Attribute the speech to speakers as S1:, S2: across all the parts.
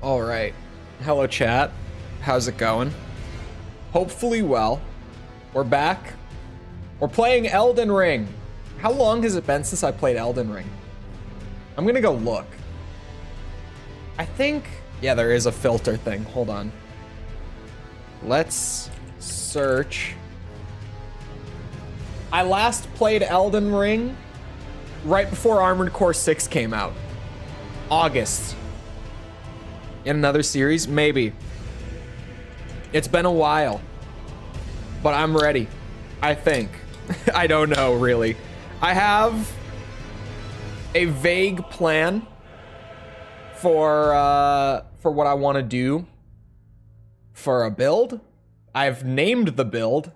S1: All right. Hello, chat. How's it going? Hopefully well. We're back. We're playing Elden Ring. How long has it been since I played Elden Ring? I'm gonna go look. I think... Yeah, there is a filter thing. Hold on. Let's search. I last played Elden Ring right before Armored Core 6 came out. August. In another series? Maybe. It's been a while. But I'm ready. I think. I don't know, really. I have a vague plan for what I want to do for a build. I've named the build,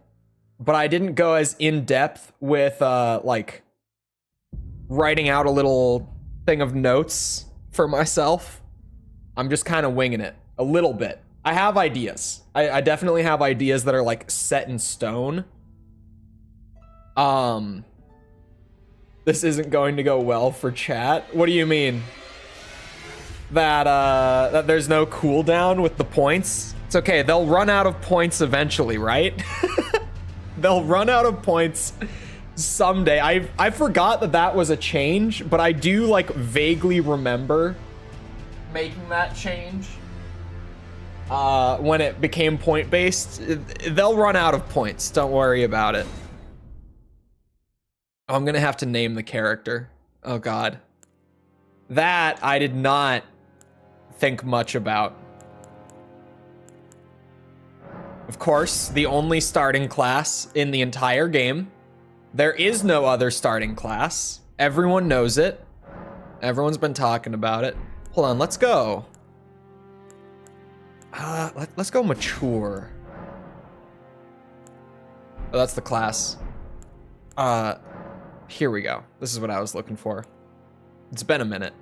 S1: but I didn't go as in-depth with like writing out a little thing of notes for myself. I'm just kind of winging it a little bit. I have ideas. I definitely have ideas that are like set in stone. This isn't going to go well for chat. What do you mean? That there's no cooldown with the points? It's okay, they'll run out of points eventually, right? They'll run out of points someday. I forgot that was a change, but I do like vaguely remember making that change. When it became point-based, they'll run out of points. Don't worry about it. Oh, I'm gonna have to name the character. Oh god. That I did not think much about. Of course, the only starting class in the entire game. There is no other starting class. Everyone knows it. Everyone's been talking about it. Hold on, let's go. Let's go mature. Oh, that's the class. Here we go. This is what I was looking for. It's been a minute.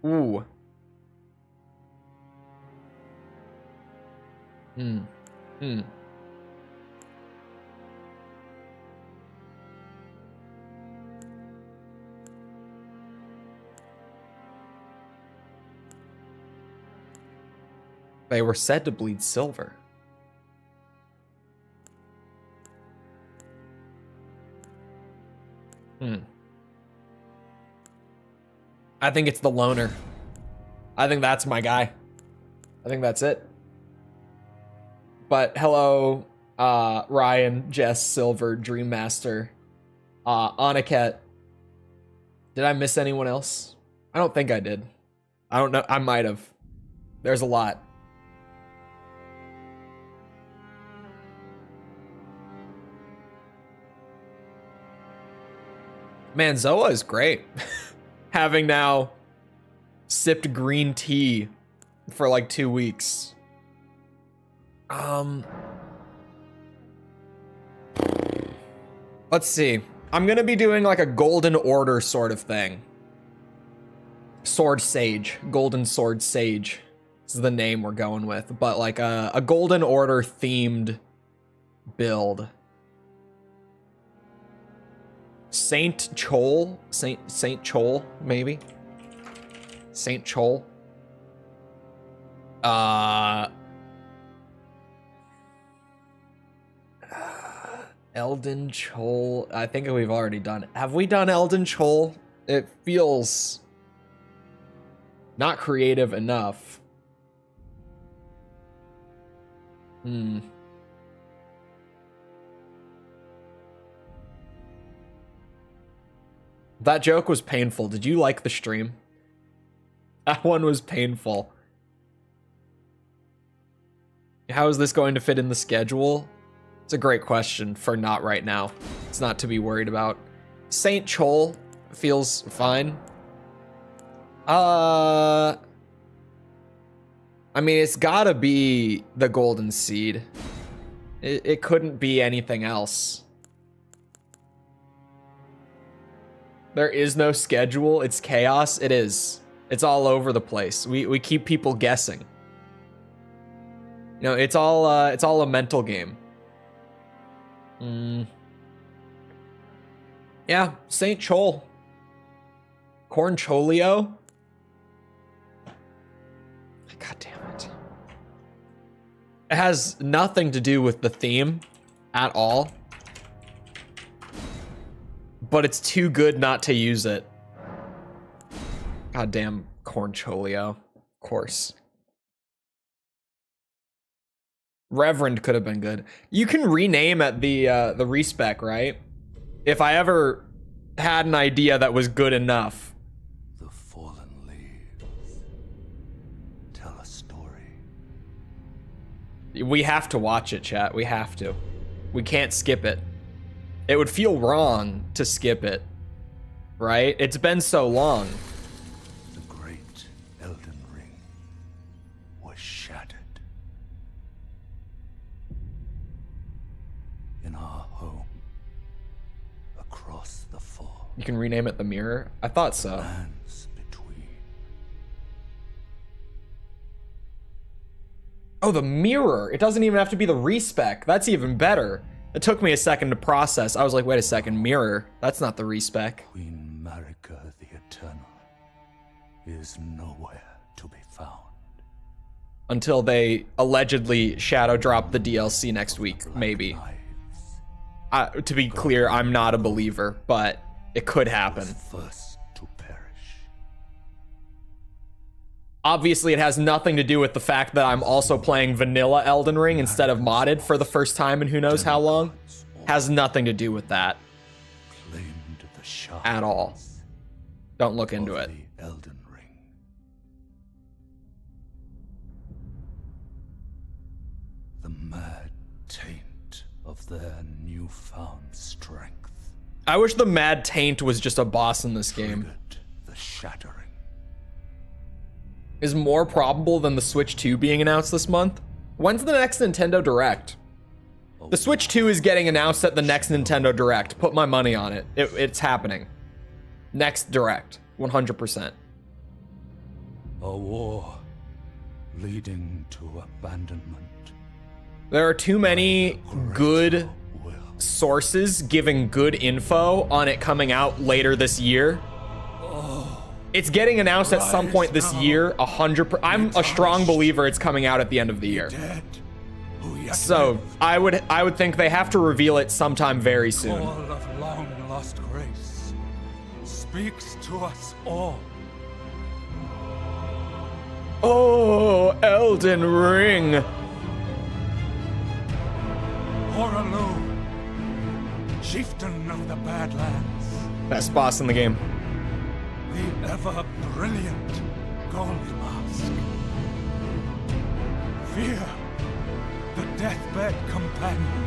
S1: Ooh. They were said to bleed silver. I think it's the loner. I think that's my guy. I think that's it. But hello, Ryan, Jess, Silver, Dream Master, Aniket. Did I miss anyone else? I don't think I did. I don't know. I might have. There's a lot. Man, Zoa is great. Having now sipped green tea for like 2 weeks. Let's see. I'm gonna be doing like a Golden Order sort of thing. Sword Sage. Golden Sword Sage. This is the name we're going with. But like a Golden Order themed build. Saint Chole? Saint Chole, maybe? Saint Chole? Elden Chole. I think we've already done. Have we done Elden Chole? It feels not creative enough. That joke was painful. Did you like the stream? That one was painful. How is this going to fit in the schedule? It's a great question for not right now. It's not to be worried about. Saint Chole feels fine. I mean, it's gotta be the Golden Seed. It couldn't be anything else. There is no schedule. It's chaos. It is. It's all over the place. We keep people guessing. You know, it's all a mental game. Yeah, Saint Chole. Corncholio. It has nothing to do with the theme at all. But it's too good not to use it. Goddamn corn choleo. Of course. Reverend could have been good. You can rename at the respec, right? If I ever had an idea that was good enough.
S2: The fallen leaves tell a story.
S1: We have to watch it, chat. We have to. We can't skip it. It would feel wrong to skip it, right? It's been so long.
S2: The great Elden Ring was shattered. In our home, across the fall.
S1: You can rename it the Mirror? I thought so.
S2: Lands between.
S1: Oh, the Mirror. It doesn't even have to be the respec. That's even better. It took me a second to process. I was like, wait a second, Mirror. That's not the respec.
S2: Queen Marika the Eternal is nowhere to be found.
S1: Until they allegedly shadow drop the DLC next week, maybe. To be clear, I'm not a believer, but it could happen.
S2: First to perish.
S1: Obviously, it has nothing to do with the fact that I'm also playing vanilla Elden Ring instead of modded for the first time in who knows how long. Has nothing to do with that
S2: Claimed the shards
S1: at all. Don't look into
S2: of
S1: it.
S2: the Elden Ring. The mad taint of their newfound strength.
S1: I wish the Mad Taint was just a boss in this game.
S2: Triggered the shattering.
S1: Is more probable than the Switch 2 being announced this month. When's the next Nintendo Direct? The Switch 2 is getting announced at the next Nintendo Direct. Put my money on it. It's happening. Next Direct. 100%.
S2: A war leading to abandonment.
S1: There are too many good sources giving good info on it coming out later this year. It's getting announced at some point this year, 100%. I'm a strong believer it's coming out at the end of the year. So I would think they have to reveal it sometime very soon.
S2: Call of long lost grace speaks to us all.
S1: Oh, Elden Ring.
S2: Horalu, chieftain of the Badlands.
S1: Best boss in the game.
S2: The ever-brilliant Gold Mask. Fear, the deathbed companion.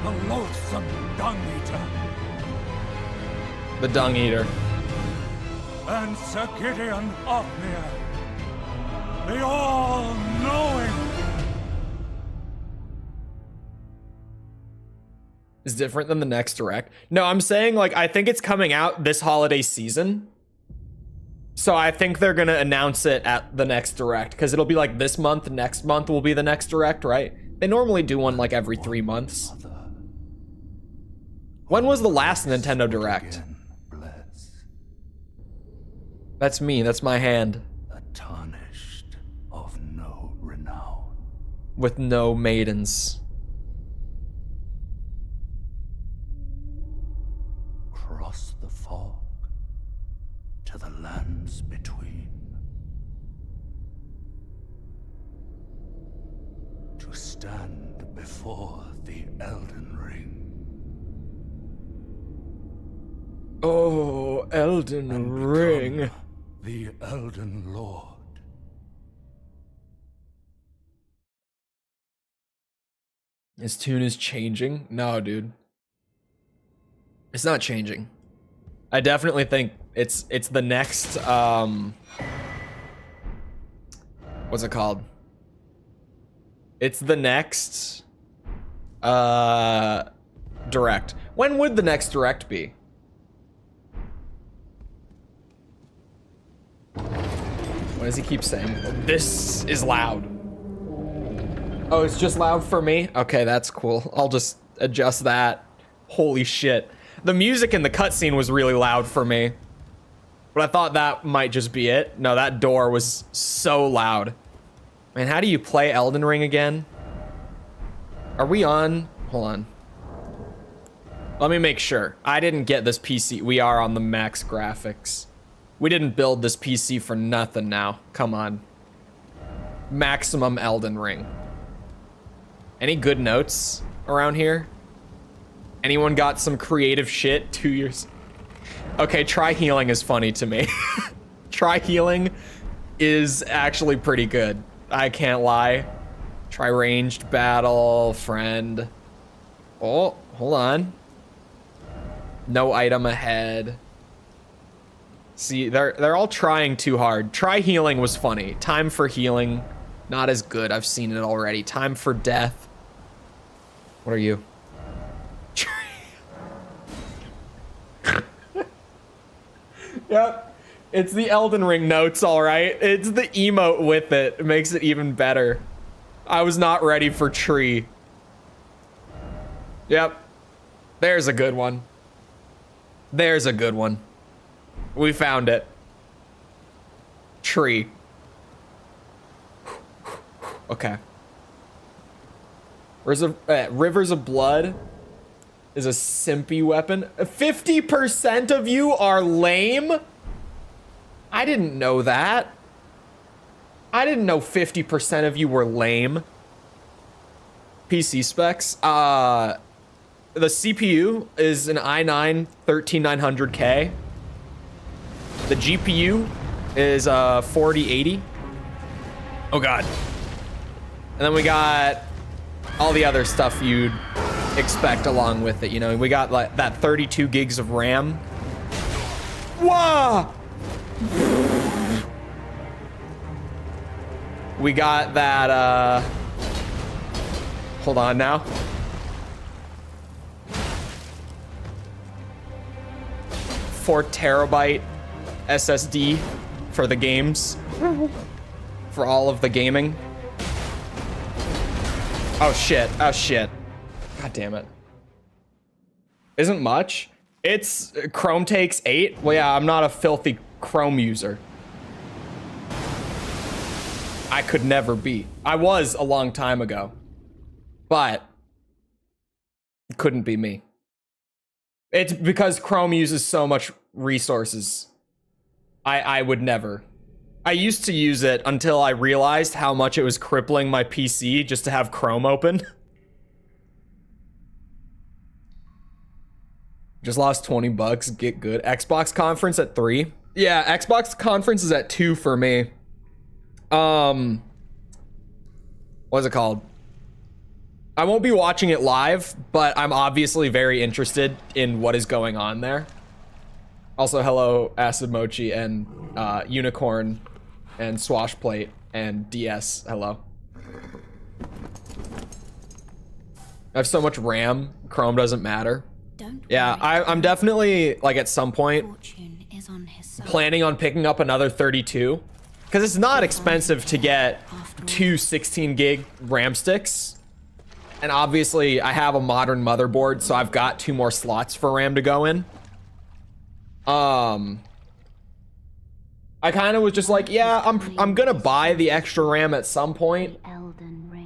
S2: The loathsome Dung Eater.
S1: The Dung Eater.
S2: And Sir Gideon Ofnir. The all-knowing.
S1: Is different than the next Direct. No, I'm saying, like, I think it's coming out this holiday season. So I think they're gonna announce it at the next Direct, because it'll be like this month, next month will be the next Direct, right? They normally do one like every 3 months. When was the last Nintendo Direct? That's me, that's my hand.
S2: A tarnished of no renown.
S1: With no maidens.
S2: Cross the fog to the lands between. To stand before the Elden Ring.
S1: Oh, Elden
S2: And
S1: Ring.
S2: become the Elden Lord.
S1: His tune is changing? No, dude. It's not changing. I definitely think it's the next what's it called? It's the next Direct. When would the next Direct be? What does he keep saying? This is loud. Oh, it's just loud for me? Okay, that's cool. I'll just adjust that. Holy shit. The music in the cutscene was really loud for me. But I thought that might just be it. No, that door was so loud. Man, how do you play Elden Ring again? Are we on? Hold on. Let me make sure. I didn't get this PC. We are on the max graphics. We didn't build this PC for nothing now. Come on. Maximum Elden Ring. Any good notes around here? Anyone got some creative shit? 2 years. Okay, try healing is funny to me. Try healing is actually pretty good. I can't lie. Try ranged battle, friend. Oh, hold on. No item ahead. See, they're all trying too hard. Try healing was funny. Time for healing, not as good. I've seen it already. Time for death. What are you? Yep. It's the Elden Ring notes, all right. It's the emote with it. It makes it even better. I was not ready for tree. Yep. There's a good one. There's a good one. We found it. Tree. Okay. Rivers of Blood is a simpy weapon. 50% of you are lame? I didn't know that. I didn't know 50% of you were lame. PC specs. The CPU is an i9 13900K. The GPU is 4080. Oh god. And then we got all the other stuff you'd expect along with it. You know, we got like that 32 gigs of RAM. Whoa! We got that, hold on now. Four terabyte SSD for the games. For all of the gaming. Oh shit, oh shit. God damn it. Isn't much. It's Chrome takes 8. Well, yeah, I'm not a filthy Chrome user. I could never be. I was a long time ago, but it couldn't be me. It's because Chrome uses so much resources. I would never. I used to use it until I realized how much it was crippling my PC just to have Chrome open. Just lost 20 bucks, get good. Xbox conference at 3. Yeah, Xbox conference is at 2 for me. What's it called? I won't be watching it live, but I'm obviously very interested in what is going on there. Also, hello, Acid Mochi and Unicorn and Swashplate and DS. Hello. I have so much RAM, Chrome doesn't matter. Yeah, I'm definitely, like, at some point planning on picking up another 32. Because it's not expensive to get 2 16 gig RAM sticks. And obviously, I have a modern motherboard, so I've got 2 more slots for RAM to go in. I kind of was just like, yeah, I'm gonna buy the extra RAM at some point.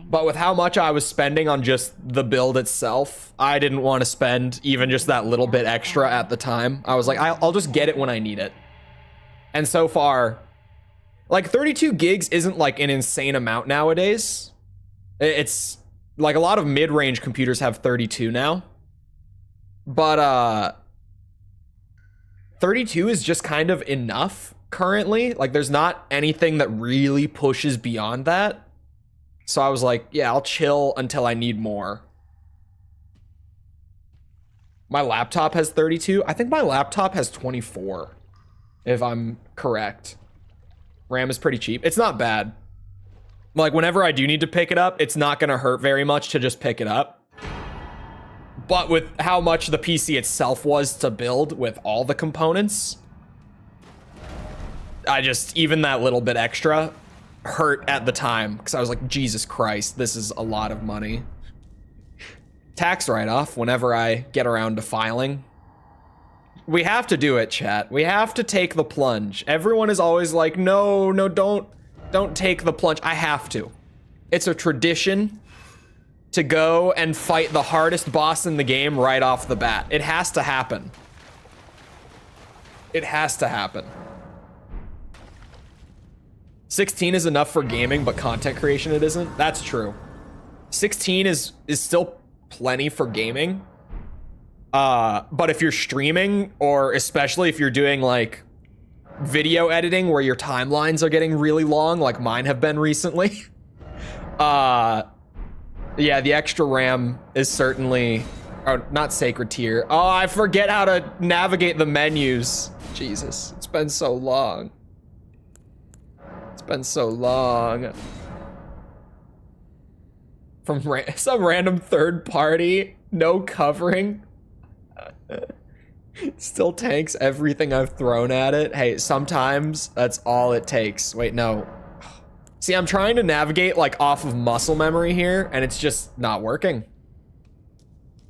S1: But with how much I was spending on just the build itself, I didn't want to spend even just that little bit extra at the time. I was like, I'll just get it when I need it. And so far, like 32 gigs isn't like an insane amount nowadays. It's like a lot of mid-range computers have 32 now. But 32 is just kind of enough currently. Like there's not anything that really pushes beyond that. So I was like, yeah, I'll chill until I need more. My laptop has 32. I think my laptop has 24, if I'm correct. RAM is pretty cheap. It's not bad. Like, whenever I do need to pick it up, it's not going to hurt very much to just pick it up. But with how much the PC itself was to build with all the components, even that little bit extra hurt at the time. Because I was like, Jesus Christ, this is a lot of money. Tax write-off whenever I get around to filing. We have to do it, chat. We have to take the plunge. Everyone is always like, no, don't take the plunge. I have to. It's a tradition to go and fight the hardest boss in the game right off the bat. It has to happen. It has to happen. 16 is enough for gaming, but content creation it isn't. That's true. 16 is still plenty for gaming. But if you're streaming, or especially if you're doing like video editing where your timelines are getting really long, like mine have been recently, yeah, the extra RAM is certainly, oh, not sacred tier. Oh, I forget how to navigate the menus. Jesus, it's been so long. It's been so long. From some random third party, no covering. Still tanks everything I've thrown at it. Hey, sometimes that's all it takes. Wait, no. See, I'm trying to navigate like off of muscle memory here, and it's just not working.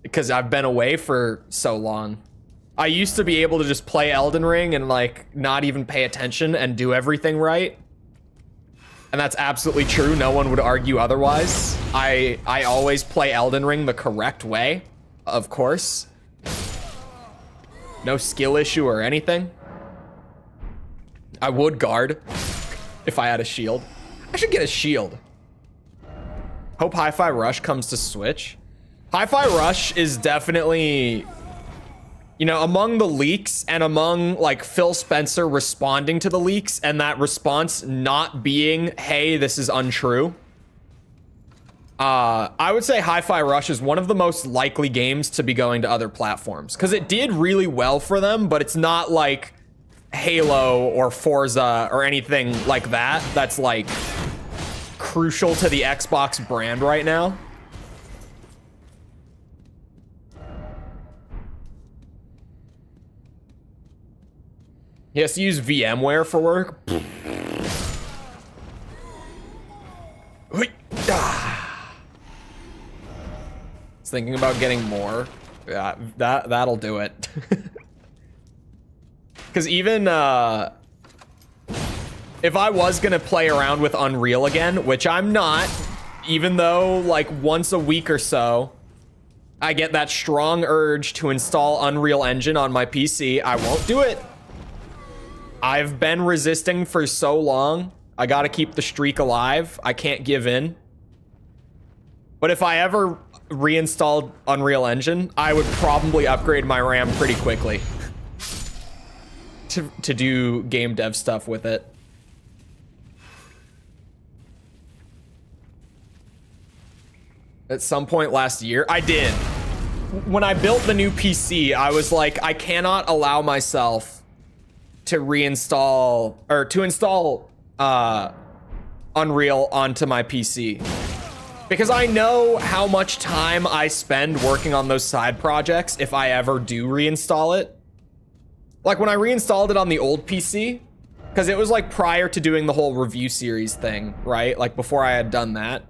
S1: Because I've been away for so long. I used to be able to just play Elden Ring and like not even pay attention and do everything right. And that's absolutely true. No one would argue otherwise. I always play Elden Ring the correct way, of course. No skill issue or anything. I would guard if I had a shield. I should get a shield. Hope Hi-Fi Rush comes to Switch. Hi-Fi Rush is definitely, you know, among the leaks and among like Phil Spencer responding to the leaks and that response not being, hey, this is untrue. I would say Hi-Fi Rush is one of the most likely games to be going to other platforms because it did really well for them, but it's not like Halo or Forza or anything like that. That's like crucial to the Xbox brand right now. He has to use VMware for work. He's thinking about getting more. Yeah, that'll do it. Because even if I was gonna play around with Unreal again, which I'm not, even though like once a week or so, I get that strong urge to install Unreal Engine on my PC, I won't do it. I've been resisting for so long. I gotta keep the streak alive. I can't give in. But if I ever reinstalled Unreal Engine, I would probably upgrade my RAM pretty quickly to do game dev stuff with it. At some point last year, I did. When I built the new PC, I was like, I cannot allow myself to reinstall or to install Unreal onto my PC. Because I know how much time I spend working on those side projects if I ever do reinstall it. Like when I reinstalled it on the old PC, because it was like prior to doing the whole review series thing, right? Like before I had done that,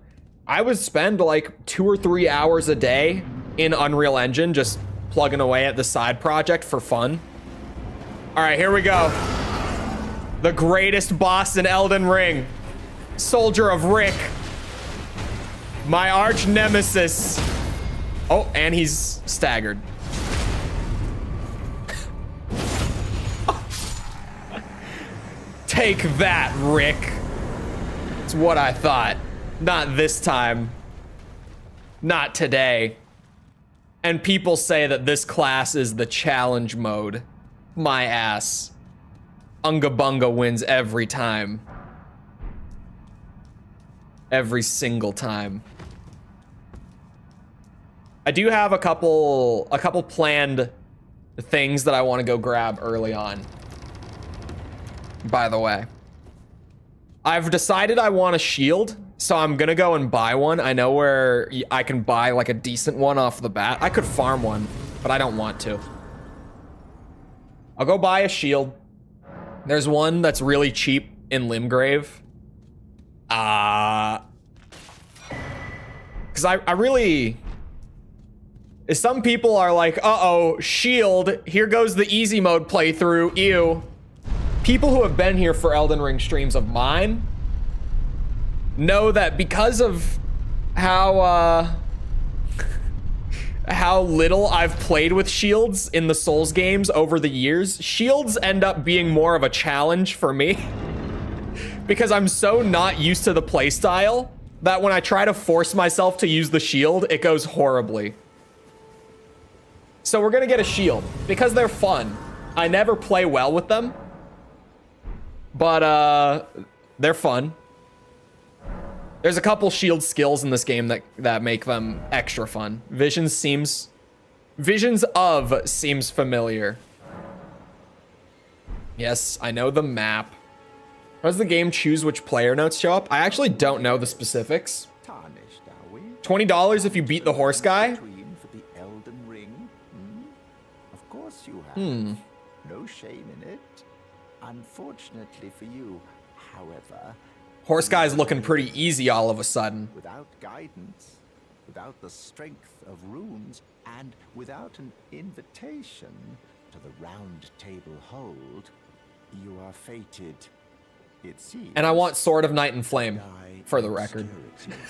S1: I would spend like 2 or 3 hours a day in Unreal Engine just plugging away at the side project for fun. All right, here we go. The greatest boss in Elden Ring. Soldier of Rick. My arch nemesis. Oh, and he's staggered. Take that, Rick. It's what I thought. Not this time. Not today. And people say that this class is the challenge mode. My ass. Unga Bunga wins every time. Every single time. I do have a couple planned things that I want to go grab early on. By the way, I've decided I want a shield, so I'm gonna go and buy one. I know where I can buy like a decent one off the bat. I could farm one, but I don't want to. I'll go buy a shield. There's one that's really cheap in Limgrave. Because I really... Some people are like, uh-oh, shield, here goes the easy mode playthrough, ew. People who have been here for Elden Ring streams of mine know that because of how little I've played with shields in the Souls games over the years, shields end up being more of a challenge for me because I'm so not used to the playstyle that when I try to force myself to use the shield, it goes horribly. So we're gonna get a shield because they're fun. I never play well with them, but they're fun. There's a couple shield skills in this game that make them extra fun. Visions of seems familiar. Yes, I know the map. How does the game choose which player notes show up? I actually don't know the specifics.
S3: Tarnished, are we?
S1: $20 if you beat the horse guy.
S3: For the Elden Ring? Of course you have. No shame in it. Unfortunately for you, however,
S1: Horse guy's looking pretty easy all of a sudden.
S3: without guidance, without the strength of runes, and without an invitation to the round table hold, you are fated, it seems.
S1: And I want Sword of Night and Flame,
S3: die
S1: for the
S3: in
S1: record.
S3: obscurity.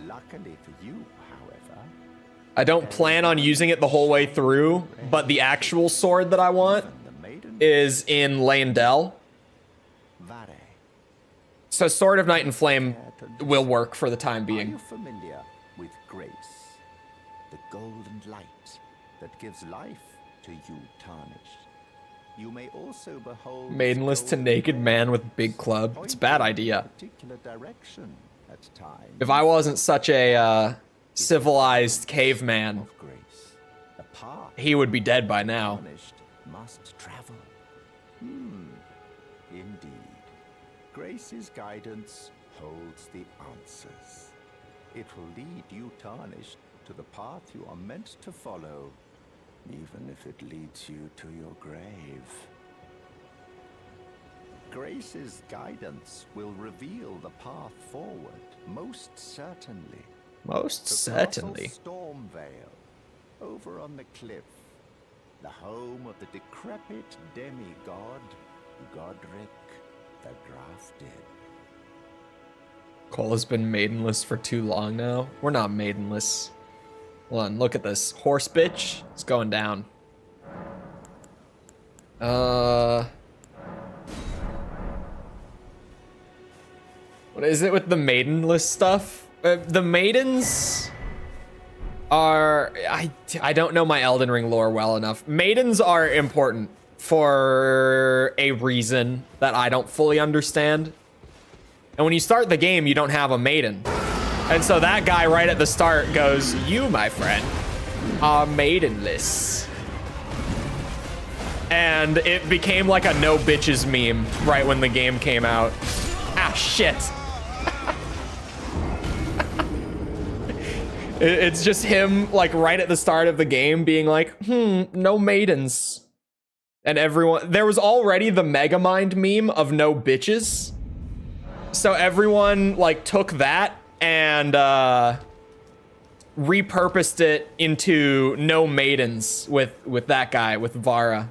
S3: Luckily for you, however,
S1: I don't plan on using it the whole way through, but the actual sword that I want
S3: the maiden
S1: is in Landell.
S3: Vare.
S1: So Sword of Night and Flame will work for the time
S3: Are
S1: being.
S3: you familiar with grace? The golden light that gives life to you, tarnished. You may also behold
S1: Maidenless to naked man with big club. It's a bad idea.
S3: particular direction at times.
S1: If I wasn't such a civilized caveman,
S3: Of grace, a path
S1: he would be dead by now.
S3: tarnished must travel. Indeed. Grace's guidance holds the answers. It will lead you, tarnished, to the path you are meant to follow, even if it leads you to your grave. Grace's guidance will reveal the path forward, most certainly.
S1: Most
S3: The
S1: certainly.
S3: colossal Stormvale, over on the cliff, the home of the decrepit demigod, Godric the Drafted.
S1: Cole has been maidenless for too long now. We're not maidenless. Hold on, look at this. Horse bitch. It's going down. What is it with the maidenless stuff? The maidens are... I don't know my Elden Ring lore well enough. Maidens are important for a reason that I don't fully understand. And when you start the game, you don't have a maiden. And so that guy right at the start goes, "You, my friend, are maidenless." And it became like a no bitches meme right when the game came out. Ah, shit. It's just him, like, right at the start of the game being like, no maidens. And everyone, there was already the Megamind meme of no bitches. So everyone, like, took that and repurposed it into no maidens with that guy, with Vara.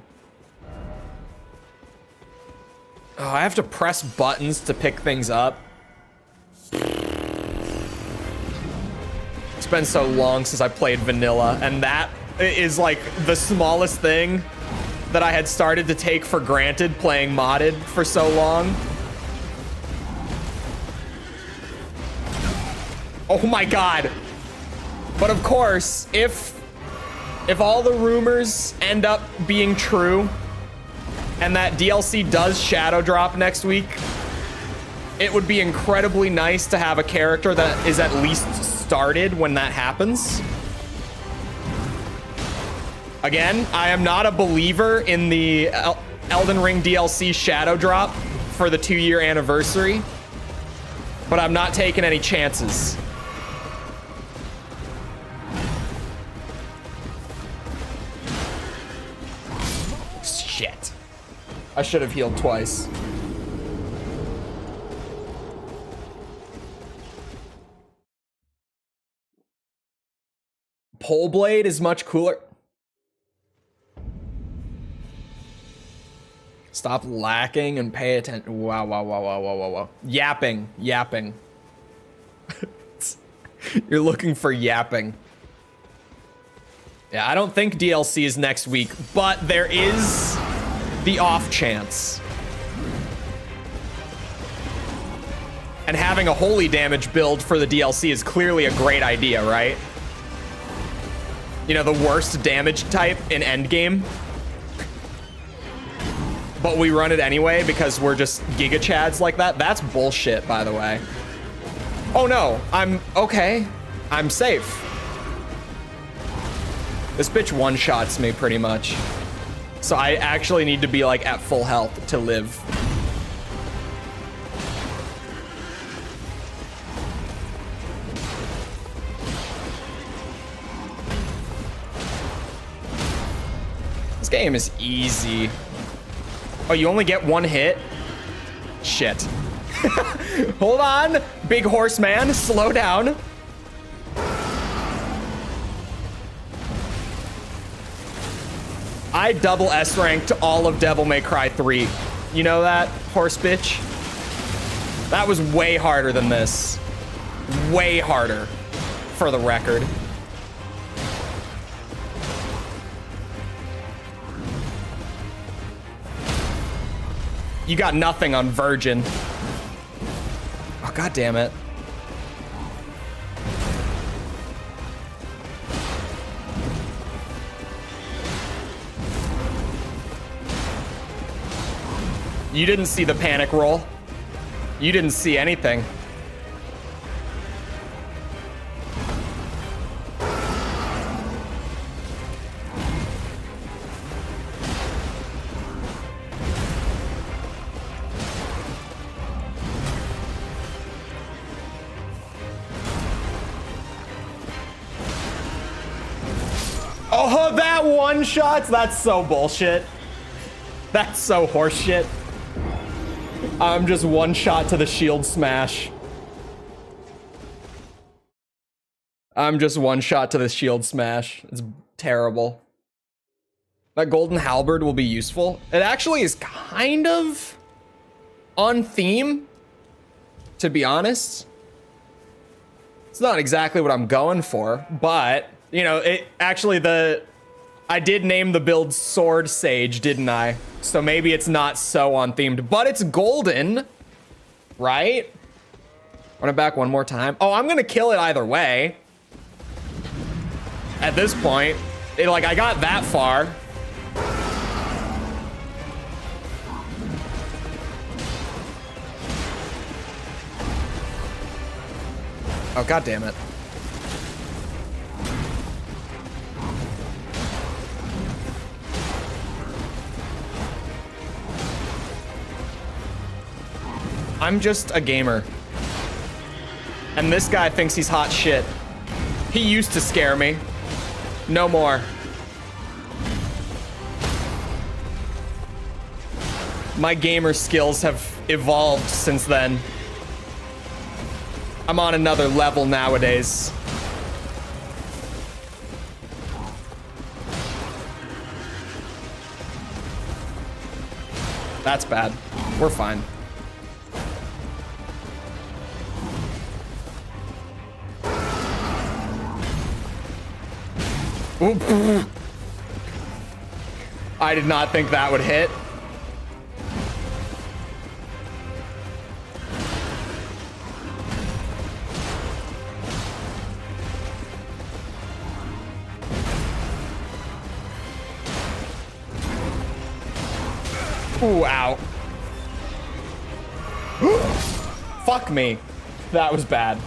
S1: Oh, I have to press buttons to pick things up. It's been so long since I played vanilla, and that is like the smallest thing that I had started to take for granted playing modded for so long. Oh my god. But of course, if all the rumors end up being true and that DLC does shadow drop next week, it would be incredibly nice to have a character that is at least started when that happens. Again, I am not a believer in the Elden Ring DLC shadow drop for the 2-year anniversary, but I'm not taking any chances. Shit. I should have healed twice. Pole blade is much cooler. Stop lacking and pay attention. Wow, wow, wow, wow, wow, wow, wow. Yapping, yapping. You're looking for yapping. Yeah, I don't think DLC is next week, but there is the off chance. And having a holy damage build for the DLC is clearly a great idea, right? You know, the worst damage type in endgame. But we run it anyway because we're just Giga Chads like that. That's bullshit, by the way. Oh no, I'm okay. I'm safe. This bitch one-shots me pretty much. So I actually need to be like at full health to live. This game is easy. Oh, you only get one hit? Shit. Hold on, big horseman, slow down. I double S ranked all of Devil May Cry 3. You know that, horse bitch? That was way harder than this. Way harder, for the record. You got nothing on Virgin. Oh, God damn it. You didn't see the panic roll. You didn't see anything. Oh, that one shots? That's so bullshit. That's so horseshit. I'm just one shot to the shield smash. I'm just one shot to the shield smash. It's terrible. That golden halberd will be useful. It actually is kind of on theme, to be honest. It's not exactly what I'm going for, but you know, it actually I did name the build Sword Sage, didn't I? So maybe it's not so on themed, but it's golden, right? Run it back one more time. Oh, I'm gonna kill it either way. At this point, like I got that far. Oh, God damn it. I'm just a gamer. And this guy thinks he's hot shit. He used to scare me. No more. My gamer skills have evolved since then. I'm on another level nowadays. That's bad. We're fine. Oop. I did not think that would hit. Ooh, ow. Fuck me. That was bad.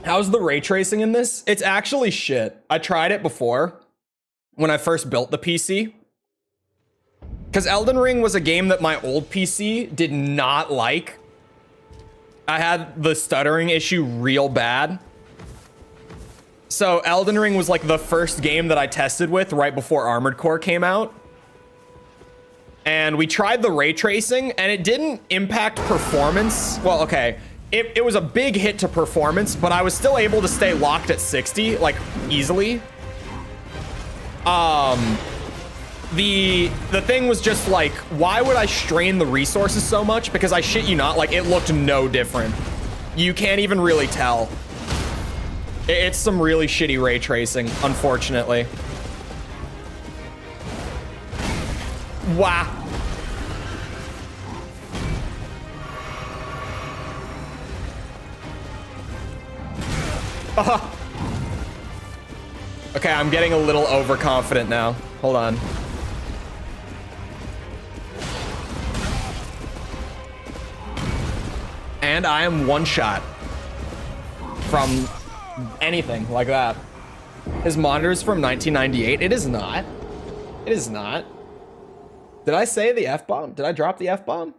S1: How's the ray tracing in this? It's actually shit. I tried it before when I first built the PC. Because Elden Ring was a game that my old PC did not like. I had the stuttering issue real bad. So Elden Ring was like the first game that I tested with right before Armored Core came out. And we tried the ray tracing and it didn't impact performance. Well, okay. it was a big hit to performance, but I was still able to stay locked at 60, like, easily. The thing was just like, why would I strain the resources so much? Because I shit you not, like, it looked no different. You can't even really tell. It's some really shitty ray tracing, unfortunately. Wow. Okay, I'm getting a little overconfident now. Hold on. And I am one shot from anything like that. His monitor's from 1998. It is not. It is not. Did I say the F-bomb? Did I drop the F-bomb?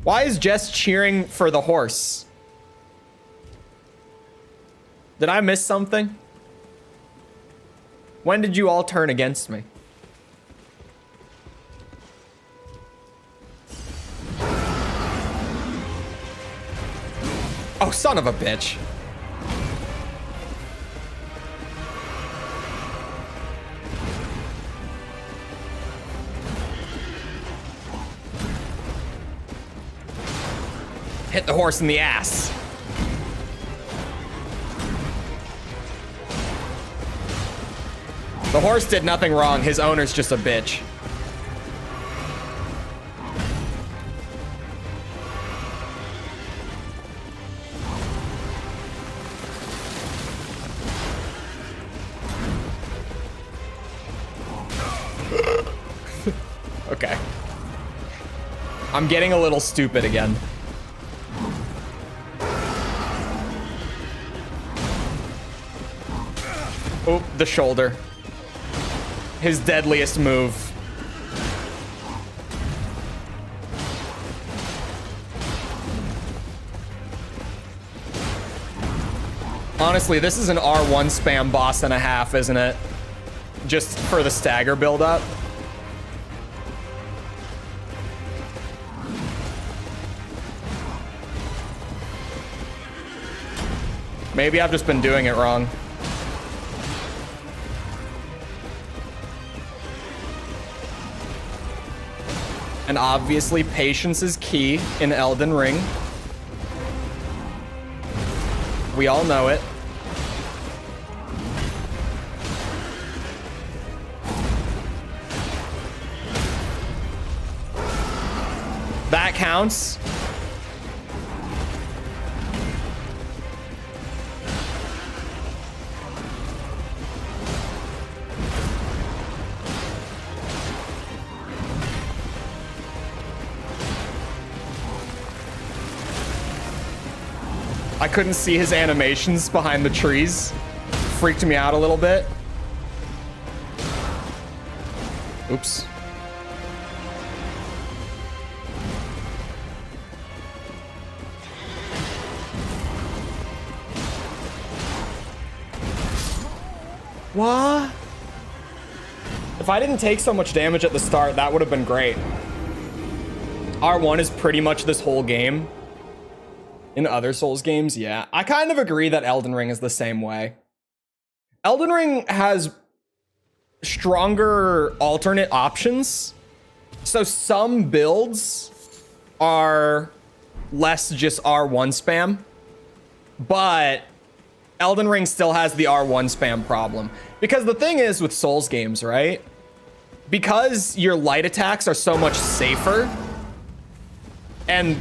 S1: Why is Jess cheering for the horse? Did I miss something? When did you all turn against me? Oh, son of a bitch. Hit the horse in the ass. The horse did nothing wrong. His owner's just a bitch. Okay. I'm getting a little stupid again. Oh, the shoulder. His deadliest move. Honestly, this is an R1 spam boss and a half, isn't it? Just for the stagger build-up. Maybe I've just been doing it wrong. And obviously, patience is key in Elden Ring. We all know it. That counts. I couldn't see his animations behind the trees. Freaked me out a little bit. Oops. What? If I didn't take so much damage at the start, that would have been great. R1 is pretty much this whole game. In other Souls games, yeah. I kind of agree that Elden Ring is the same way. Elden Ring has stronger alternate options. So some builds are less just R1 spam. But Elden Ring still has the R1 spam problem. Because the thing is with Souls games, right? Because your light attacks are so much safer. And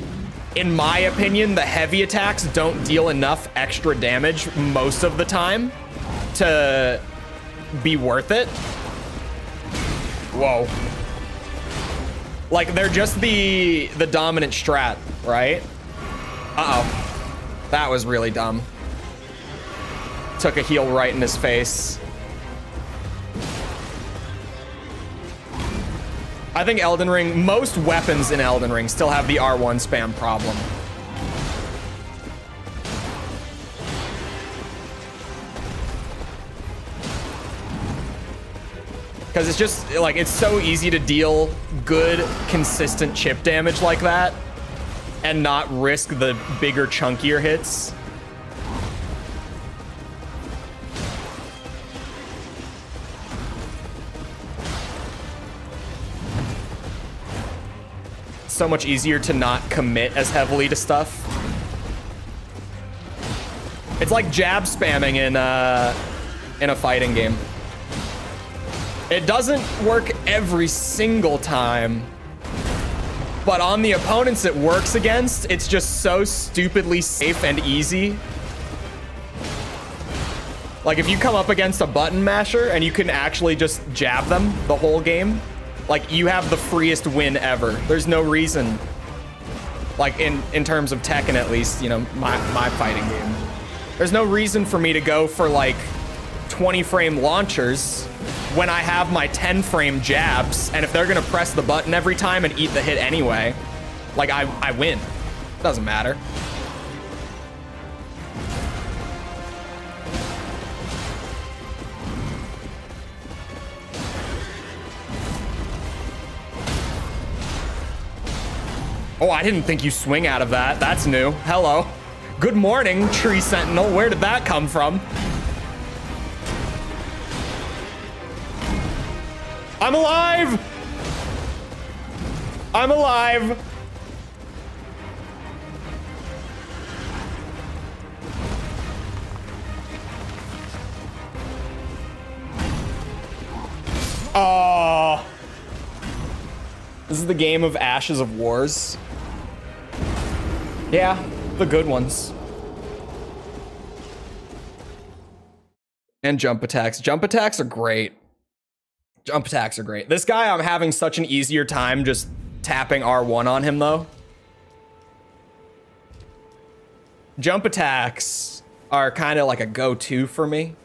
S1: in my opinion, the heavy attacks don't deal enough extra damage most of the time to be worth it. Whoa. Like, they're just the dominant strat, right? Uh-oh. That was really dumb. Took a heal right in his face. I think Elden Ring, most weapons in Elden Ring still have the R1 spam problem. Because it's just, like, it's so easy to deal good, consistent chip damage like that and not risk the bigger, chunkier hits. So much easier to not commit as heavily to stuff. It's like jab spamming in a fighting game. It doesn't work every single time, but on the opponents it works against, it's just so stupidly safe and easy. Like if you come up against a button masher and you can actually just jab them the whole game, like you have the freest win ever. There's no reason, like in terms of Tekken at least, you know, my fighting game. There's no reason for me to go for like 20 frame launchers when I have my 10 frame jabs, and if they're gonna press the button every time and eat the hit anyway, like I win. Doesn't matter. Oh, I didn't think you swing out of that. That's new. Hello. Good morning, Tree Sentinel. Where did that come from? I'm alive! I'm alive! Oh. This is the game of Ashes of Wars. Yeah, the good ones. And jump attacks. Jump attacks are great. Jump attacks are great. This guy, I'm having such an easier time just tapping R1 on him, though. Jump attacks are kind of like a go-to for me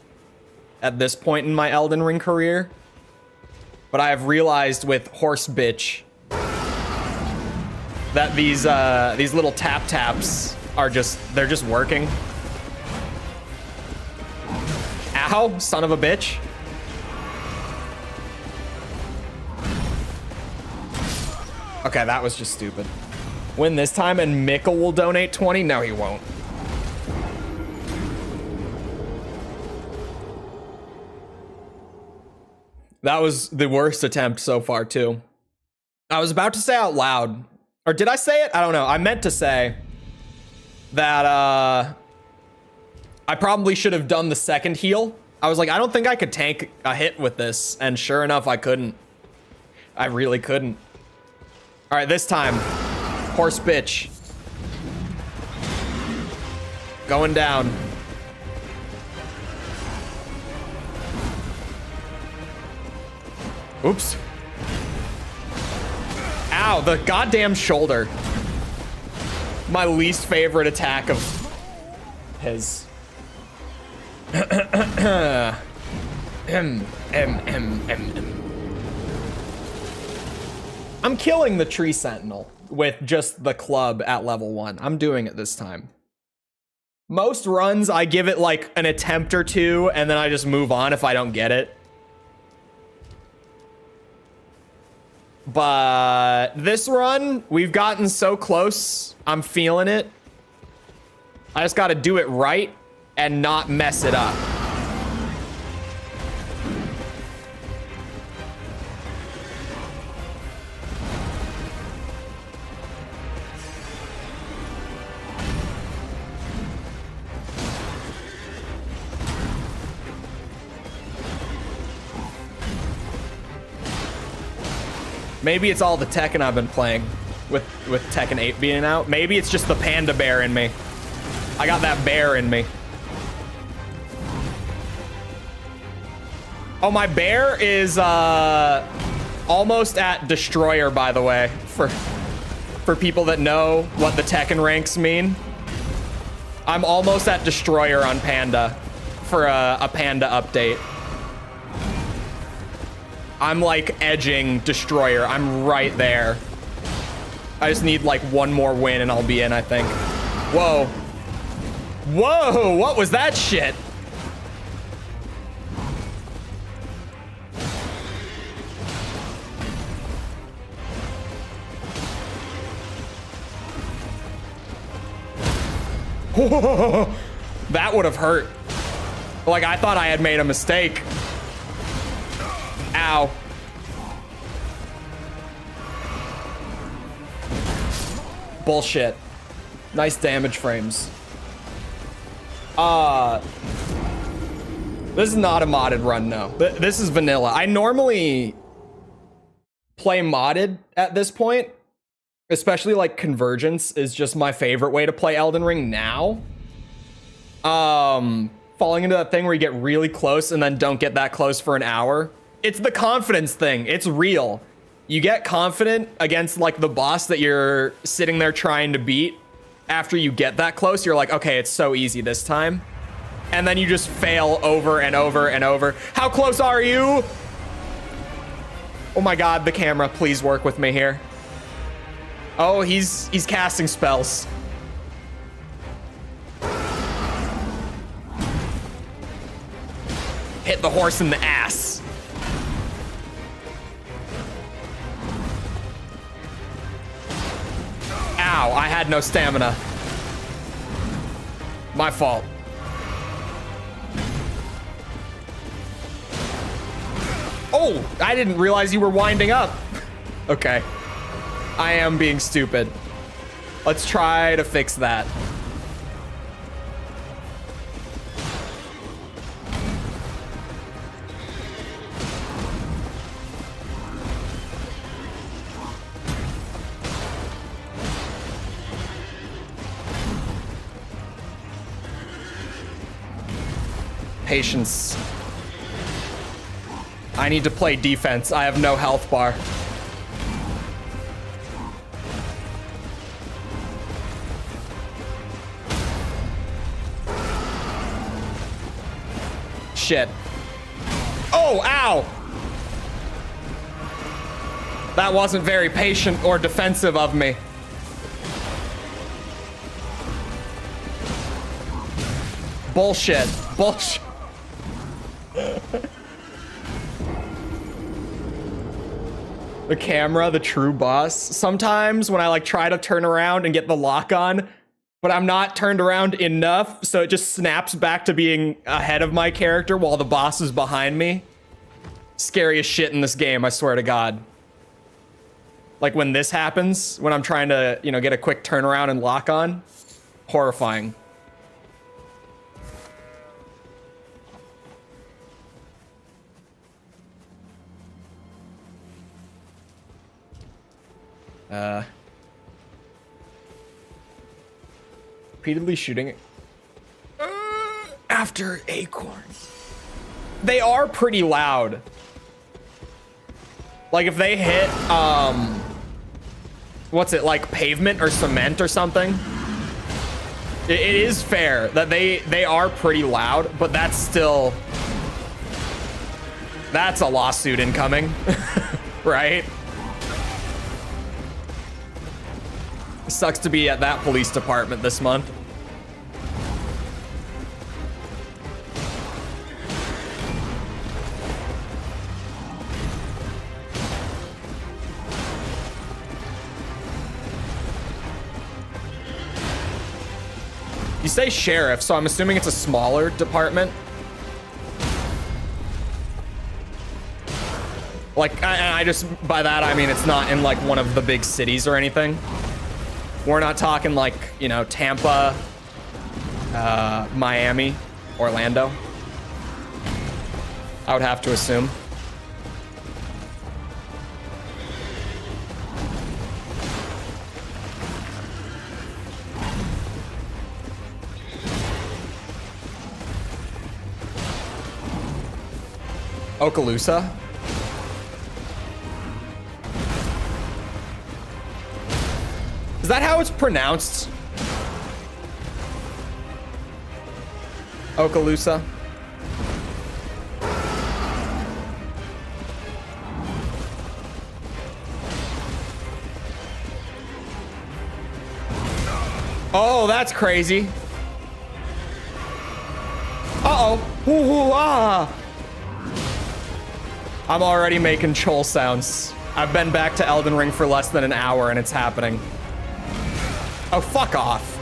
S1: at this point in my Elden Ring career. But I have realized with Horse Bitch that these little tap taps are they're just working. Ow, son of a bitch. Okay, that was just stupid. Win this time and Mikkel will donate 20? No, he won't. That was the worst attempt so far, too. I was about to say out loud, or did I say it? I don't know. I meant to say that I probably should have done the second heal. I was like, I don't think I could tank a hit with this, and sure enough, I couldn't. I really couldn't. All right, this time, Horse Bitch. Going down. Oops. Ow, the goddamn shoulder. My least favorite attack of his. I'm killing the Tree Sentinel with just the club at level 1. I'm doing it this time. Most runs, I give it like an attempt or two, and then I just move on if I don't get it. But this run, we've gotten so close. I'm feeling it. I just got to do it right and not mess it up. Maybe it's all the Tekken I've been playing with Tekken 8 being out. Maybe it's just the panda bear in me. I got that bear in me. Oh, my bear is almost at Destroyer, by the way, for people that know what the Tekken ranks mean. I'm almost at Destroyer on Panda for a Panda update. I'm like edging Destroyer. I'm right there. I just need like one more win and I'll be in, I think. Whoa. Whoa, what was that shit? That would have hurt. Like, I thought I had made a mistake. Ow. Bullshit. Nice damage frames. This is not a modded run, no. This is vanilla. I normally play modded at this point, especially like Convergence is just my favorite way to play Elden Ring now. Falling into that thing where you get really close and then don't get that close for an hour. It's the confidence thing. It's real. You get confident against like the boss that you're sitting there trying to beat. After you get that close, you're like, okay, it's so easy this time. And then you just fail over and over and over. How close are you? Oh my God, the camera, please work with me here. Oh, he's casting spells. Hit the horse in the ass. Ow, I had no stamina. My fault. Oh, I didn't realize you were winding up. Okay. I am being stupid. Let's try to fix that. Patience. I need to play defense. I have no health bar. Shit. Oh, ow! That wasn't very patient or defensive of me. Bullshit. Bullshit. The camera, the true boss. Sometimes when I like try to turn around and get the lock on, but I'm not turned around enough, so it just snaps back to being ahead of my character while the boss is behind me. Scariest shit in this game, I swear to God. Like when this happens, when I'm trying to, you know, get a quick turnaround and lock on, horrifying. Repeatedly shooting after acorns. They are pretty loud. Like if they hit, what's it, like pavement or cement or something? It is fair that they are pretty loud, but that's still, that's a lawsuit incoming, right? Sucks to be at that police department this month. You say sheriff, so I'm assuming it's a smaller department. Like, I just, by that I mean it's not in like one of the big cities or anything. We're not talking like, you know, Tampa, Miami, Orlando. I would have to assume. Okaloosa? Is that how it's pronounced? Okaloosa? Oh, that's crazy. Uh-oh. Ooh, ah. I'm already making Chole sounds. I've been back to Elden Ring for less than an hour and it's happening. Oh, fuck off.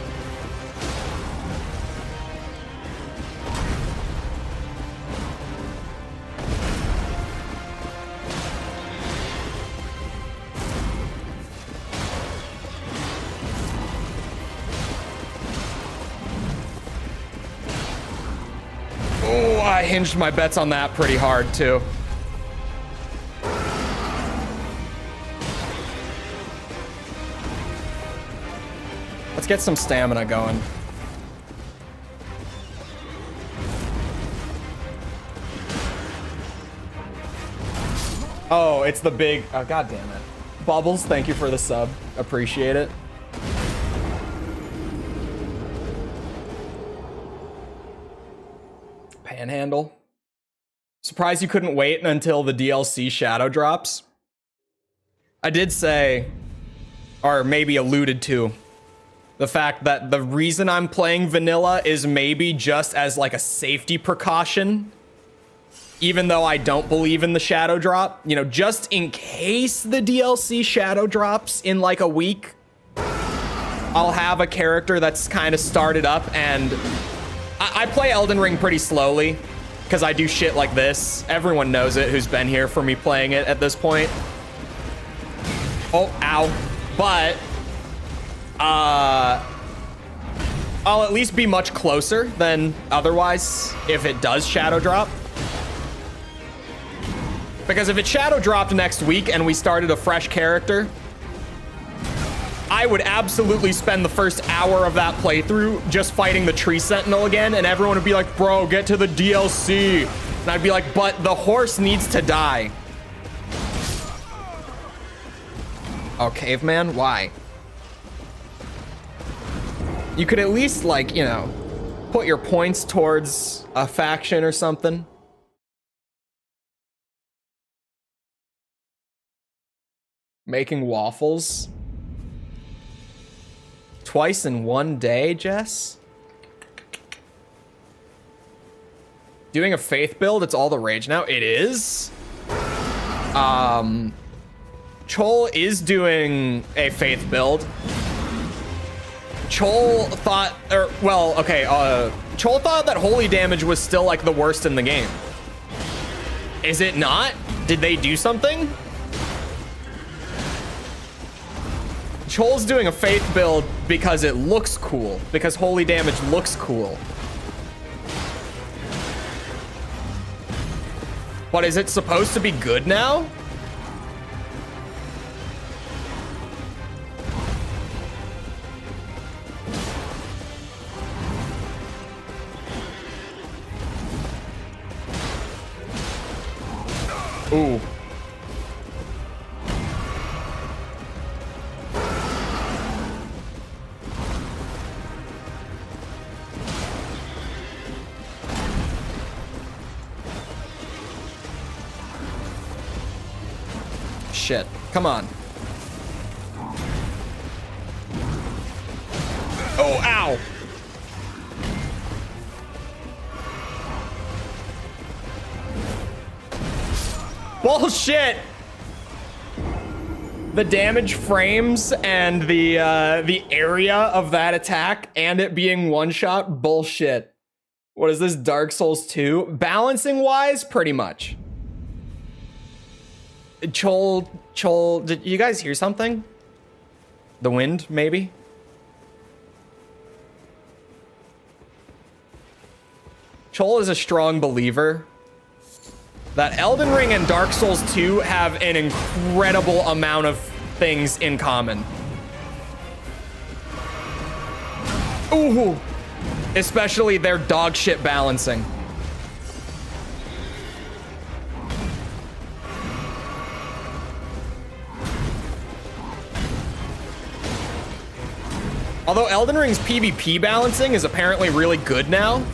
S1: I hinged my bets on that pretty hard too. Let's get some stamina going. Oh, it's the big, oh, God damn it. Bubbles, thank you for the sub. Appreciate it. Panhandle. Surprised you couldn't wait until the DLC shadow drops. I did say, or maybe alluded to, the fact that the reason I'm playing vanilla is maybe just as like a safety precaution, even though I don't believe in the shadow drop, you know, just in case the DLC shadow drops in like a week, I'll have a character that's kind of started up. And I play Elden Ring pretty slowly because I do shit like this. Everyone knows it who's been here for me playing it at this point. Oh, ow. But I'll at least be much closer than otherwise if it does shadow drop. Because if it shadow dropped next week and we started a fresh character, I would absolutely spend the first hour of that playthrough just fighting the tree sentinel again, and everyone would be like, bro, get to the DLC. And I'd be like, but the horse needs to die. Oh, caveman? Why? You could at least, like, you know, put your points towards a faction or something. Making waffles twice in one day, Jess? Doing a faith build, it's all the rage now. It is. Chole is doing a faith build. Chole thought, Chole thought that holy damage was still like the worst in the game. Is it not? Did they do something? Chole's doing a faith build because it looks cool, because holy damage looks cool. But is it supposed to be good now? Ooh. Shit. Come on. Oh, ow. Bullshit. The damage frames and the area of that attack and it being one shot. Bullshit. What is this, Dark Souls 2? Balancing wise, pretty much. Chole, did you guys hear something? The wind, maybe? Chole is a strong believer that Elden Ring and Dark Souls 2 have an incredible amount of things in common. Ooh, especially their dog shit balancing. Although Elden Ring's PvP balancing is apparently really good now,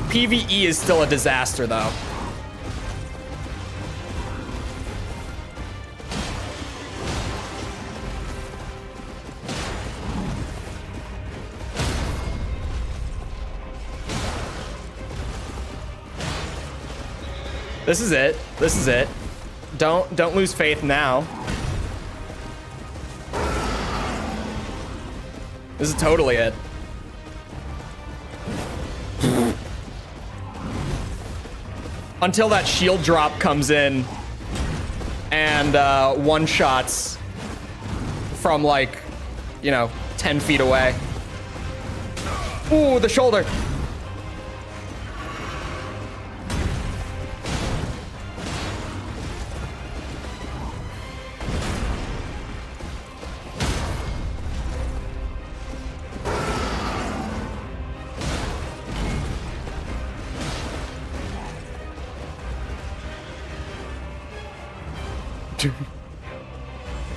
S1: PvE is still a disaster though. This is it. This is it. Don't lose faith now. This is totally it. Until that shield drop comes in and one-shots from like, you know, 10 feet away. Ooh, the shoulder.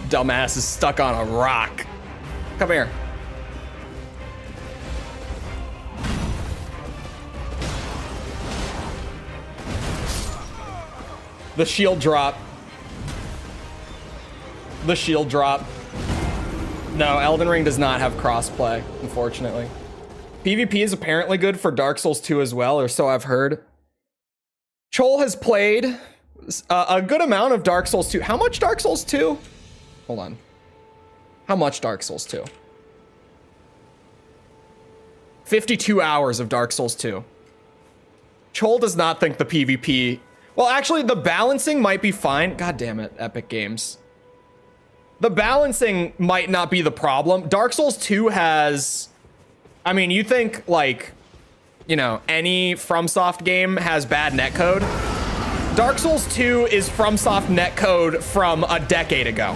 S1: Dumbass is stuck on a rock. Come here. The shield drop. The shield drop. No, Elden Ring does not have crossplay, unfortunately. PvP is apparently good for Dark Souls 2 as well, or so I've heard. Chole has played a good amount of Dark Souls 2. How much Dark Souls 2? Hold on. How much Dark Souls 2? 52 hours of Dark Souls 2. Chole does not think the PvP... Well, actually, the balancing might be fine. God damn it, Epic Games. The balancing might not be the problem. Dark Souls 2 has... I mean, you think, like, you know, any FromSoft game has bad netcode. Dark Souls 2 is FromSoft netcode from a decade ago.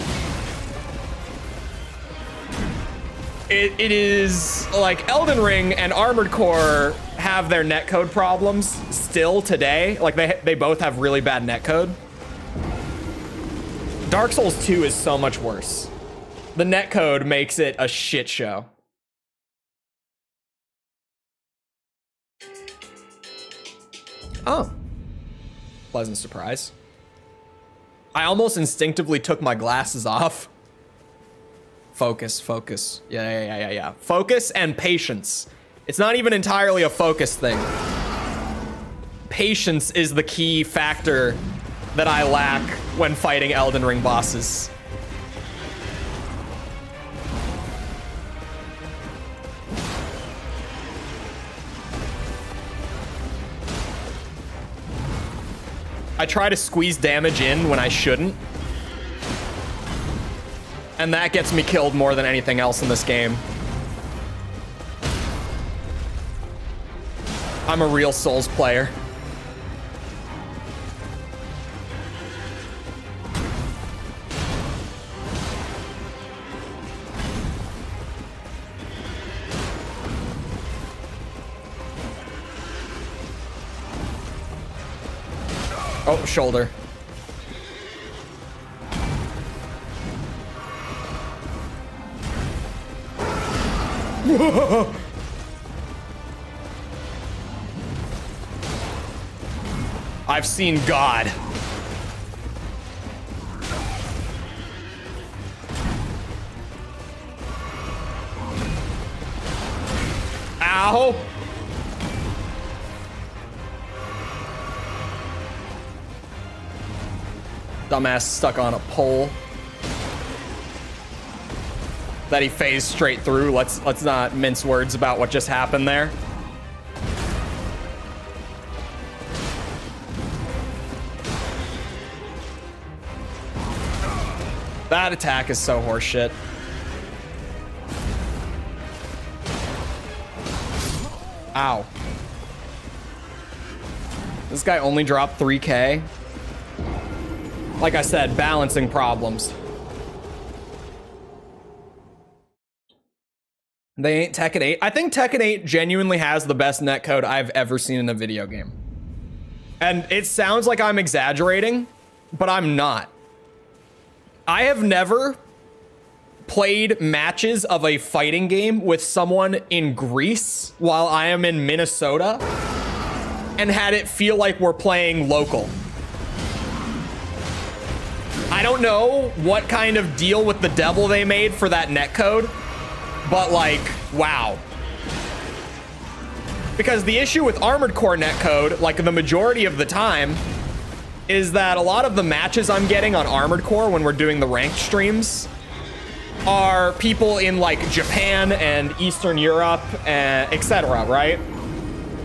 S1: It is, like, Elden Ring and Armored Core have their netcode problems still today. Like, they both have really bad netcode. Dark Souls 2 is so much worse. The netcode makes it a shit show. Oh. Pleasant surprise. I almost instinctively took my glasses off. Focus, focus. Yeah. Focus and patience. It's not even entirely a focus thing. Patience is the key factor that I lack when fighting Elden Ring bosses. I try to squeeze damage in when I shouldn't. And that gets me killed more than anything else in this game. I'm a real Souls player. Oh, shoulder. I've seen God. Ow. Dumbass stuck on a pole that he phased straight through. Let's not mince words about what just happened there. That attack is so horseshit. Ow. This guy only dropped 3K. Like I said, balancing problems. They ain't Tekken 8. I think Tekken 8 genuinely has the best netcode I've ever seen in a video game. And it sounds like I'm exaggerating, but I'm not. I have never played matches of a fighting game with someone in Greece while I am in Minnesota and had it feel like we're playing local. I don't know what kind of deal with the devil they made for that netcode, but like, wow. Because the issue with Armored Core netcode, like the majority of the time, is that a lot of the matches I'm getting on Armored Core when we're doing the ranked streams are people in like Japan and Eastern Europe, etc., right?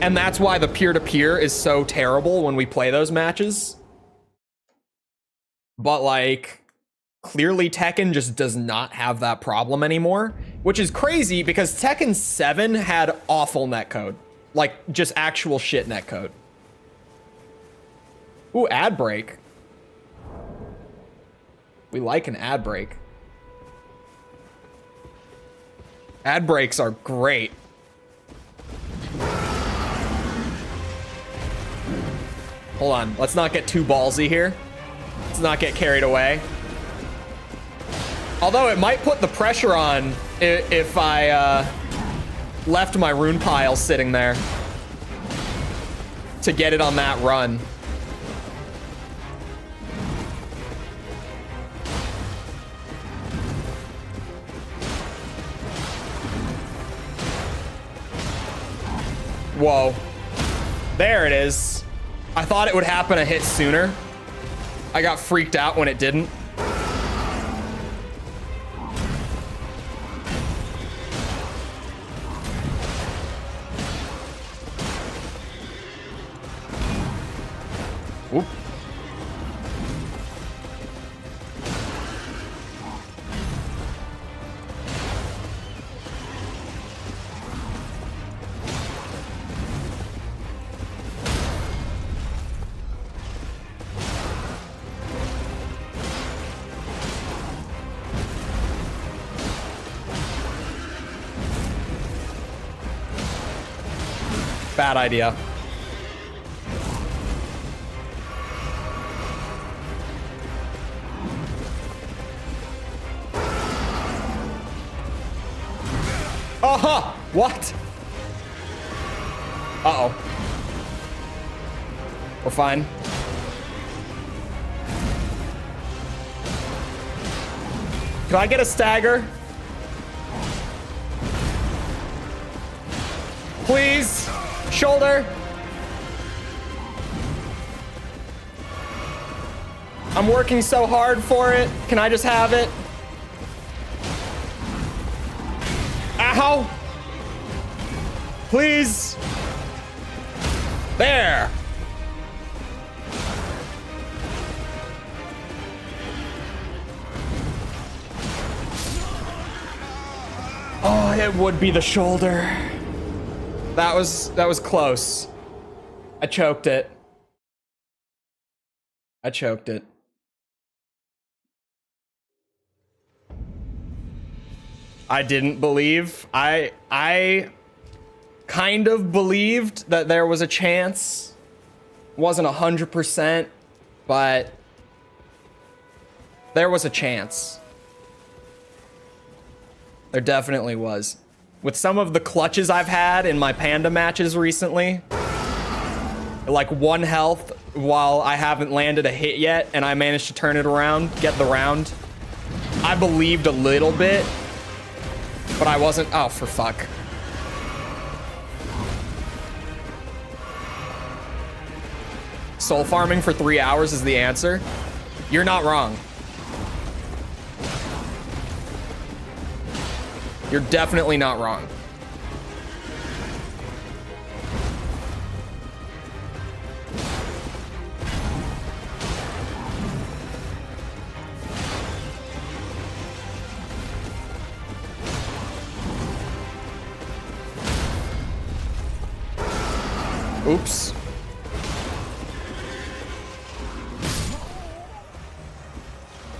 S1: And that's why the peer-to-peer is so terrible when we play those matches. But like, clearly Tekken just does not have that problem anymore, which is crazy because Tekken 7 had awful netcode. Like, just actual shit netcode. Ooh, ad break. We like an ad break. Ad breaks are great. Hold on, let's not get too ballsy here. Let's not get carried away. Although it might put the pressure on if I left my rune pile sitting there to get it on that run. Whoa. There it is. I thought it would happen a hit sooner. I got freaked out when it didn't. Whoop. Bad idea. Uh-huh! What? Uh-oh. We're fine. Can I get a stagger? Please? Shoulder. I'm working so hard for it. Can I just have it? Ow! Please. There. Oh, it would be the shoulder. That was close. I choked it. I choked it. I didn't believe. I kind of believed that there was a chance. Wasn't 100%, but there was a chance. There definitely was. With some of the clutches I've had in my panda matches recently, like 1 health while I haven't landed a hit yet, and I managed to turn it around, get the round. I believed a little bit, but I wasn't. Oh, for fuck. Soul farming for 3 hours is the answer. You're not wrong. You're definitely not wrong. Oops.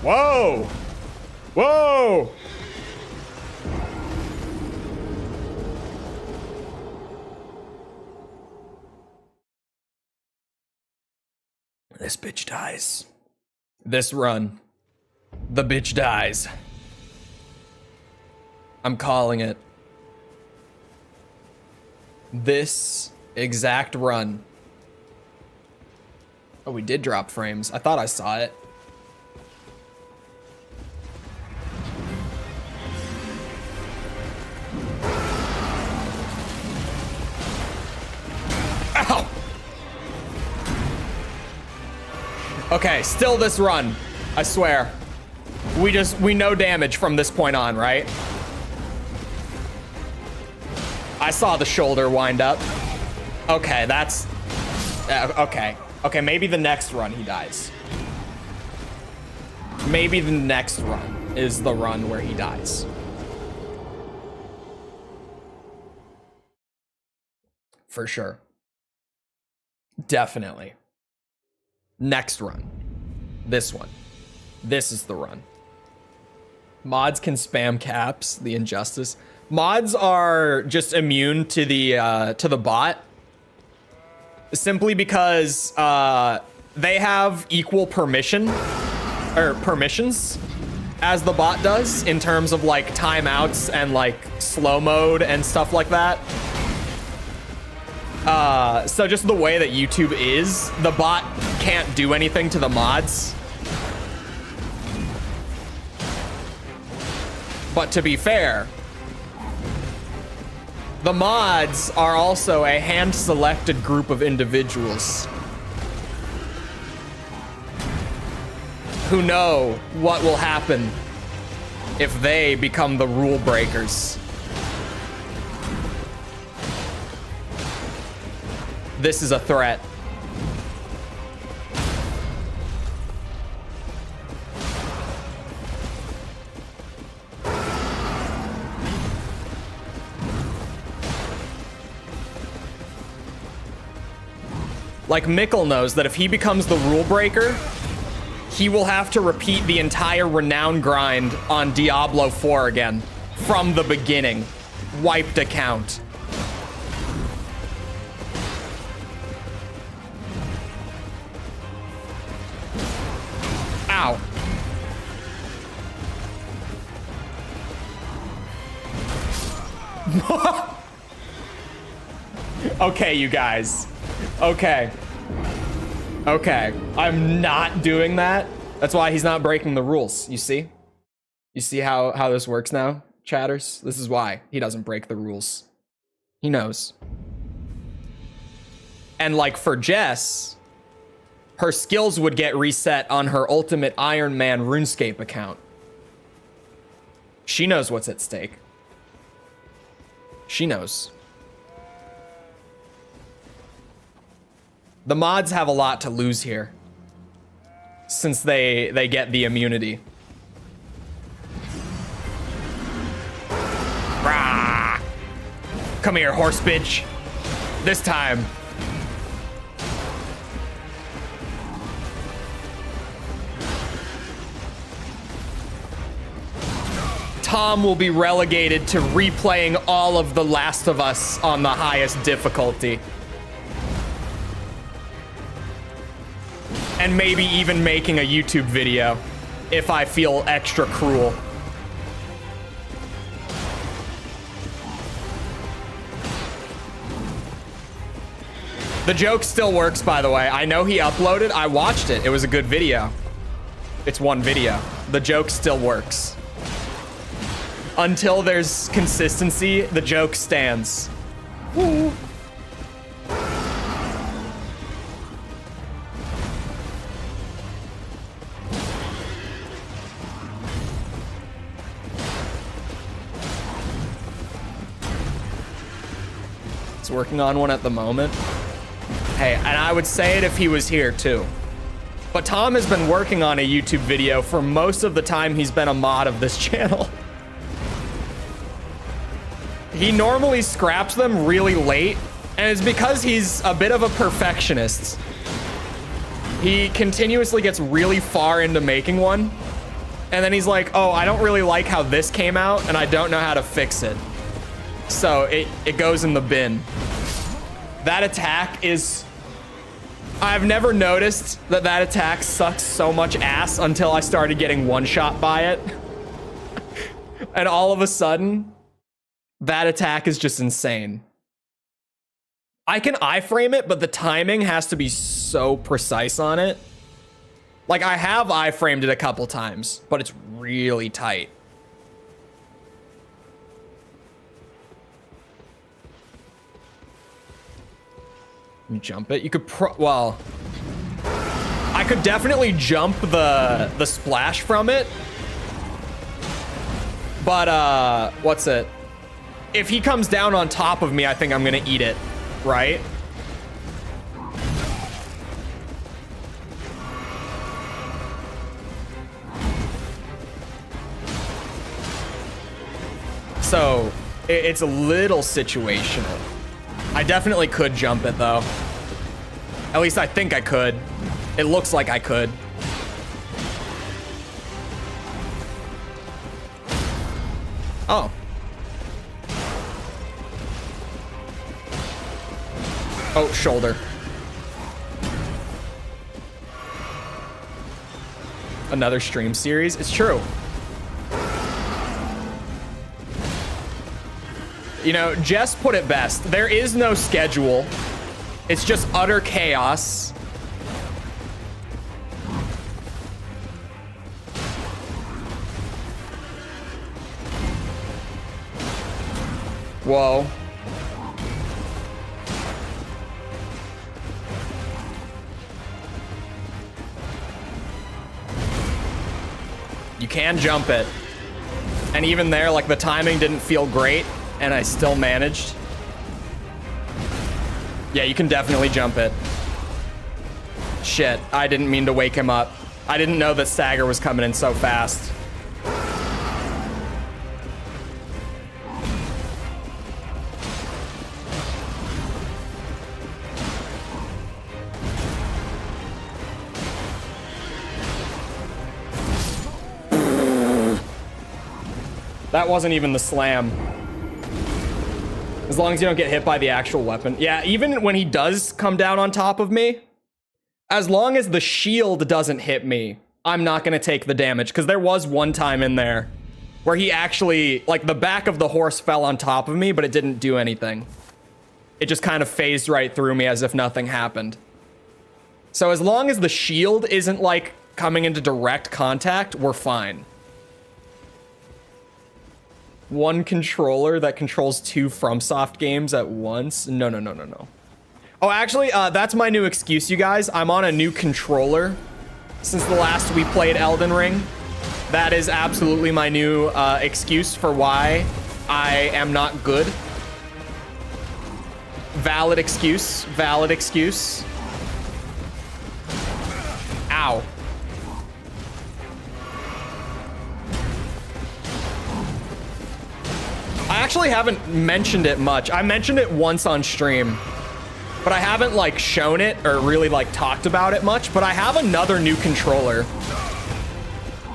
S1: Whoa! Whoa! This bitch dies. This run. The bitch dies. I'm calling it. This exact run. Oh, we did drop frames. I thought I saw it. Ow! Okay, still this run. I swear. We know damage from this point on, right? I saw the shoulder wind up. Okay, that's... okay. Okay, maybe the next run he dies. Maybe the next run is the run where he dies. For sure. Definitely. Next run. This one. This is the run. Mods can spam caps, the injustice. Mods are just immune to the bot. Simply because they have equal permission or permissions. as the bot does in terms of like timeouts and like slow mode and stuff like that. So just the way that YouTube is, the bot can't do anything to the mods. But to be fair, the mods are also a hand-selected group of individuals who know what will happen if they become the rule breakers. This is a threat. Like, Mikkel knows that if he becomes the rule breaker, he will have to repeat the entire renown grind on Diablo 4 again from the beginning. Wiped account. Ow. Okay, you guys. Okay. Okay. I'm not doing that. That's why he's not breaking the rules. You see? You see how this works now, chatters? This is why he doesn't break the rules. He knows. And like for Jess, her skills would get reset on her Ultimate Iron Man RuneScape account. She knows what's at stake. She knows. The mods have a lot to lose here, since they get the immunity. Rah! Come here, horse bitch. This time. Tom will be relegated to replaying all of The Last of Us on the highest difficulty. And maybe even making a YouTube video if I feel extra cruel. The joke still works, by the way. I know he uploaded. I watched it. It was a good video. It's one video. The joke still works. Until there's consistency, the joke stands. Woo. It's working on one at the moment. Hey, and I would say it if he was here too. But Tom has been working on a YouTube video for most of the time he's been a mod of this channel. He normally scraps them really late, and it's because he's a bit of a perfectionist. He continuously gets really far into making one, and then he's like, oh, I don't really like how this came out, and I don't know how to fix it. So it goes in the bin. That attack is... I've never noticed that attack sucks so much ass until I started getting one-shot by it. And all of a sudden, that attack is just insane. I can iframe it, but the timing has to be so precise on it. Like, I have iframed it a couple times, but it's really tight. You jump it. You could well, I could definitely jump the splash from it. But what's it? If he comes down on top of me, I think I'm gonna eat it, right? So it's a little situational. I definitely could jump it though. At least I think I could. It looks like I could. Oh. Oh, shoulder. Another stream series. It's true. You know, Jess put it best. There is no schedule. It's just utter chaos. Whoa. You can jump it. And even there, like, the timing didn't feel great, and I still managed. Yeah, you can definitely jump it. Shit, I didn't mean to wake him up. I didn't know that Stagger was coming in so fast. That wasn't even the slam. As long as you don't get hit by the actual weapon. Yeah, even when he does come down on top of me, as long as the shield doesn't hit me, I'm not gonna take the damage. Because there was one time in there where he actually, like, the back of the horse fell on top of me, but it didn't do anything. It just kind of phased right through me as if nothing happened. So as long as the shield isn't, like, coming into direct contact, we're fine. One controller that controls 2 FromSoft games at once? No. Oh, actually, that's my new excuse, you guys. I'm on a new controller since the last we played Elden Ring. That is absolutely my new excuse for why I am not good. Valid excuse. Valid excuse. Ow. I actually haven't mentioned it much. I mentioned it once on stream, but I haven't, like, shown it or really, like, talked about it much. But I have another new controller.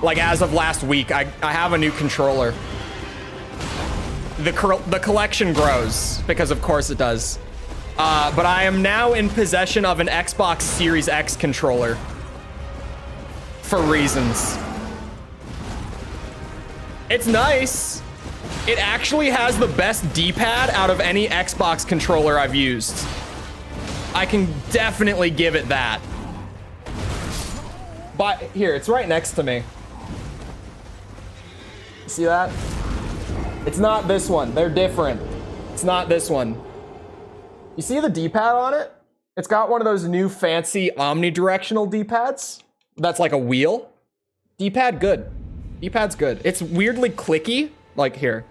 S1: Like, as of last week, I have a new controller. The collection grows, because of course it does. But I am now in possession of an Xbox Series X controller. For reasons. It's nice. It actually has the best D-pad out of any Xbox controller I've used. I can definitely give it that. But here, it's right next to me. See that? It's not this one. They're different. It's not this one. You see the D-pad on it? It's got one of those new fancy omnidirectional D-pads. That's like a wheel. D-pad good. D-pad's good. It's weirdly clicky. Like here.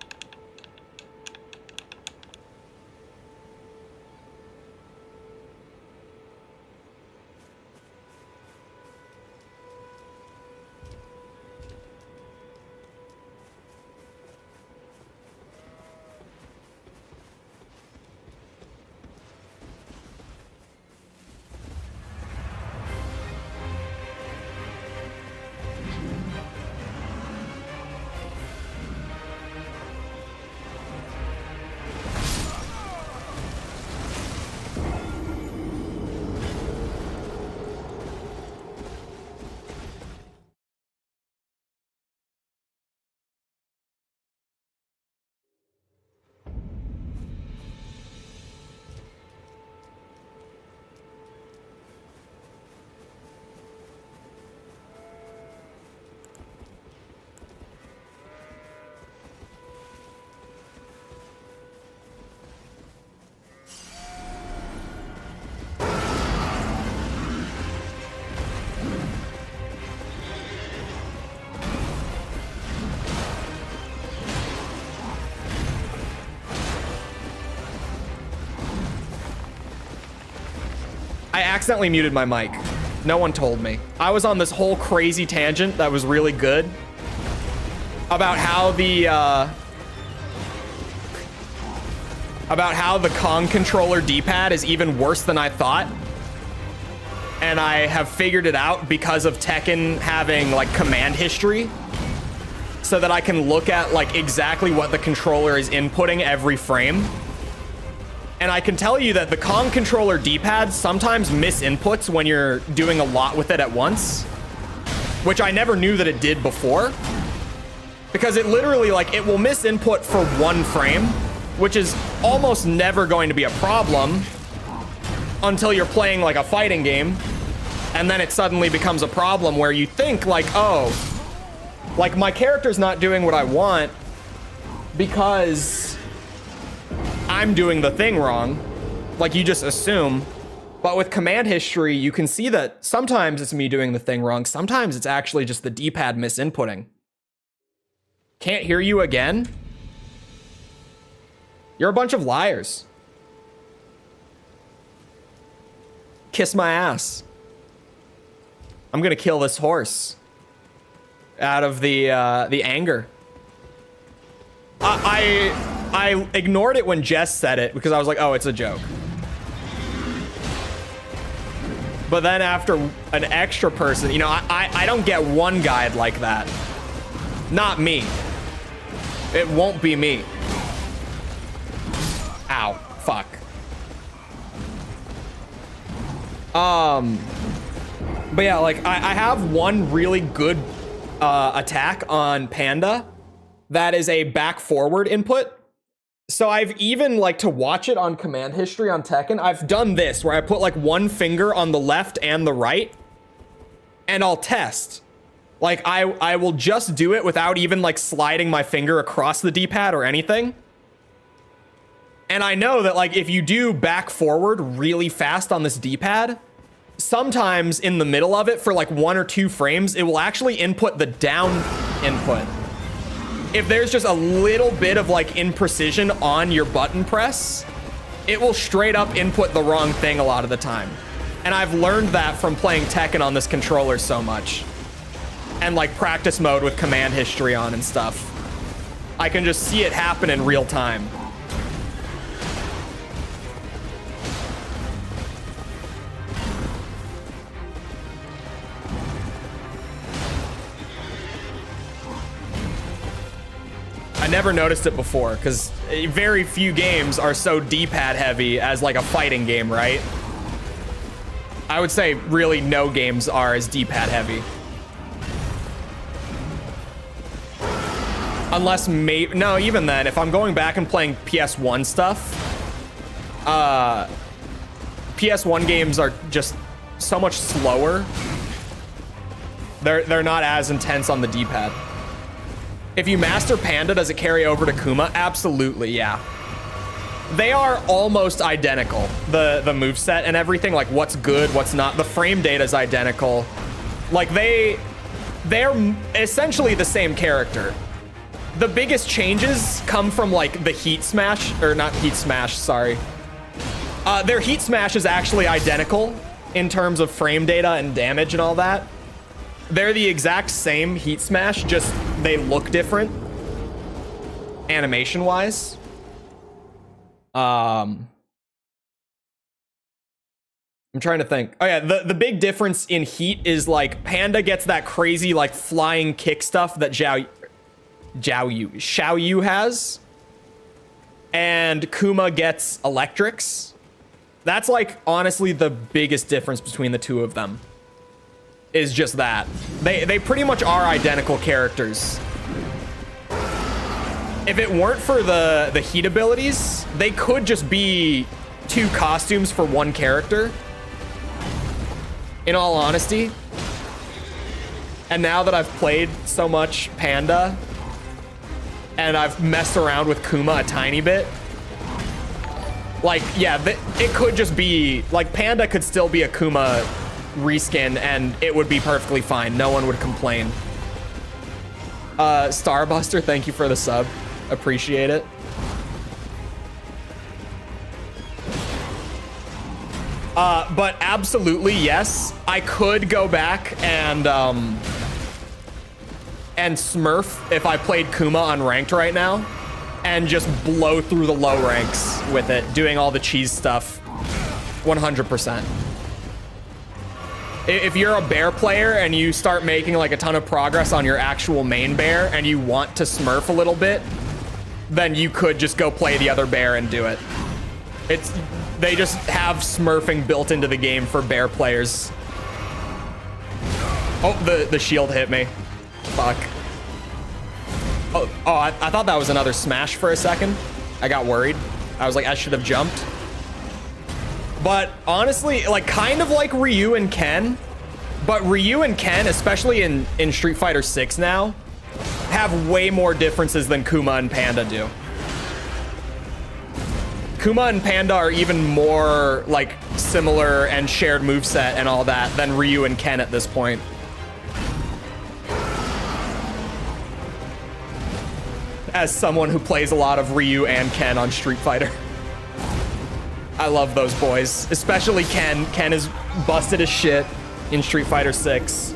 S1: I accidentally muted my mic. No one told me. I was on this whole crazy tangent that was really good about how the Kong controller D-pad is even worse than I thought. And I have figured it out because of Tekken having, like, command history, so that I can look at, like, exactly what the controller is inputting every frame. And I can tell you that the Kong controller D-pad sometimes misinputs when you're doing a lot with it at once, which I never knew that it did before, because it literally, like, it will misinput for one frame, which is almost never going to be a problem until you're playing like a fighting game, and then it suddenly becomes a problem where you think like, oh, like my character's not doing what I want because I'm doing the thing wrong. Like you just assume. But with command history, you can see that sometimes it's me doing the thing wrong. Sometimes it's actually just the D-pad misinputting. Can't hear you again? You're a bunch of liars. Kiss my ass. I'm gonna kill this horse out of the anger. I ignored it when Jess said it because I was like, oh, it's a joke. But then after an extra person, you know, I don't get one guide like that. Not me. It won't be me. Ow, fuck. But yeah, like I have one really good attack on Panda that is a back forward input. So I've even, like, to watch it on command history on Tekken, I've done this where I put like one finger on the left and the right and I'll test. Like I will just do it without even like sliding my finger across the D-pad or anything. And I know that like if you do back forward really fast on this D-pad, sometimes in the middle of it for like 1 or 2 frames, it will actually input the down input. If there's just a little bit of like imprecision on your button press, it will straight up input the wrong thing a lot of the time. And I've learned that from playing Tekken on this controller so much. And like practice mode with command history on and stuff. I can just see it happen in real time. I never noticed it before because very few games are so D-pad heavy as like a fighting game, right? I would say really no games are as D-pad heavy. Unless maybe, no, even then, if I'm going back and playing PS1 stuff, PS1 games are just so much slower. They're not as intense on the D-pad. If you master Panda, does it carry over to Kuma? Absolutely, yeah. They are almost identical. The moveset and everything, like what's good, what's not. The frame data is identical. Like they're essentially the same character. The biggest changes come from like the heat smash, or not heat smash, sorry. Their heat smash is actually identical in terms of frame data and damage and all that. They're the exact same heat smash, just they look different animation-wise. I'm trying to think. Oh yeah, the big difference in heat is like Panda gets that crazy like flying kick stuff that Xiaoyu has, and Kuma gets electrics. That's like honestly the biggest difference between the two of them. Is just that. They pretty much are identical characters. If it weren't for the heat abilities, they could just be 2 costumes for 1 character. In all honesty. And now that I've played so much Panda, and I've messed around with Kuma a tiny bit, like, yeah, it could just be, like, Panda could still be a Kuma reskin and it would be perfectly fine. No one would complain. Starbuster, thank you for the sub. Appreciate it. But absolutely, yes. I could go back and smurf if I played Kuma unranked right now and just blow through the low ranks with it, doing all the cheese stuff. 100%. If you're a bear player and you start making like a ton of progress on your actual main bear and you want to smurf a little bit, then you could just go play the other bear and do it. They just have smurfing built into the game for bear players. Oh, the shield hit me. Fuck. Oh, I thought that was another smash for a second. I got worried. I was like, I should have jumped. But honestly, like kind of like Ryu and Ken, but Ryu and Ken, especially in Street Fighter 6 now, have way more differences than Kuma and Panda do. Kuma and Panda are even more like similar and shared moveset and all that than Ryu and Ken at this point. As someone who plays a lot of Ryu and Ken on Street Fighter. I love those boys, especially Ken. Ken is busted as shit in Street Fighter 6.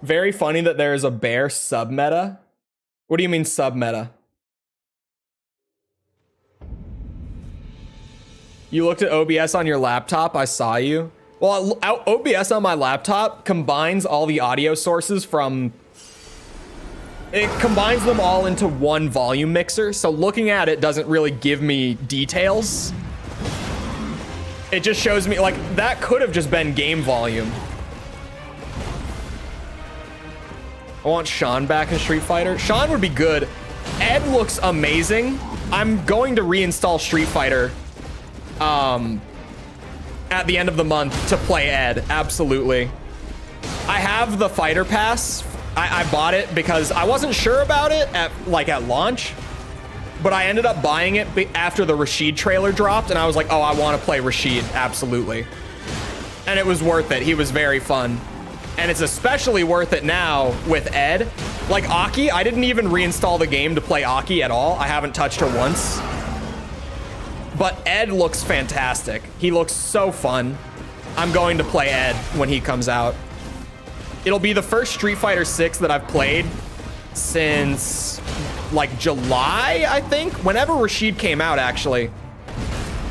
S1: Very funny that there is a bear sub-meta. What do you mean sub-meta? You looked at OBS on your laptop, I saw you. Well, OBS on my laptop combines all the audio sources from... It combines them all into one volume mixer, so looking at it doesn't really give me details. It just shows me, like, that could have just been game volume. I want Sean back in Street Fighter. Sean would be good. Ed looks amazing. I'm going to reinstall Street Fighter at the end of the month to play Ed. Absolutely. I have the Fighter Pass. I bought it because I wasn't sure about it at launch, but I ended up buying it after the Rashid trailer dropped, and I was like, oh, I want to play Rashid. Absolutely. And it was worth it. He was very fun. And it's especially worth it now with Ed. Like Aki, I didn't even reinstall the game to play Aki at all. I haven't touched her once. But Ed looks fantastic. He looks so fun. I'm going to play Ed when he comes out. It'll be the first Street Fighter 6 that I've played since like July, I think. Whenever Rashid came out, actually,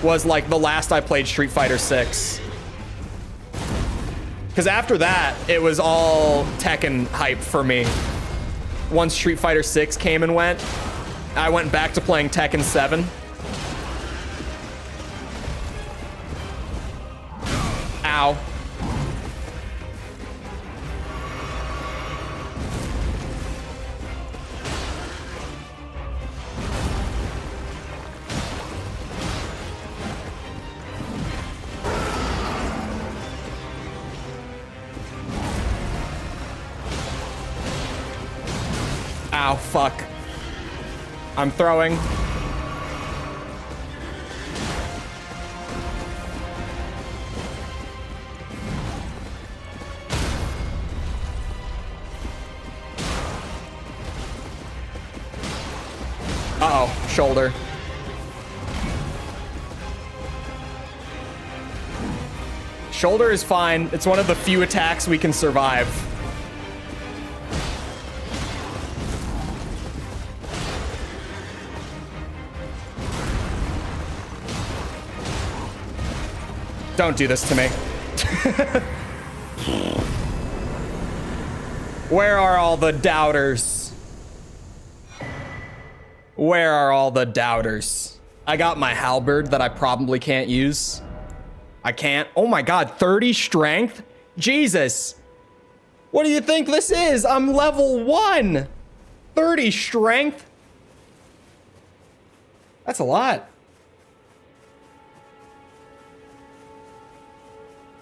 S1: was like the last I played Street Fighter 6. Because after that, it was all Tekken hype for me. Once Street Fighter 6 came and went, I went back to playing Tekken 7. Ow. Ow, fuck. I'm throwing. Uh-oh, shoulder. Shoulder is fine. It's one of the few attacks we can survive. Don't do this to me. Where are all the doubters? Where are all the doubters? I got my halberd that I probably can't use. I can't. Oh my god, 30 strength? Jesus. What do you think this is? I'm level 1. 30 strength? That's a lot.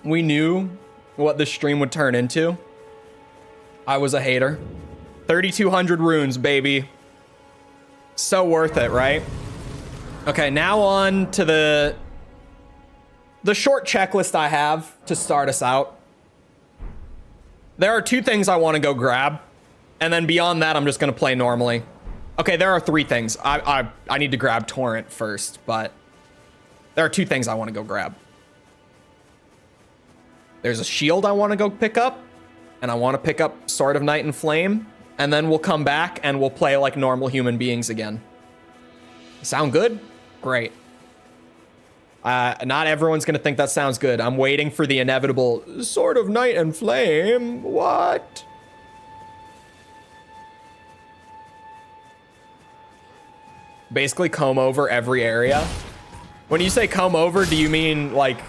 S1: We knew what this stream would turn into. I was a hater. 3,200 runes, baby. So worth it, right? Okay, now on to the short checklist I have to start us out. There are 2 things I want to go grab, and then beyond that, I'm just going to play normally. Okay, there are 3 things. I need to grab Torrent first, but there are 2 things I want to go grab. There's a shield I want to go pick up, and I want to pick up Sword of Night and Flame, and then we'll come back and we'll play like normal human beings again. Sound good? Great. Not everyone's going to think that sounds good. I'm waiting for the inevitable Sword of Night and Flame. What? Basically comb over every area. When you say comb over, do you mean like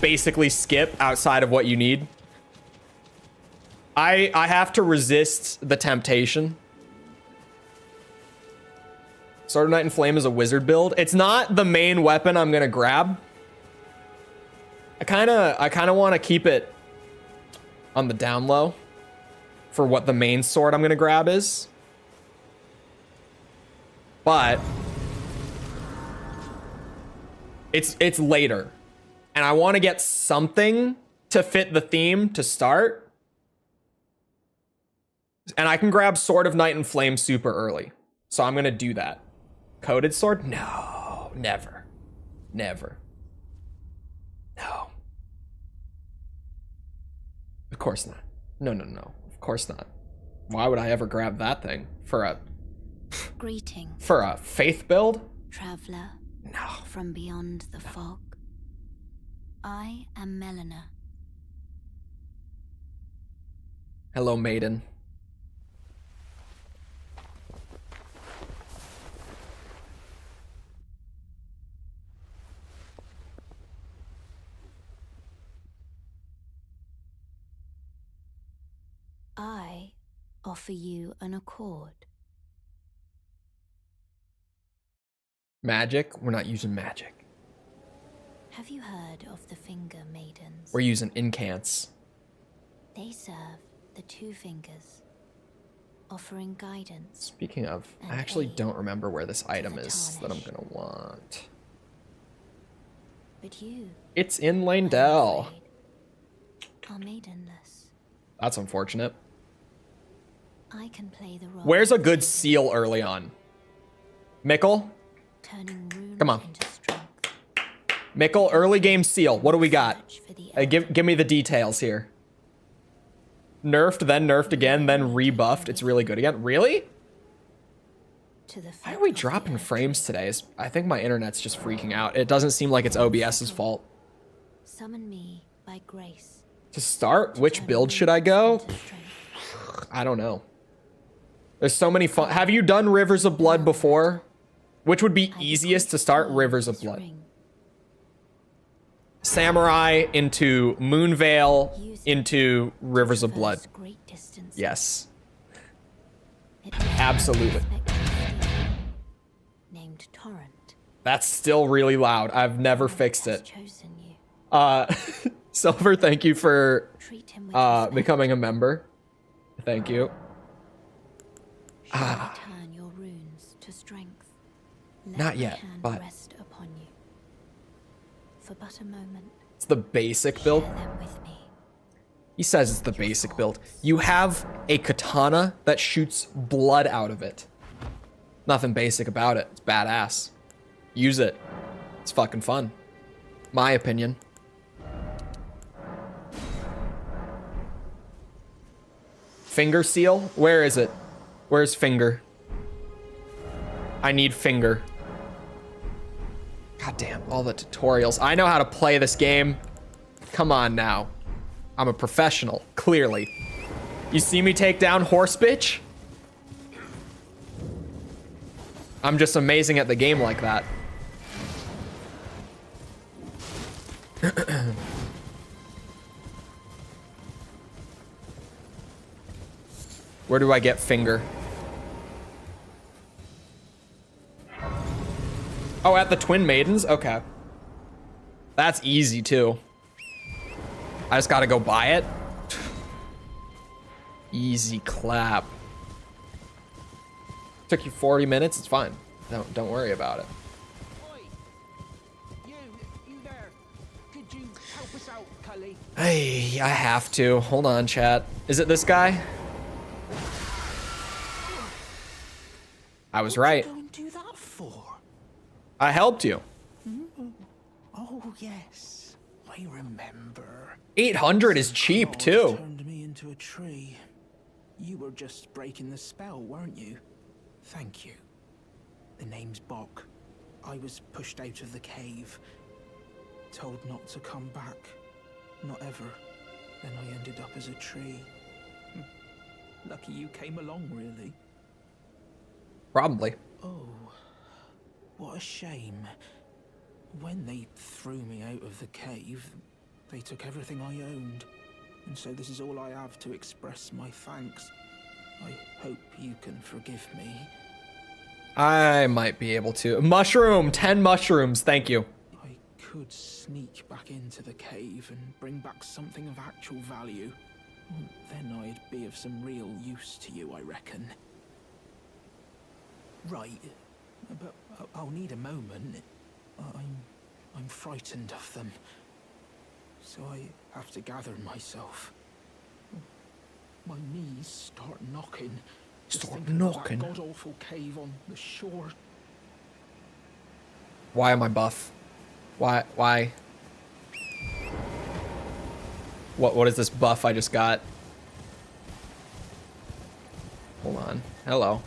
S1: basically skip outside of what you need? I have to resist the temptation. Sword of Night and Flame is a wizard build. It's not the main weapon I'm gonna grab. I kind of want to keep it on the down low for what the main sword I'm gonna grab is. But it's later, and I want to get something to fit the theme to start. And I can grab Sword of Night and Flame super early, so I'm gonna do that. Coated sword? No, never, never, no. Of course not. No, no, no. Of course not. Why would I ever grab that thing for a faith build?
S4: Traveler.
S1: No.
S4: From beyond the fog. I am Melina.
S1: Hello, maiden.
S4: I offer you an accord.
S1: Magic? We're not using magic.
S4: Have you heard of the Finger Maidens?
S1: We're using incants.
S4: They serve the two fingers, offering guidance.
S1: Speaking of, I actually don't remember where this item is that I'm gonna want.
S4: But you,
S1: it's in Landell.
S4: Are maidenless.
S1: That's unfortunate.
S4: I can play the role.
S1: Where's a good seal early on? Mickle?
S4: Turning runes
S1: Come on.
S4: into strength.
S1: Mickle, early game seal. What do we got? Give me the details here. Nerfed, then nerfed again, then rebuffed. It's really good again. Really? Why are we dropping frames today? I think my internet's just freaking out. It doesn't seem like it's OBS's fault.
S4: Summon me by grace.
S1: To start, which build should I go? I don't know. There's so many fun. Have you done Rivers of Blood before? Which would be easiest to start? Rivers of Blood. Samurai into Moonveil into Rivers of Blood. Yes. Absolutely.
S4: Named Torrent.
S1: That's still really loud. I've never fixed it. Silver, thank you for becoming a member. Thank you.
S4: Turn your runes to strength.
S1: Not yet, but
S4: rest upon you. For but a moment.
S1: It's the basic build.
S4: Them with me.
S1: He says it's the basic build. You have a katana that shoots blood out of it. Nothing basic about it. It's badass. Use it. It's fucking fun. My opinion. Finger seal? Where is it? Where's finger? I need finger. God damn, all the tutorials. I know how to play this game. Come on now. I'm a professional, clearly. You see me take down horse bitch? I'm just amazing at the game like that. Where do I get finger? Oh, at the Twin Maidens? Okay. That's easy, too. I just gotta go buy it. Easy clap. Took you 40 minutes? It's fine. Don't worry about it.
S5: Oi. You there. Could you help us out, Cully?
S1: Hey, I have to. Hold on, chat. Is it this guy? I was right.
S5: Go and do that for?
S1: I helped you.
S5: Oh yes, I remember.
S1: 800 is cheap
S5: God
S1: too.
S5: Turned me into a tree. You were just breaking the spell, weren't you? Thank you. The name's Bok. I was pushed out of the cave, told not to come back, not ever. Then I ended up as a tree. Lucky you came along, really.
S1: Probably.
S5: Oh, what a shame. When they threw me out of the cave, they took everything I owned. And so this is all I have to express my thanks. I hope you can forgive me.
S1: I might be able to. Mushroom, 10 mushrooms, thank you.
S5: I could sneak back into the cave and bring back something of actual value. Then I'd be of some real use to you, I reckon. Right, but I'll need a moment. I'm frightened of them, so I have to gather myself. My knees start knocking.
S1: Start knocking.
S5: God awful cave on the shore.
S1: Why am I buff? Why? What is this buff I just got? Hold on. Hello.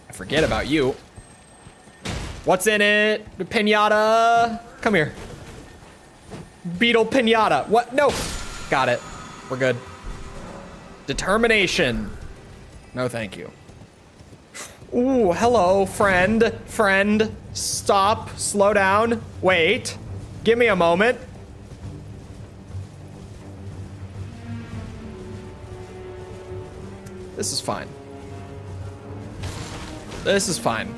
S1: I forget about you. What's in it? The pinata. Come here. Beetle pinata. What? No. Got it. We're good. Determination. No, thank you. Ooh, hello, friend. Friend. Stop. Slow down. Wait. Give me a moment. This is fine. This is fine.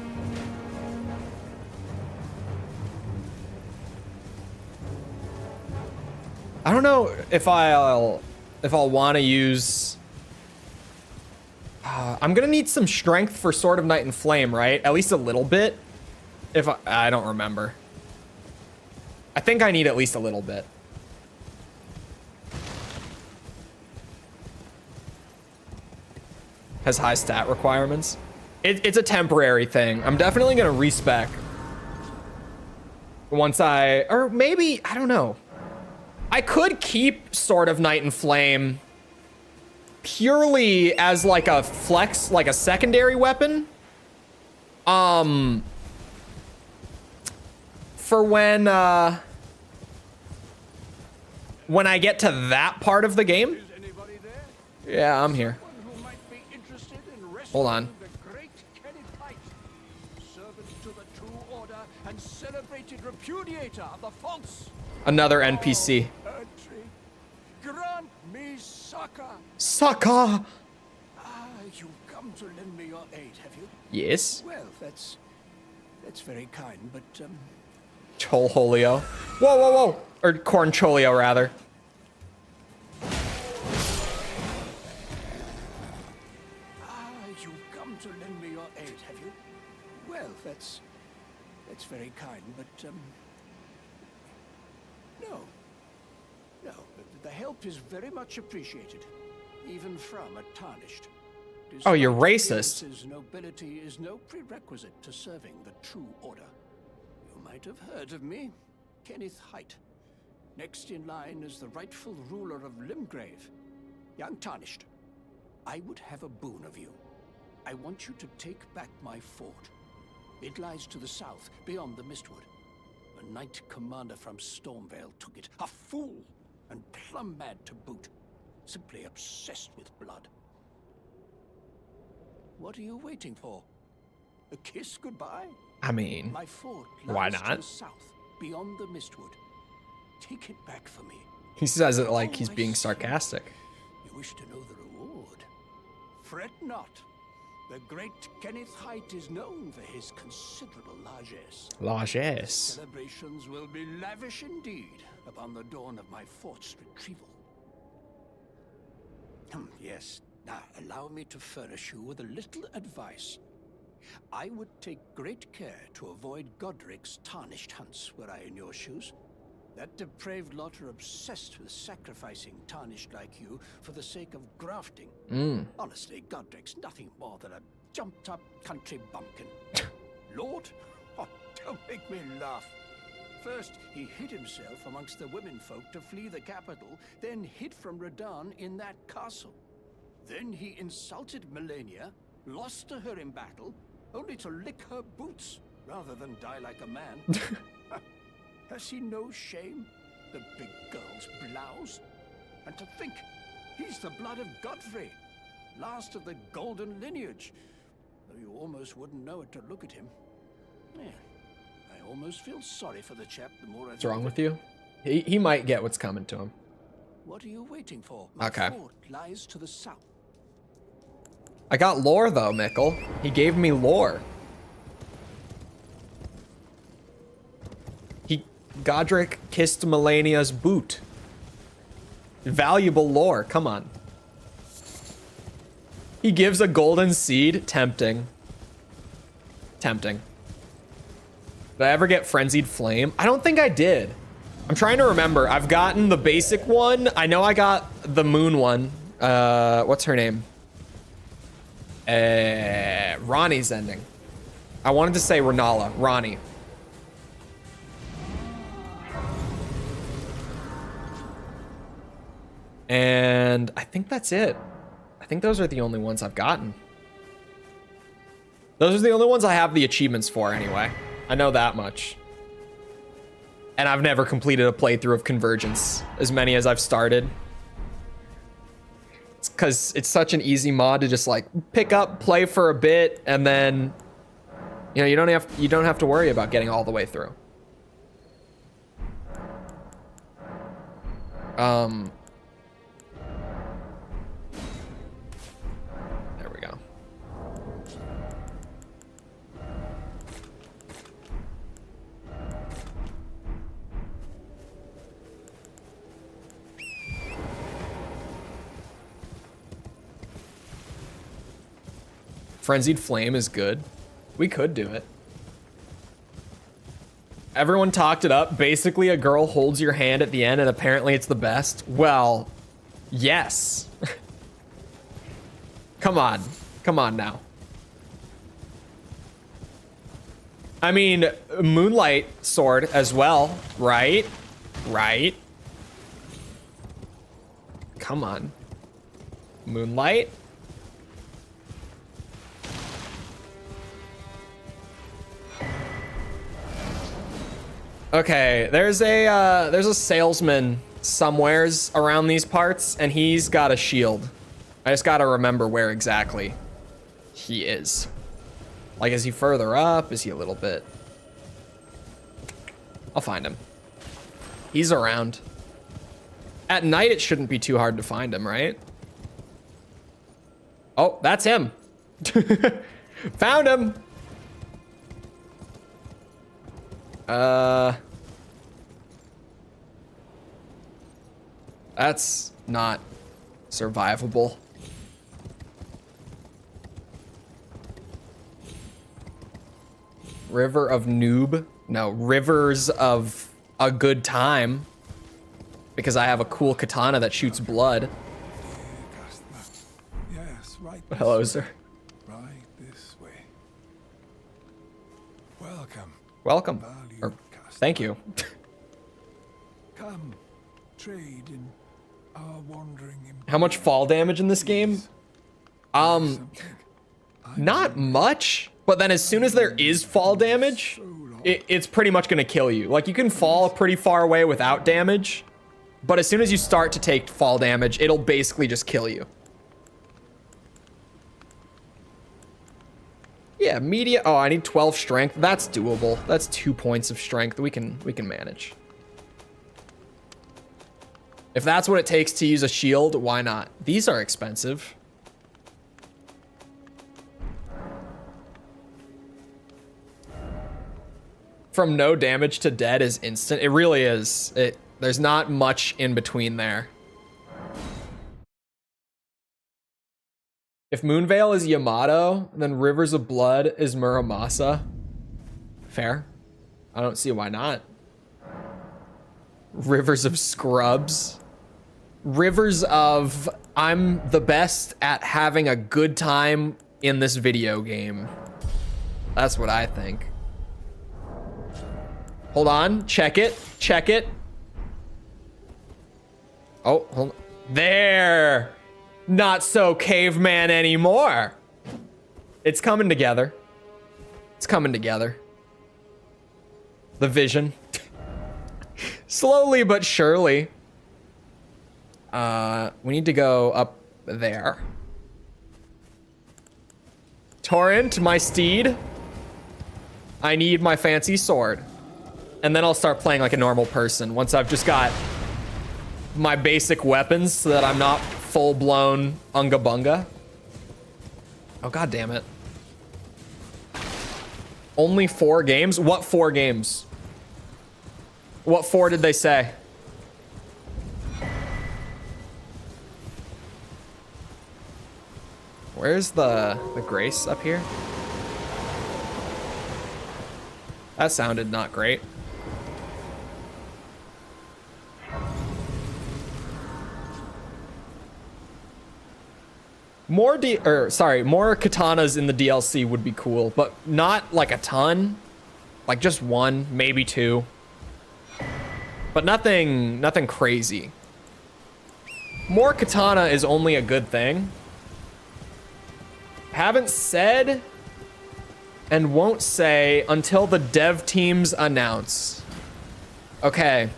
S1: I don't know if I'll want to use. I'm gonna need some strength for Sword of Night and Flame, right? At least a little bit. If I don't remember. I think I need at least a little bit. Has high stat requirements. It's a temporary thing. I'm definitely gonna respec once or maybe, I don't know. I could keep Sword of Night and Flame purely as like a flex, like a secondary weapon. For when I get to that part of the game. Yeah, I'm here. Hold on. Another NPC.
S6: Grant me succor.
S1: Succor.
S6: You've come to lend me your aid, have you?
S1: Yes.
S6: Well, that's very kind, but
S1: Cholholio. Whoa, whoa, whoa. Or Corncholio, rather.
S6: You've come to lend me your aid, have you? Well, that's very kind, but no, the help is very much appreciated, even from a tarnished.
S1: Oh, you're racist.
S6: His nobility is no prerequisite to serving the true order. You might have heard of me, Kenneth Hite. Next in line is the rightful ruler of Limgrave, young Tarnished. I would have a boon of you. I want you to take back my fort. It lies to the south, beyond the Mistwood. A knight commander from Stormvale took it. A fool, and plumb mad to boot. Simply obsessed with blood. What are you waiting for? A kiss goodbye?
S1: I mean,
S6: My fort
S1: why
S6: lies to
S1: not?
S6: the south, beyond the Mistwood. Take it back for me.
S1: He says it like he's
S6: Oh, I
S1: being
S6: see.
S1: sarcastic.
S6: You wish to know the reward? Fret not. The great Kenneth Hite is known for his considerable largesse.
S1: Largesse.
S6: Celebrations will be lavish indeed upon the dawn of my fort's retrieval. Yes. Now, allow me to furnish you with a little advice. I would take great care to avoid Godric's tarnished hunts were I in your shoes. That depraved lot are obsessed with sacrificing tarnished like you for the sake of grafting. Honestly, Godric's nothing more than a jumped-up country bumpkin. Lord? Oh, don't make me laugh. First, he hid himself amongst the womenfolk to flee the capital, then hid from Radahn in that castle. Then he insulted Melania, lost to her in battle, only to lick her boots rather than die like a man. Has he no shame? The big girl's blouse? And to think, he's the blood of Godfrey, last of the golden lineage. Though you almost wouldn't know it to look at him. Yeah, I almost feel sorry for the chap the more I
S1: What's wrong with you? He might get what's coming to him.
S6: What are you waiting for? My
S1: Okay.
S6: fort lies to the south.
S1: I got lore though, Mikkel. He gave me lore. Godric kissed Melania's boot. Valuable lore, come on. He gives a golden seed. Tempting. Tempting. Did I ever get Frenzied Flame? I don't think I did. I'm trying to remember. I've gotten the basic one. I know I got the moon one. What's her name? Ronnie's ending. I wanted to say Renala. Ronnie. And I think that's it. I think those are the only ones I've gotten. Those are the only ones I have the achievements for anyway. I know that much. And I've never completed a playthrough of Convergence, as many as I've started. It's because it's such an easy mod to just like pick up, play for a bit, and then you know you don't have to worry about getting all the way through. There we go. Frenzied Flame is good. We could do it. Everyone talked it up. Basically, a girl holds your hand at the end, and apparently it's the best. Well, yes. Come on. Come on now. I mean, Moonlight Sword as well, right? Right? Come on. Moonlight? Okay, there's a salesman somewheres around these parts, and he's got a shield. I just gotta remember where exactly he is. Like, is he further up? Is he a little bit? I'll find him. He's around. At night, it shouldn't be too hard to find him, right? Oh, that's him. Found him. That's not survivable. River of Noob? No, Rivers of a Good Time. Because I have a cool katana that shoots blood.
S7: Yes, right.
S1: Hello, sir.
S7: Right this way. Welcome.
S1: Welcome. Or, thank you.
S7: Come, trade in our wandering.
S1: How much fall damage in this game? Not much, but then as soon as there is fall damage, it's pretty much gonna kill you. Like, you can fall pretty far away without damage, but as soon as you start to take fall damage, it'll basically just kill you. Yeah, media. Oh, I need 12 strength. That's doable. That's 2 points of strength. We can manage. If that's what it takes to use a shield, why not? These are expensive. From no damage to dead is instant. It really is. There's not much in between there. If Moonveil is Yamato, then Rivers of Blood is Muramasa. Fair. I don't see why not. Rivers of Scrubs. Rivers of I'm the best at having a good time in this video game. That's what I think. Hold on. Check it. Check it. Oh, hold on. There. Not so caveman anymore. It's coming together. It's coming together. The vision. Slowly but surely. We need to go up there. Torrent, my steed. I need my fancy sword. And then I'll start playing like a normal person once I've just got my basic weapons so that I'm not full-blown unga bunga. Oh, god damn it. Only 4 games? What 4 games? What 4 did they say? Where's the Grace up here? That sounded not great. More more katanas in the DLC would be cool, but not like a ton. Like just 1, maybe 2. But nothing crazy. More katana is only a good thing. Haven't said and won't say until the dev teams announce. Okay.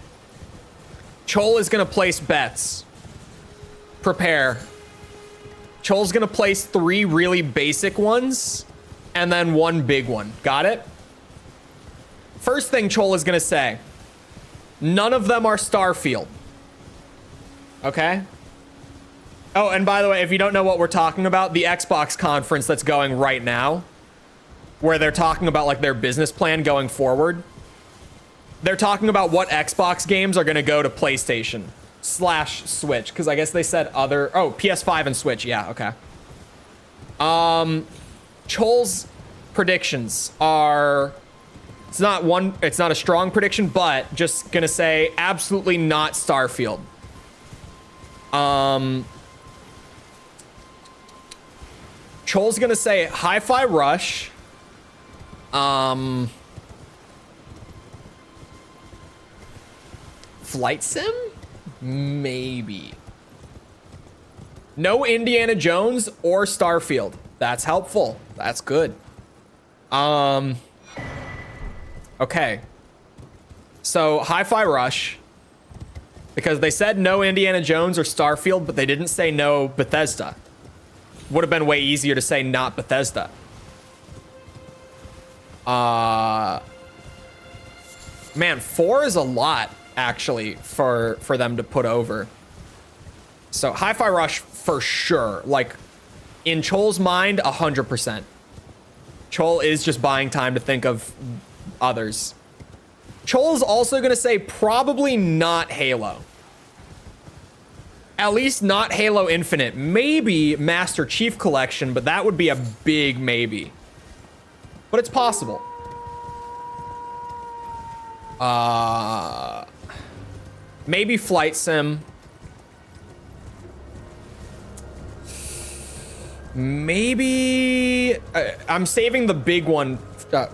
S1: Chole is gonna place bets. Prepare. Chole's gonna place 3 really basic ones and then 1 big one. Got it? First thing Chole is gonna say, none of them are Starfield. Okay? Oh, and by the way, if you don't know what we're talking about, the Xbox conference that's going right now, where they're talking about like their business plan going forward, they're talking about what Xbox games are gonna go to PlayStation / Switch, because I guess they said other, oh, PS5 and Switch, yeah, okay. Chole's predictions are, it's not a strong prediction, but just gonna say absolutely not Starfield. Chole's gonna say Hi-Fi Rush. Flight Sim? Maybe. No Indiana Jones or Starfield. That's helpful. That's good. Okay. So Hi-Fi Rush, because they said no Indiana Jones or Starfield, but they didn't say no Bethesda. Would have been way easier to say not Bethesda. Man, 4 is a lot actually for them to put over. So Hi-Fi Rush for sure. Like in Chole's mind, 100%. Chole is just buying time to think of others. Chole's also gonna say probably not Halo. At least not Halo Infinite. Maybe Master Chief Collection, but that would be a big maybe. But it's possible. Maybe Flight Sim. Maybe I'm saving the big one.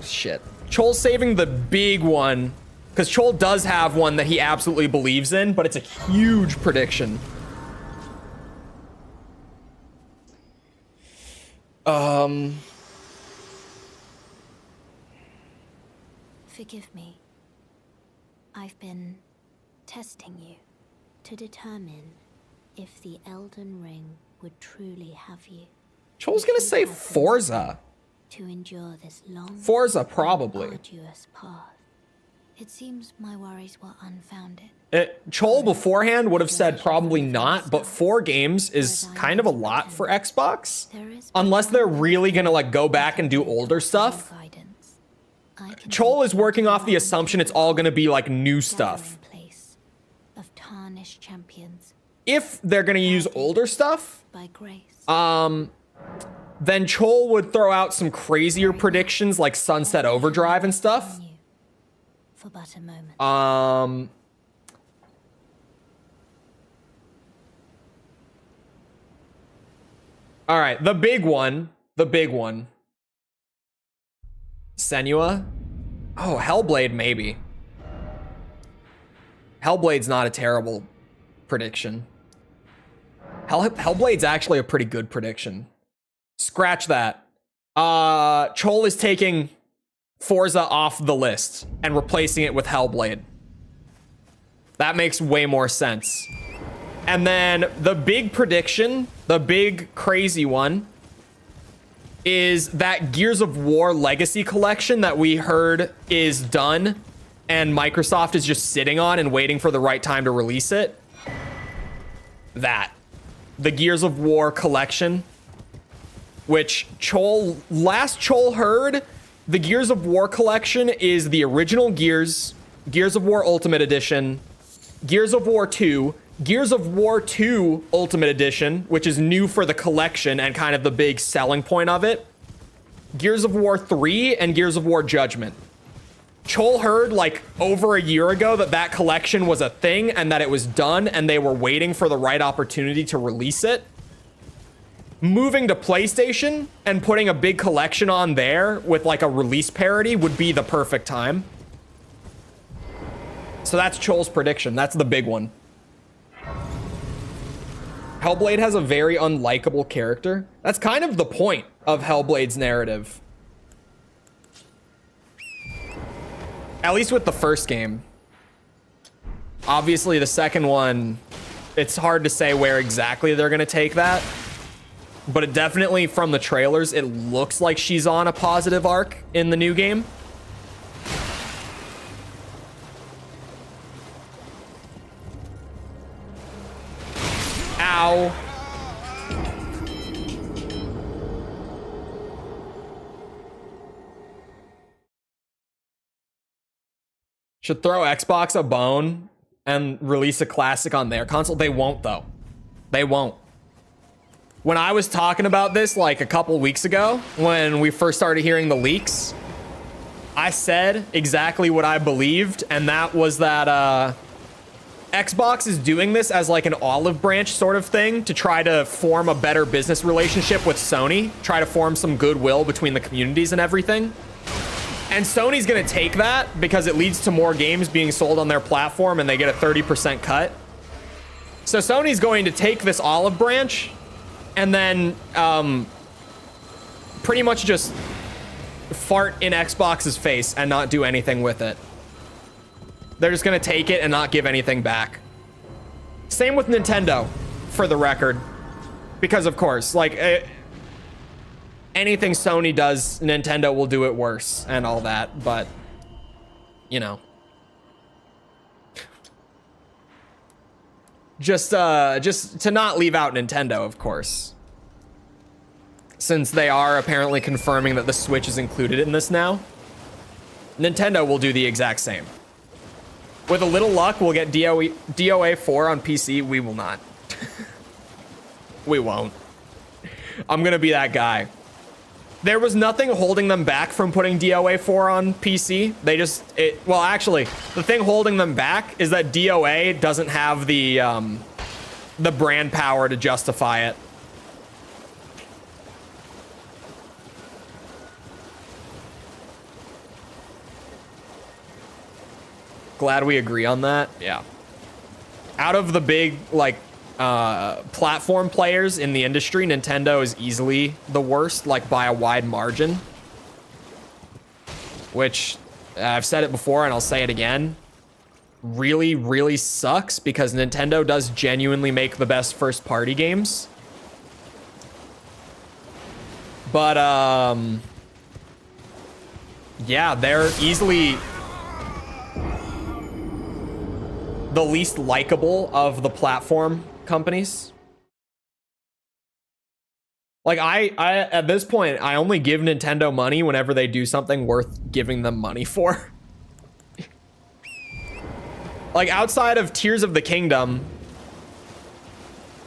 S1: Shit. Chole's saving the big one because Chole does have one that he absolutely believes in, but it's a huge prediction.
S4: Forgive me. I've been testing you to determine if the Elden Ring would truly have you.
S1: Chole's gonna say Forza.
S4: To endure this long,
S1: Forza, probably.
S4: arduous path. It seems my worries were unfounded.
S1: Chole beforehand would have said probably not, but 4 games is kind of a lot for Xbox. Unless they're really gonna like go back and do older stuff. Chole is working off the assumption it's all gonna be like new stuff.
S4: Of tarnished champions.
S1: If they're gonna use older stuff,
S4: by grace.
S1: then Chole would throw out some crazier predictions like Sunset Overdrive and stuff.
S4: For but a moment.
S1: All right, the big one. Senua? Oh, Hellblade, maybe. Hellblade's not a terrible prediction. Hellblade's actually a pretty good prediction. Scratch that. Chole is taking Forza off the list and replacing it with Hellblade. That makes way more sense. And then the big prediction, the big crazy one, is that Gears of War Legacy Collection that we heard is done and Microsoft is just sitting on and waiting for the right time to release it. That. The Gears of War Collection. which last Chole heard, the Gears of War collection is the original Gears, Gears of War Ultimate Edition, Gears of War 2, Gears of War 2 Ultimate Edition, which is new for the collection and kind of the big selling point of it, Gears of War 3, and Gears of War Judgment. Chole heard like over a year ago that collection was a thing and that it was done and they were waiting for the right opportunity to release it. Moving to PlayStation and putting a big collection on there with like a release parity would be the perfect time. So that's Chole's prediction. That's the big one. Hellblade has a very unlikable character. That's kind of the point of Hellblade's narrative. At least with the first game. Obviously, the second one, it's hard to say where exactly they're going to take that. But it definitely, from the trailers, it looks like she's on a positive arc in the new game. Ow. Should throw Xbox a bone and release a classic on their console. They won't, though. They won't. When I was talking about this like a couple weeks ago, when we first started hearing the leaks, I said exactly what I believed, and that was that Xbox is doing this as like an olive branch sort of thing to try to form a better business relationship with Sony, try to form some goodwill between the communities and everything. And Sony's gonna take that because it leads to more games being sold on their platform and they get a 30% cut. So Sony's going to take this olive branch and then pretty much just fart in Xbox's face and not do anything with it. They're just gonna take it and not give anything back. Same with Nintendo, for the record. Because of course, like, anything Sony does, Nintendo will do it worse and all that, but, you know. Just to not leave out Nintendo, of course. Since they are apparently confirming that the Switch is included in this now. Nintendo will do the exact same. With a little luck, we'll get DOA 4 on PC. We will not. We won't. I'm gonna be that guy. There was nothing holding them back from putting DOA 4 on PC. Well, actually, the thing holding them back is that DOA doesn't have the brand power to justify it. Glad we agree on that. Yeah. Out of the big, like, platform players in the industry, Nintendo is easily the worst, like by a wide margin. Which, I've said it before and I'll say it again, really, really sucks because Nintendo does genuinely make the best first-party games. But, yeah, they're easily the least likable of the platform companies. Like, I at this point, I only give Nintendo money whenever they do something worth giving them money for. Like, outside of Tears of the Kingdom,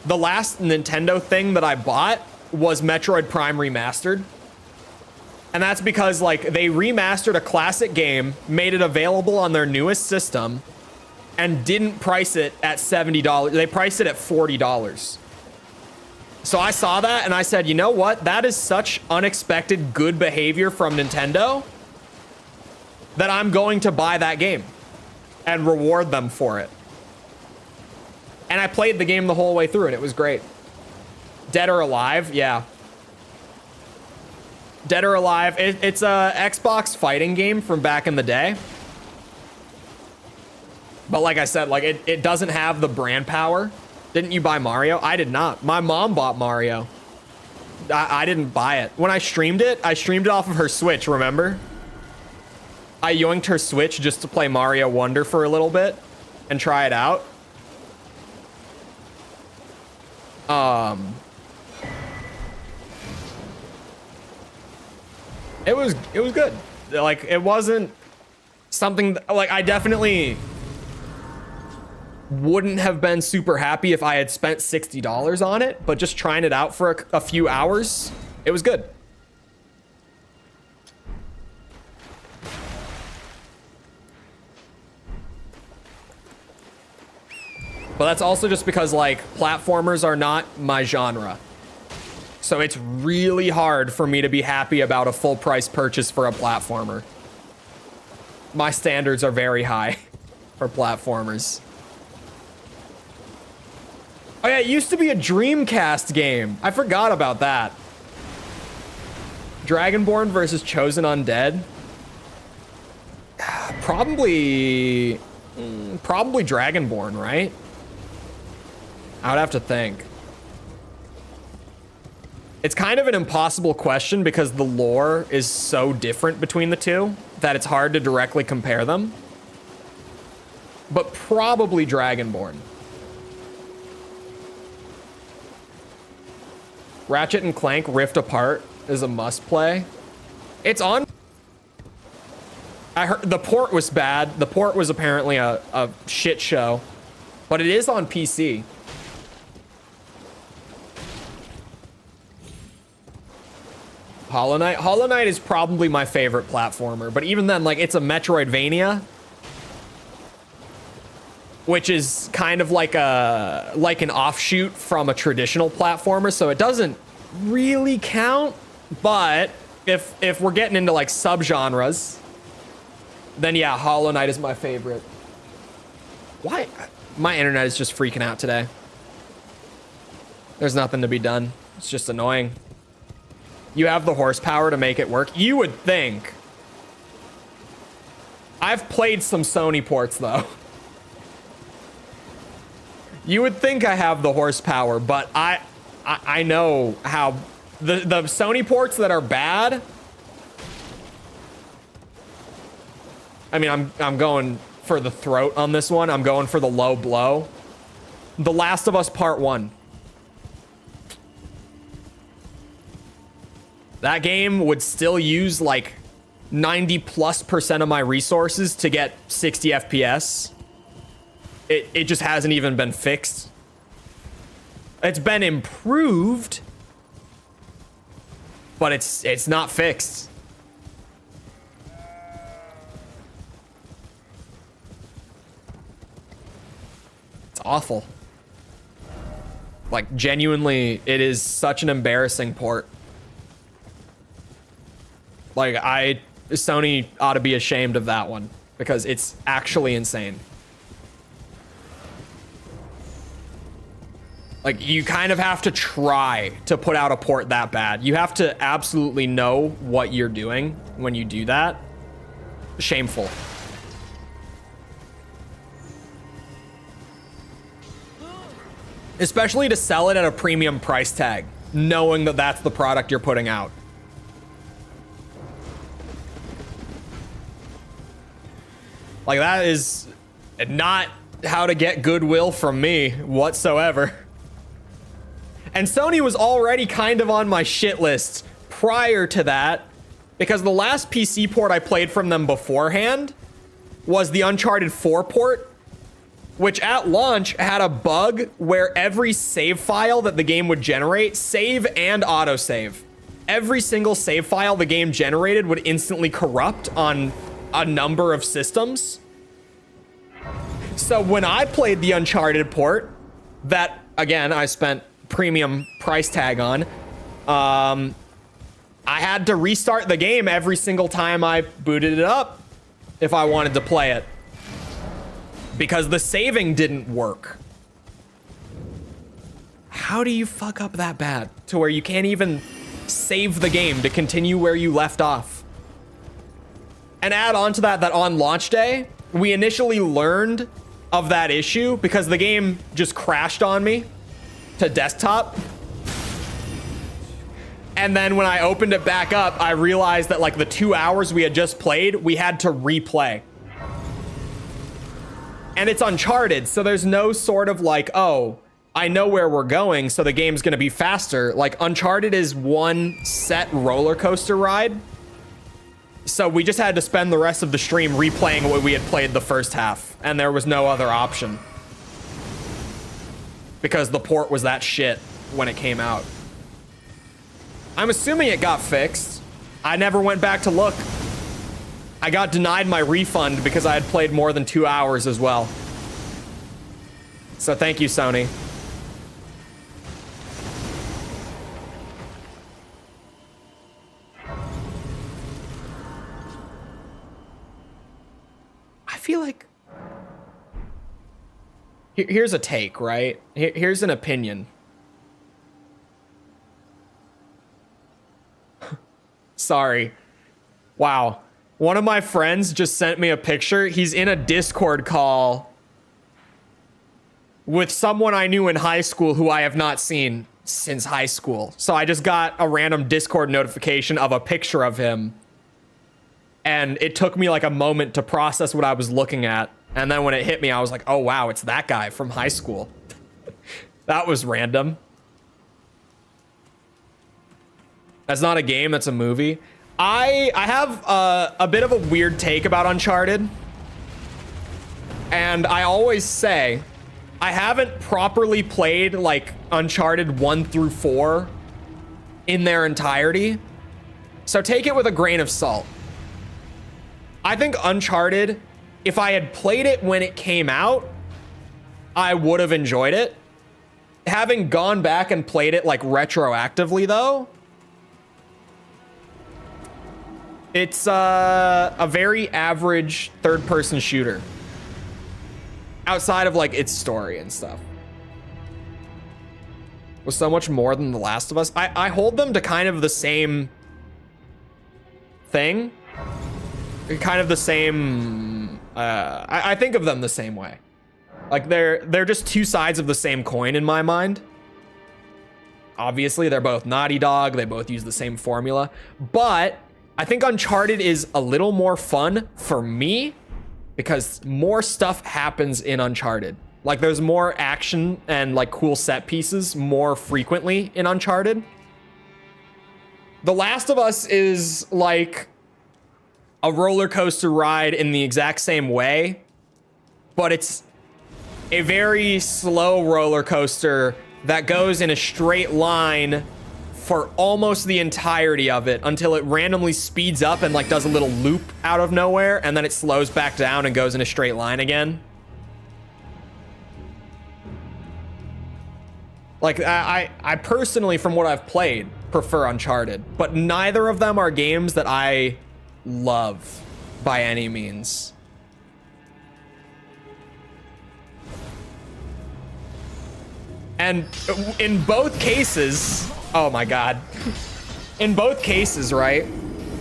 S1: the last Nintendo thing that I bought was Metroid Prime Remastered. And that's because, like, they remastered a classic game, made it available on their newest system, and didn't price it at $70. They priced it at $40. So I saw that and I said, you know what? That is such unexpected good behavior from Nintendo that I'm going to buy that game and reward them for it. And I played the game the whole way through and it was great. Dead or Alive, yeah. Dead or Alive, it's a Xbox fighting game from back in the day. But like I said, like it doesn't have the brand power. Didn't you buy Mario? I did not. My mom bought Mario. I didn't buy it. When I streamed it off of her Switch, remember? I yoinked her Switch just to play Mario Wonder for a little bit and try it out. It was good. Like, it wasn't something like, I definitely wouldn't have been super happy if I had spent $60 on it, but just trying it out for a few hours, it was good. But that's also just because, like, platformers are not my genre. So it's really hard for me to be happy about a full price purchase for a platformer. My standards are very high for platformers. Oh yeah, it used to be a Dreamcast game. I forgot about that. Dragonborn versus Chosen Undead. Probably Dragonborn, right? I would have to think. It's kind of an impossible question because the lore is so different between the two that it's hard to directly compare them. But probably Dragonborn. Ratchet and Clank Rift Apart is a must play. It's on. I heard the port was bad. The port was apparently a shit show, but it is on PC. Hollow Knight. Hollow Knight is probably my favorite platformer, but even then, like, it's a Metroidvania, which is kind of like an offshoot from a traditional platformer, so it doesn't really count. But if we're getting into like subgenres, then yeah, Hollow Knight is my favorite. Why? My internet is just freaking out today. There's nothing to be done. It's just annoying. You have the horsepower to make it work. You would think. I've played some Sony ports though. You would think I have the horsepower, but I know how the Sony ports that are bad. I mean, I'm going for the throat on this one. I'm going for the low blow. The Last of Us Part 1. That game would still use like 90+% of my resources to get 60 FPS. It just hasn't even been fixed. It's been improved, but it's not fixed. It's awful. Like, genuinely, it is such an embarrassing port. Like, Sony ought to be ashamed of that one because it's actually insane. Like, you kind of have to try to put out a port that bad. You have to absolutely know what you're doing when you do that. Shameful. Especially to sell it at a premium price tag, knowing that that's the product you're putting out. Like, that is not how to get goodwill from me whatsoever. And Sony was already kind of on my shit list prior to that, because the last PC port I played from them beforehand was the Uncharted 4 port, which at launch had a bug where every save file that the game would generate, save and autosave, every single save file the game generated would instantly corrupt on a number of systems. So when I played the Uncharted port, that, again, I spent premium price tag on, I had to restart the game every single time I booted it up if I wanted to play it, because the saving didn't work. How do you fuck up that bad to where you can't even save the game to continue where you left off? And add on to that on launch day, we initially learned of that issue because the game just crashed on me to desktop. And then when I opened it back up, I realized that like the 2 hours we had just played, we had to replay. And it's Uncharted, so there's no sort of like, oh, I know where we're going, so the game's gonna be faster. Like, Uncharted is one set roller coaster ride. So we just had to spend the rest of the stream replaying what we had played the first half, and there was no other option. Because the port was that shit when it came out. I'm assuming it got fixed. I never went back to look. I got denied my refund because I had played more than 2 hours as well. So thank you, Sony. I feel like... Here's a take, right? Here's an opinion. Sorry. Wow. One of my friends just sent me a picture. He's in a Discord call with someone I knew in high school who I have not seen since high school. So I just got a random Discord notification of a picture of him. And it took me like a moment to process what I was looking at. And then when it hit me, I was like, oh, wow, it's that guy from high school. That was random. That's not a game, that's a movie. I have a bit of a weird take about Uncharted. And I always say, I haven't properly played like Uncharted 1 through 4 in their entirety. So take it with a grain of salt. I think Uncharted, if I had played it when it came out, I would have enjoyed it. Having gone back and played it like retroactively though, it's a very average third-person shooter. Outside of like its story and stuff. Was so much more than The Last of Us. I hold them to kind of the same thing. Kind of the same, I think of them the same way. Like they're just two sides of the same coin in my mind. Obviously, they're both Naughty Dog. They both use the same formula. But I think Uncharted is a little more fun for me because more stuff happens in Uncharted. Like there's more action and like cool set pieces more frequently in Uncharted. The Last of Us is like a roller coaster ride in the exact same way, but it's a very slow roller coaster that goes in a straight line for almost the entirety of it until it randomly speeds up and like does a little loop out of nowhere, and then it slows back down and goes in a straight line again. Like I personally, from what I've played, prefer Uncharted, but neither of them are games that I love by any means. And in both cases, oh my god. In both cases, right?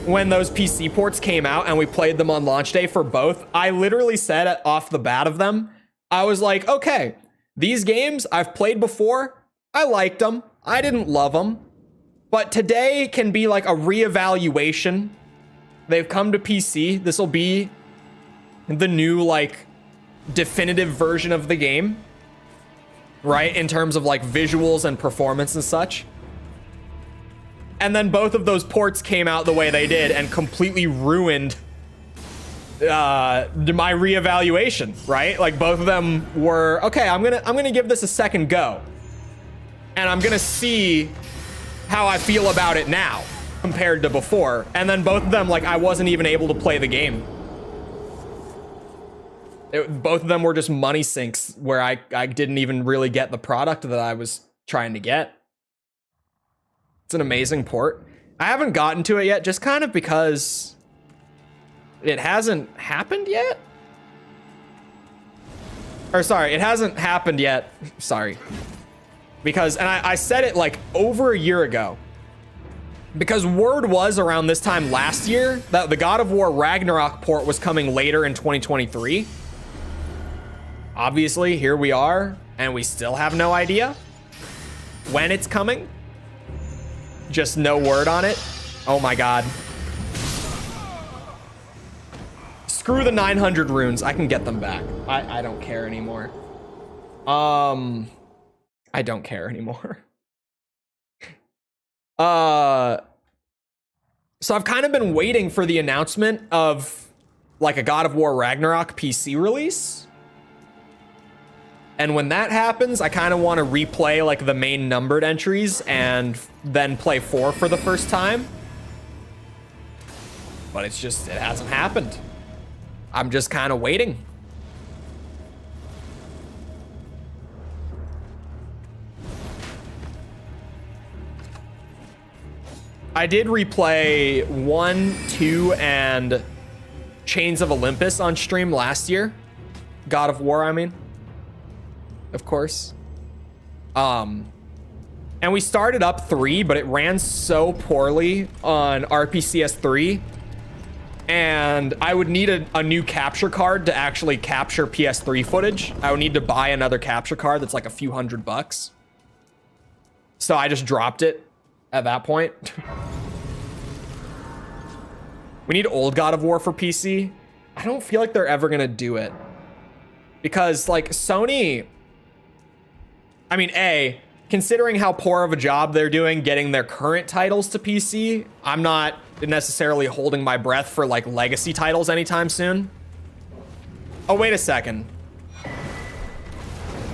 S1: When those PC ports came out and we played them on launch day for both, I literally said off the bat of them, I was like, okay, these games I've played before. I liked them. I didn't love them. But today can be like a reevaluation. They've come to PC. This will be the new like definitive version of the game, right? In terms of like visuals and performance and such. And then both of those ports came out the way they did and completely ruined my reevaluation, right? Like both of them were, okay, I'm gonna give this a second go. And I'm gonna see how I feel about it now compared to before. And then both of them, like, I wasn't even able to play the game. Both of them were just money sinks where I didn't even really get the product that I was trying to get. It's an amazing port. I haven't gotten to it yet, just kind of because it hasn't happened yet. Or sorry, it hasn't happened yet. Sorry. Because, and I said it like over a year ago. Because word was around this time last year that the God of War Ragnarok port was coming later in 2023. Obviously, here we are, and we still have no idea when it's coming. Just no word on it. Oh my god. Screw the 900 runes. I can get them back. I don't care anymore. I don't care anymore. So I've kind of been waiting for the announcement of like a God of War Ragnarok PC release. And when that happens, I kind of want to replay like the main numbered entries and then play 4 for the first time. But it hasn't happened. I'm just kind of waiting. I did replay 1, 2, and Chains of Olympus on stream last year. God of War, I mean. Of course. And we started up 3, but it ran so poorly on RPCS 3. And I would need a new capture card to actually capture PS3 footage. I would need to buy another capture card that's like a few $100. So I just dropped it at that point. We need old God of War for PC. I don't feel like they're ever gonna do it. Because like Sony, I mean, considering how poor of a job they're doing getting their current titles to PC, I'm not necessarily holding my breath for like legacy titles anytime soon. Oh, wait a second.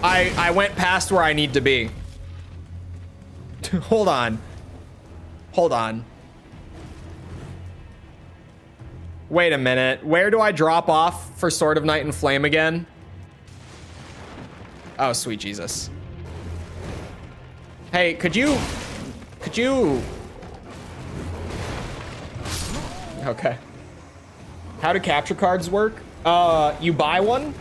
S1: I went past where I need to be. Hold on. Hold on. Wait a minute. Where do I drop off for Sword of Night and Flame again? Oh, sweet Jesus. Hey, could you... Okay. How do capture cards work? You buy one,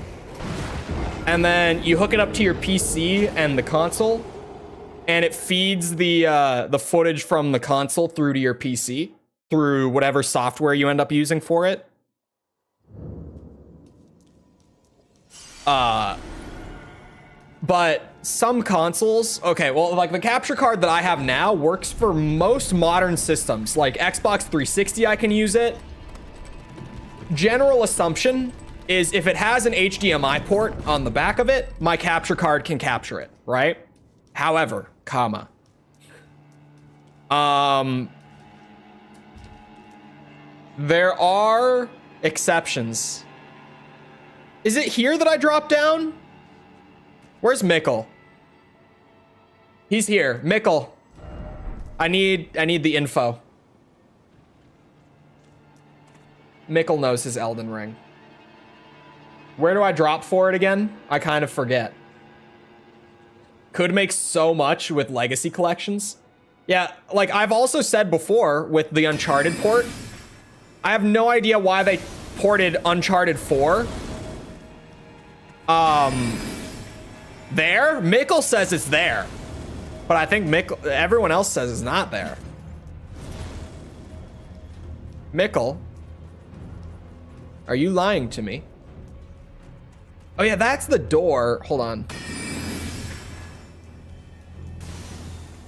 S1: and then you hook it up to your PC and the console, and it feeds the footage from the console through to your PC through whatever software you end up using for it. But some consoles, okay, well, like the capture card that I have now works for most modern systems. Like Xbox 360, I can use it. General assumption is if it has an HDMI port on the back of it, my capture card can capture it, right? However, comma. There are exceptions. Is it here that I drop down? Where's Mikkel? He's here. Mikkel. I need the info. Mikkel knows his Elden Ring. Where do I drop for it again? I kind of forget. Could make so much with legacy collections. Yeah, like I've also said before with the Uncharted port, I have no idea why they ported Uncharted 4. There? Mikkel says it's there. But I think everyone else says it's not there. Mikkel, are you lying to me? Oh yeah, that's the door. Hold on.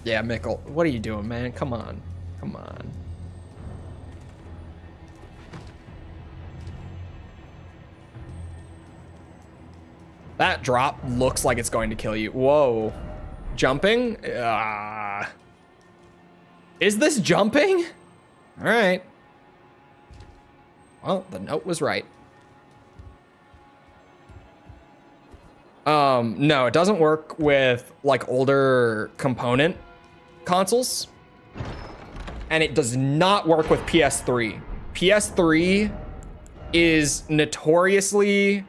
S1: Yeah, Mikkel, what are you doing, man? Come on. Come on. That drop looks like it's going to kill you. Whoa. Jumping? Is this jumping? All right. Well, the note was right. No, it doesn't work with like older component consoles. And it does not work with PS3. PS3 is notoriously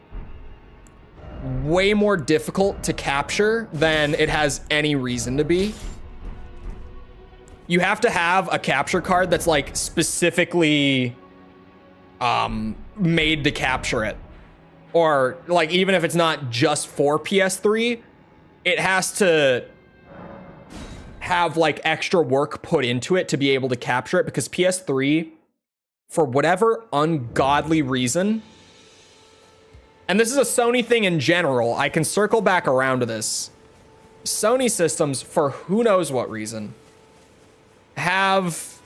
S1: way more difficult to capture than it has any reason to be. You have to have a capture card that's like specifically made to capture it. Or like even if it's not just for PS3, it has to have like extra work put into it to be able to capture it, because PS3, for whatever ungodly reason, and this is a Sony thing in general, I can circle back around to this. Sony systems, for who knows what reason, have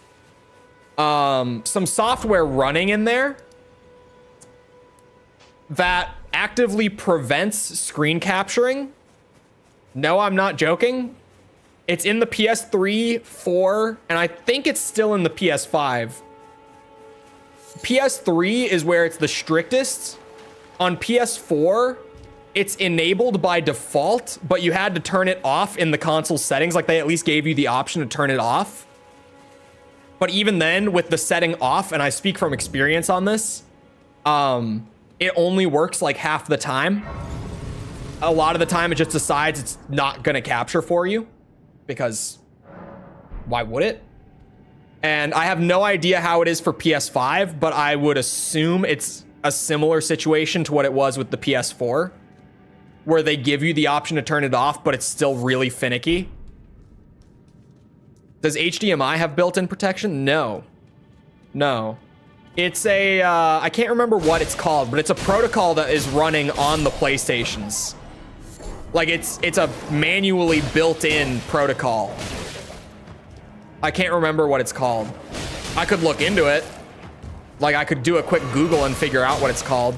S1: some software running in there that actively prevents screen capturing. No, I'm not joking. It's in the PS3, 4, and I think it's still in the PS5. PS3 is where it's the strictest. On PS4, it's enabled by default, but you had to turn it off in the console settings. Like, they at least gave you the option to turn it off. But even then, with the setting off, and I speak from experience on this, it only works like half the time. A lot of the time, it just decides it's not gonna capture for you, because why would it? And I have no idea how it is for PS5, but I would assume it's a similar situation to what it was with the PS4, where they give you the option to turn it off, but it's still really finicky. Does HDMI have built-in protection? No. No. It's a, I can't remember what it's called, but it's a protocol that is running on the PlayStations. Like, it's a manually built-in protocol. I can't remember what it's called. I could look into it. Like, I could do a quick Google and figure out what it's called.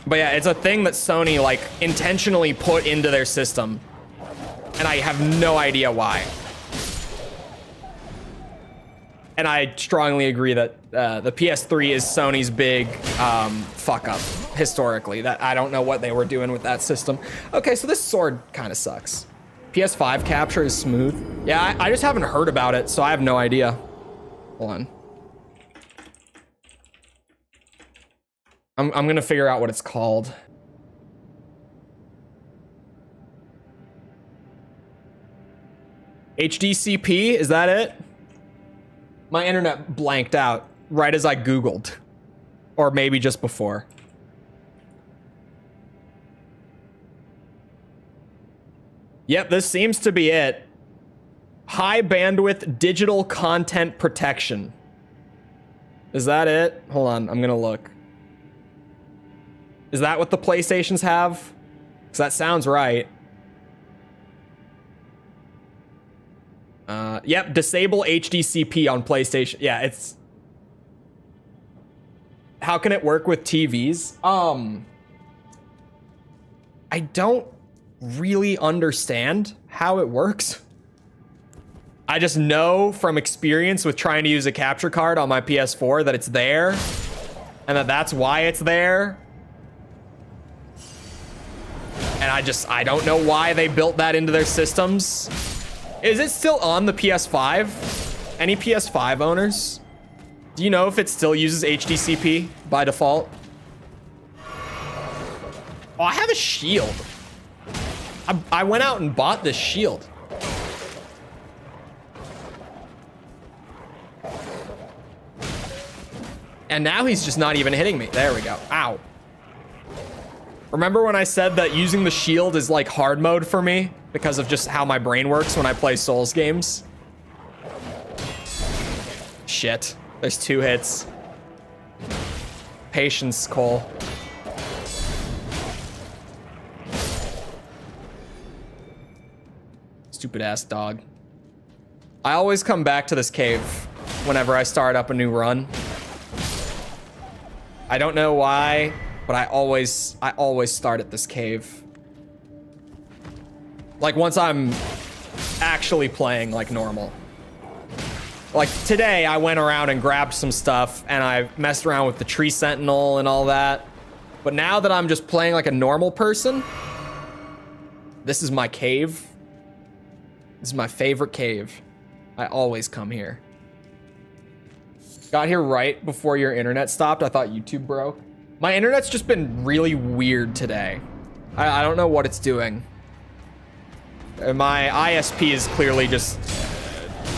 S1: But yeah, it's a thing that Sony, like, intentionally put into their system. And I have no idea why. And I strongly agree that the PS3 is Sony's big fuck up historically. That I don't know what they were doing with that system. Okay, so this sword kind of sucks. PS5 capture is smooth. Yeah, I just haven't heard about it, so I have no idea. Hold on. I'm gonna figure out what it's called. HDCP, is that it? My internet blanked out right as I Googled. Or maybe just before. Yep, this seems to be it. High bandwidth digital content protection. Is that it? Hold on, I'm gonna look. Is that what the PlayStations have? Because that sounds right. Yep, disable HDCP on PlayStation. Yeah, it's... How can it work with TVs? I don't really understand how it works. I just know from experience with trying to use a capture card on my PS4 that it's there, and that's why it's there. And I don't know why they built that into their systems. Is it still on the PS5? Any PS5 owners? Do you know if it still uses HDCP by default? Oh, I have a shield. I went out and bought this shield. And now he's just not even hitting me. There we go. Ow. Remember when I said that using the shield is like hard mode for me because of just how my brain works when I play Souls games? Shit. There's 2 hits. Patience, Cole. Stupid ass dog. I always come back to this cave whenever I start up a new run. I don't know why, but I always start at this cave. Like, once I'm actually playing like normal. Like, today I went around and grabbed some stuff and I messed around with the tree sentinel and all that. But now that I'm just playing like a normal person, this is my cave. This is my favorite cave. I always come here. Got here right before your internet stopped. I thought YouTube broke. My internet's just been really weird today. I don't know what it's doing. My ISP is clearly just,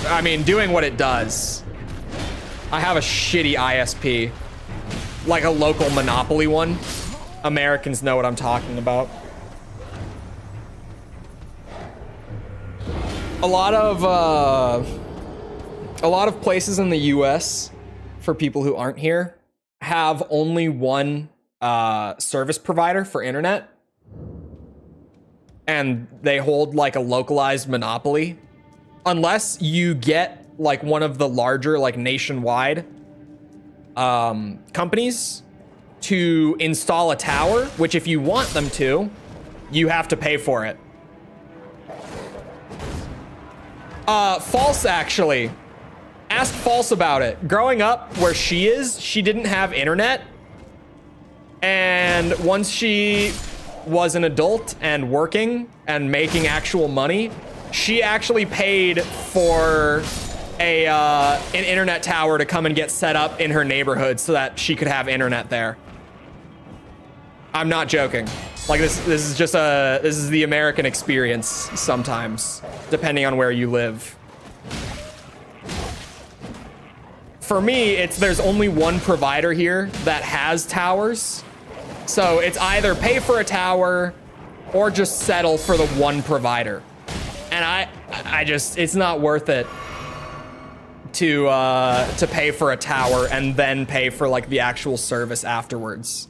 S1: I mean, doing what it does. I have a shitty ISP. Like a local Monopoly one. Americans know what I'm talking about. A lot of places in the US, for people who aren't here, have only one service provider for internet. And they hold like a localized monopoly. Unless you get like one of the larger like nationwide companies to install a tower, which if you want them to, you have to pay for it. False, actually. Ask False about it. Growing up where she is, she didn't have internet. And once she was an adult and working and making actual money, she actually paid for an internet tower to come and get set up in her neighborhood so that she could have internet there. I'm not joking. Like this is just this is the American experience sometimes, depending on where you live. For me, there's only one provider here that has towers. So it's either pay for a tower or just settle for the one provider. And I just, it's not worth it to pay for a tower and then pay for like the actual service afterwards.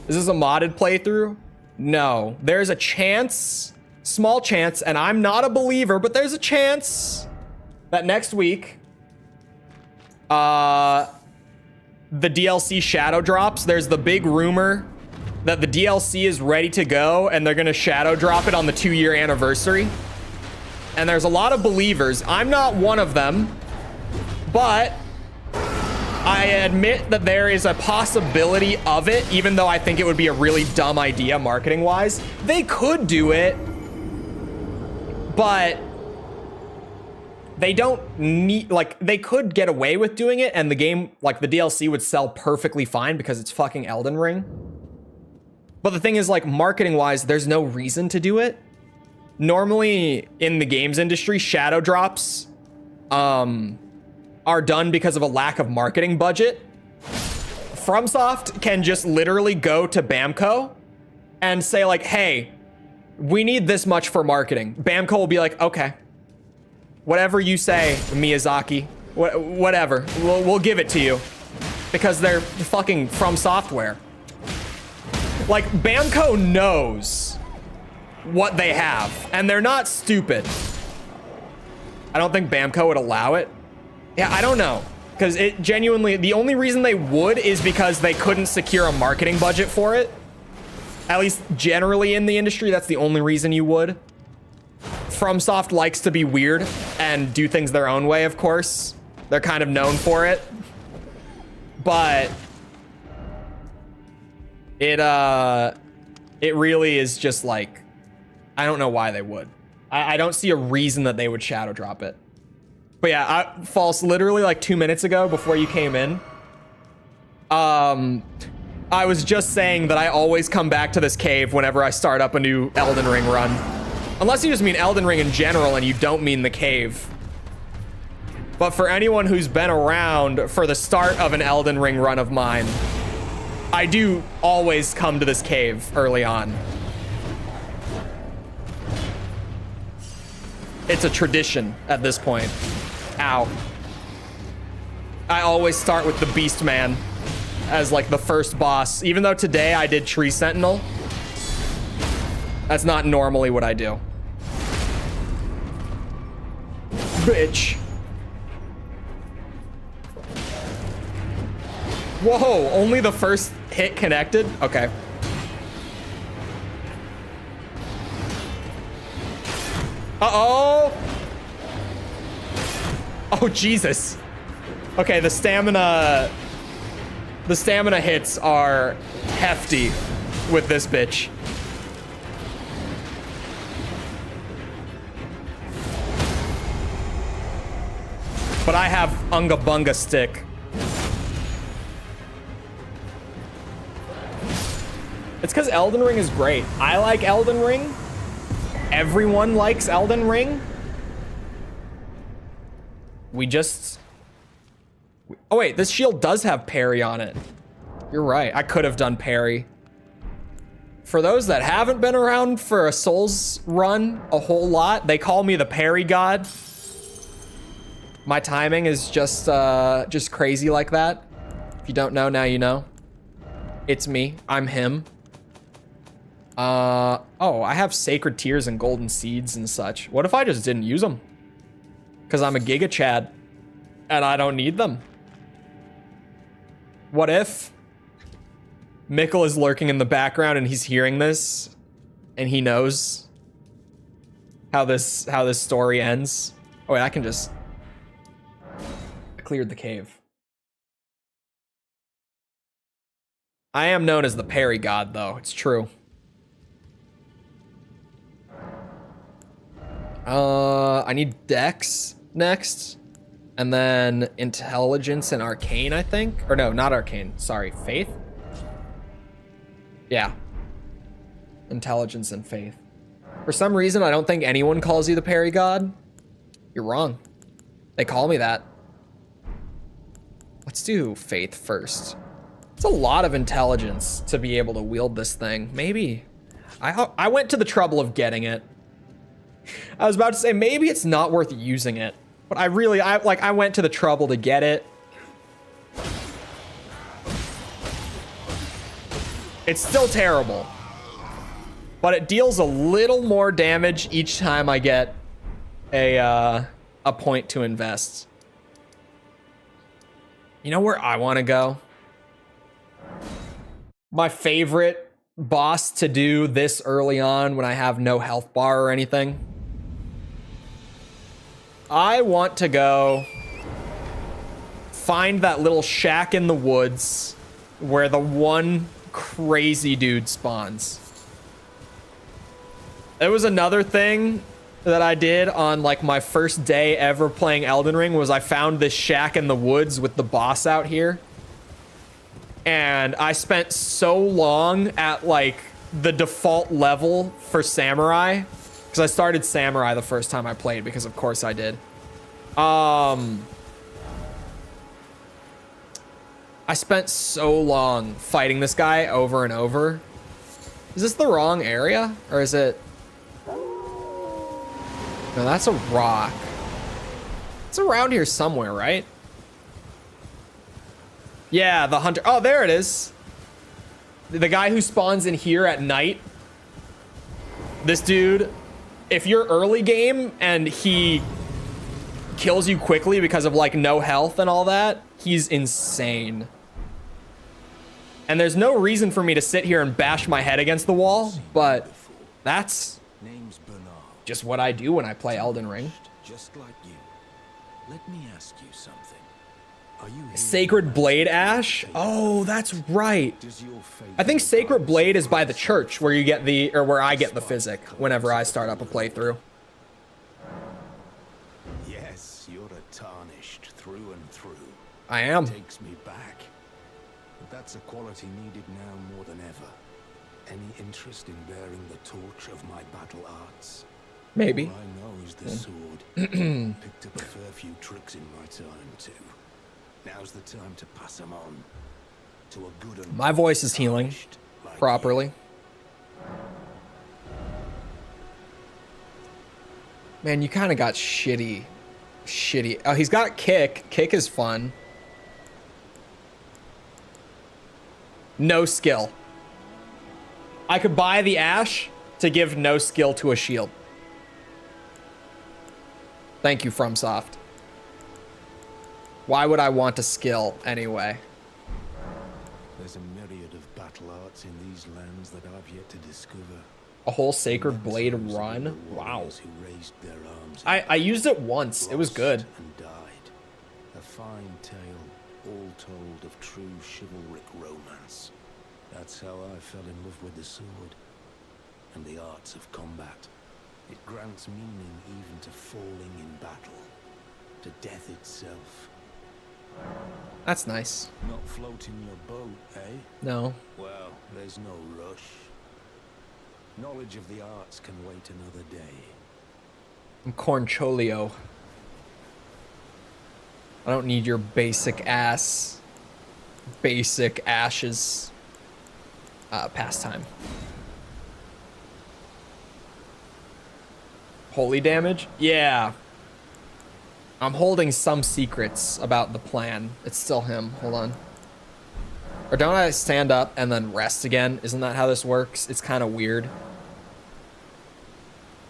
S1: Is this a modded playthrough? No, there's a chance, small chance, and I'm not a believer, but there's a chance that next week, the DLC shadow drops. There's the big rumor that the DLC is ready to go and they're gonna shadow drop it on the 2-year anniversary. And there's a lot of believers. I'm not one of them, but I admit that there is a possibility of it, even though I think it would be a really dumb idea marketing-wise. They could do it, but they don't need, like, they could get away with doing it and the game, like the DLC would sell perfectly fine because it's fucking Elden Ring. But the thing is, like, marketing-wise, there's no reason to do it. Normally in the games industry, shadow drops, are done because of a lack of marketing budget. FromSoft can just literally go to Bandai and say like, hey, we need this much for marketing. Bandai will be like, okay, whatever you say, Miyazaki, whatever, we'll give it to you, because they're fucking FromSoftware. Like, Bandai knows what they have, and they're not stupid. I don't think Bandai would allow it. Yeah, I don't know, because it genuinely, the only reason they would is because they couldn't secure a marketing budget for it. At least generally in the industry, that's the only reason you would. FromSoft likes to be weird and do things their own way, of course. They're kind of known for it. But it really is just like, I don't know why they would. I don't see a reason that they would shadow drop it. But yeah, False, literally like 2 minutes ago before you came in, I was just saying that I always come back to this cave whenever I start up a new Elden Ring run. Unless you just mean Elden Ring in general and you don't mean the cave. But for anyone who's been around for the start of an Elden Ring run of mine, I do always come to this cave early on. It's a tradition at this point. Ow. I always start with the Beast Man as like the first boss. Even though today I did Tree Sentinel, that's not normally what I do. Bitch. Whoa, only the first hit connected? Okay. Uh-oh. Oh, Jesus. Okay, the stamina hits are hefty with this bitch. But I have Unga Bunga Stick. It's because Elden Ring is great. I like Elden Ring. Everyone likes Elden Ring. Oh wait, this shield does have parry on it. You're right, I could have done parry. For those that haven't been around for a Souls run a whole lot, they call me the parry god. My timing is just crazy like that. If you don't know, now you know. It's me, I'm him. Oh, I have Sacred Tears and Golden Seeds and such. What if I just didn't use them? Because I'm a Giga Chad and I don't need them. What if Mikkel is lurking in the background and he's hearing this, and he knows how this story ends. Oh wait, I can just cleared the cave. I am known as the parry god, though. It's true. I need Dex next, and then Intelligence and Arcane, I think. Or no, not Arcane. Sorry, Faith. Yeah. Intelligence and Faith. For some reason, I don't think anyone calls you the parry god. You're wrong. They call me that. Let's do Faith first. It's a lot of intelligence to be able to wield this thing. Maybe. I went to the trouble of getting it. I was about to say, maybe it's not worth using it. But I went to the trouble to get it. It's still terrible. But it deals a little more damage each time I get a point to invest. You know where I want to go? My favorite boss to do this early on when I have no health bar or anything. I want to go find that little shack in the woods where the one crazy dude spawns. There was another thing that I did on like my first day ever playing Elden Ring was I found this shack in the woods with the boss out here. And I spent so long at like the default level for Samurai, because I started Samurai the first time I played, because of course I did. I spent so long fighting this guy over and over. Is this the wrong area? Or is it? No, that's a rock. It's around here somewhere, right? Yeah, the hunter. Oh, there it is. The guy who spawns in here at night. This dude, if you're early game and he kills you quickly because of like no health and all that, he's insane. And there's no reason for me to sit here and bash my head against the wall, but that's just what I do when I play Elden Ring.
S8: Just like you. Let me ask you something. Are you
S1: Sacred Blade Ash? Oh, that's right. I think Sacred Blade is by the church where you get the, or where I get the physic whenever I start up a playthrough.
S8: Yes, you're a tarnished through and through.
S1: I am.
S8: Takes me back. But that's a quality needed now more than ever. Any interest in bearing the torch of my battle arts?
S1: Maybe.
S8: All I know is the sword. Picked up a fair few tricks in my time too. Now's the time to pass them on to a good and
S1: my voice is healing
S8: like
S1: properly. Man, you kind of got shitty. Oh, he's got kick. Kick is fun. No skill. I could buy the ash to give no skill to a shield. Thank you, FromSoft. Why would I want a skill anyway?
S8: There's a myriad of battle arts in these lands that I've yet to discover.
S1: A whole Sacred Blade run? Wow.
S8: Who raised their arms
S1: I used it once. It was good.
S8: and died. A fine tale, all told of true chivalric romance. That's how I fell in love with the sword and the arts of combat. It grants meaning even to falling in battle, to death itself.
S1: That's nice.
S8: Not floating your boat, eh?
S1: No.
S8: Well, there's no rush. Knowledge of the arts can wait another day.
S1: I'm Corncholio. I don't need your basic ashes pastime. Holy damage? Yeah. I'm holding some secrets about the plan. It's still him. Hold on. Or don't I stand up and then rest again? Isn't that how this works? It's kind of weird.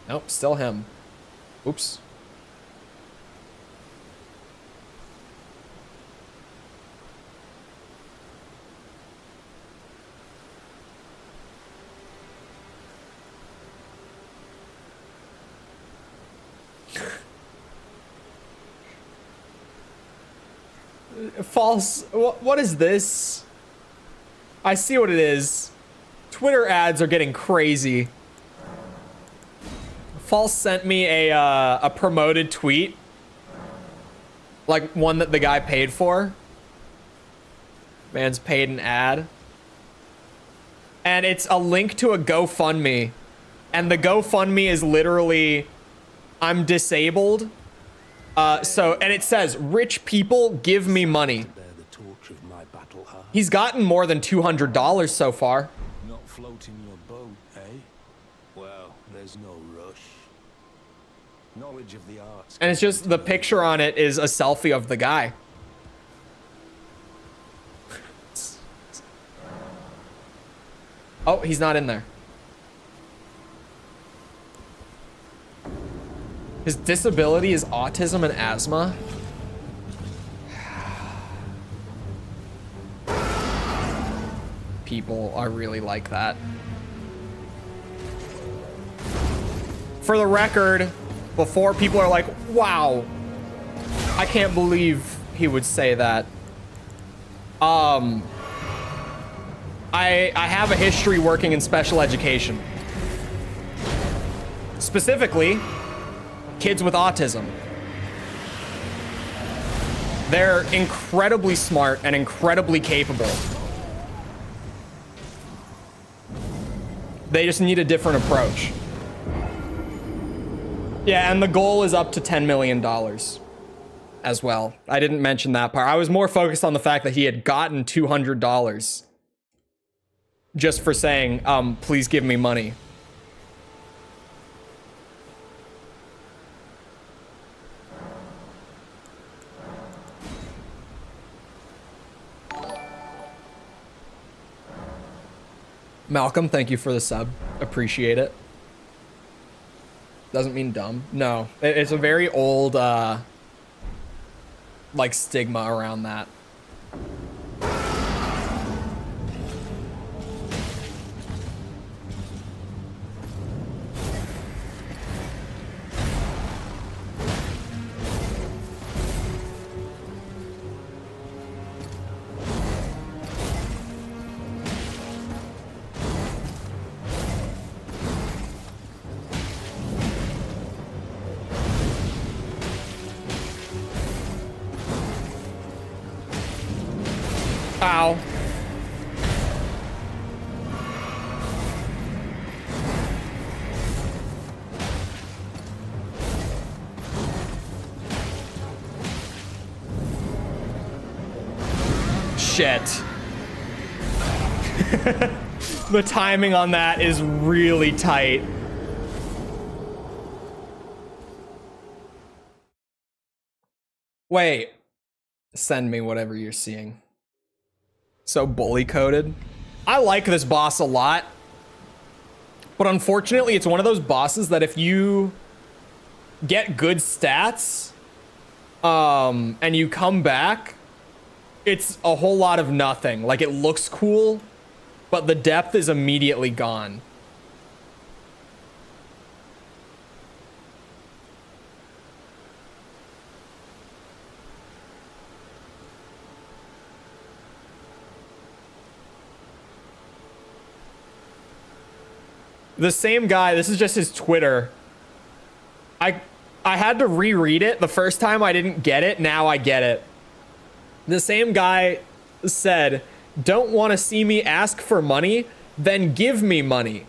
S1: Nope, still him. Oops. False. What is this? I see what it is. Twitter ads are getting crazy. False sent me a promoted tweet. Like one that the guy paid for. Man's paid an ad. And it's a link to a GoFundMe. And the GoFundMe is literally, I'm disabled. And it says, rich people give me money. He's gotten more than $200 so far.
S8: Not floating your boat, eh? Well, there's no rush. Knowledge of the arts.
S1: And it's just, the picture on it is a selfie of the guy. Oh, he's not in there. His disability is autism and asthma. People are really like that. For the record, before people are like, wow, I can't believe he would say that. I have a history working in special education. Specifically, kids with autism. They're incredibly smart and incredibly capable. They just need a different approach. Yeah, and the goal is up to $10 million as well. I didn't mention that part. I was more focused on the fact that he had gotten $200 just for saying, please give me money. Malcolm, thank you for the sub. Appreciate it. Doesn't mean dumb. No, it's a very old, like, stigma around that. Ow. Shit. The timing on that is really tight. Wait. Send me whatever you're seeing. So bully coded. I like this boss a lot, but unfortunately it's one of those bosses that if you get good stats and you come back, it's a whole lot of nothing. Like, it looks cool, but the depth is immediately gone. The same guy, this is just his Twitter. I had to reread it. The first time I didn't get it, now I get it. The same guy said, "Don't want to see me ask for money? Then give me money."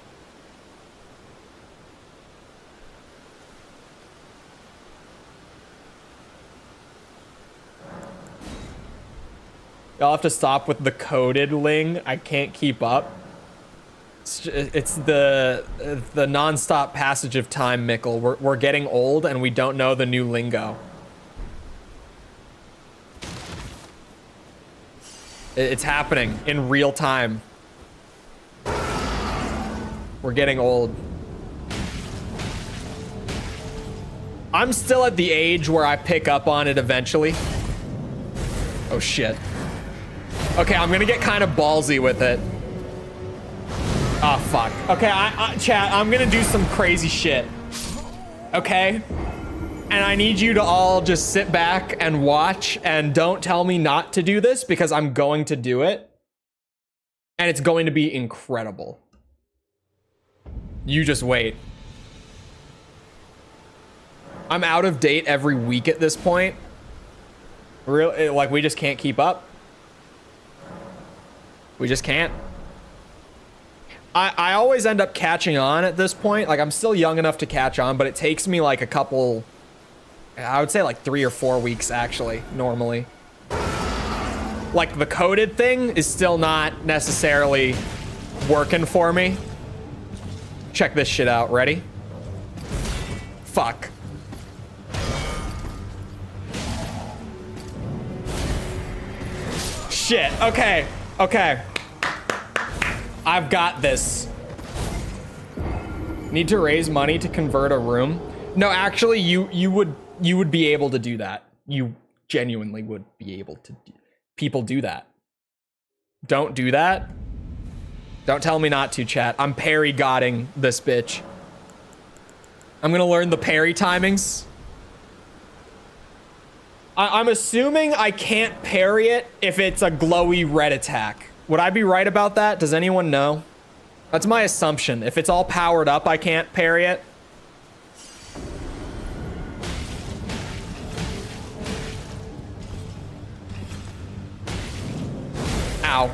S1: Y'all have to stop with the coded ling. I can't keep up. It's the non-stop passage of time, Mickle. We're getting old and we don't know the new lingo. It's happening in real time. We're getting old. I'm still at the age where I pick up on it eventually. Oh shit. Okay, I'm gonna get kind of ballsy with it. Oh, fuck. Okay, chat, I'm gonna do some crazy shit. Okay? And I need you to all just sit back and watch and don't tell me not to do this because I'm going to do it. And it's going to be incredible. You just wait. I'm out of date every week at this point. Really, like we just can't keep up. We just can't. I always end up catching on at this point. Like I'm still young enough to catch on, but it takes me like a couple, I would say like 3 or 4 weeks actually, normally. Like the coded thing is still not necessarily working for me. Check this shit out, ready? Fuck. Shit, okay, okay. I've got this. Need to raise money to convert a room? No, actually, you would be able to do that. You genuinely would be able to. People do that. Don't do that. Don't tell me not to, chat. I'm parry-godding this bitch. I'm gonna learn the parry timings. I'm assuming I can't parry it if it's a glowy red attack. Would I be right about that? Does anyone know? That's my assumption. If it's all powered up, I can't parry it. Ow.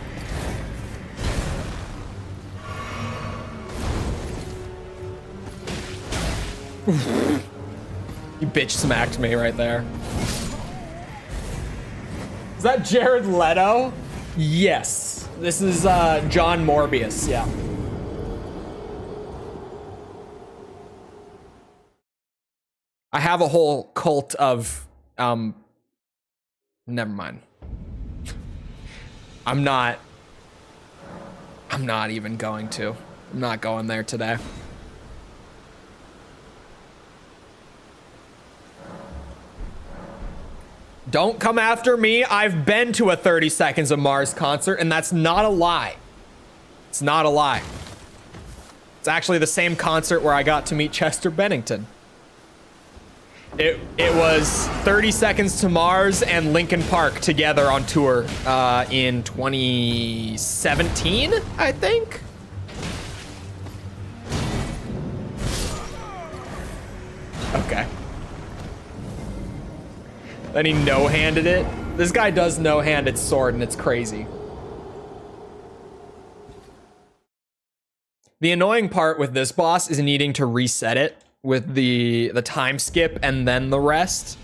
S1: You bitch smacked me right there. Is that Jared Leto? Yes. This is John Morbius, yeah. I have a whole cult of never mind. I'm not even going to. I'm not going there today. Don't come after me. I've been to a 30 Seconds of Mars concert, and that's not a lie. It's not a lie. It's actually the same concert where I got to meet Chester Bennington. It was 30 Seconds to Mars and Linkin Park together on tour in 2017, I think. Okay. Then he no-handed it. This guy does no-handed sword, and it's crazy. The annoying part with this boss is needing to reset it with the time skip and then the rest.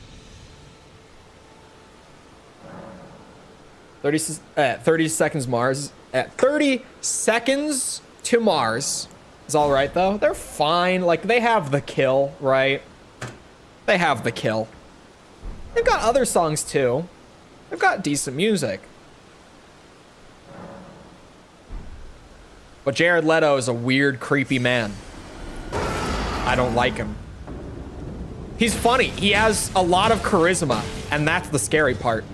S1: 30 Seconds Mars. 30 Seconds to Mars is all right, though. They're fine. Like, they have the kill, right? They have the kill. They've got other songs too. They've got decent music. But Jared Leto is a weird, creepy man. I don't like him. He's funny. He has a lot of charisma, and that's the scary part.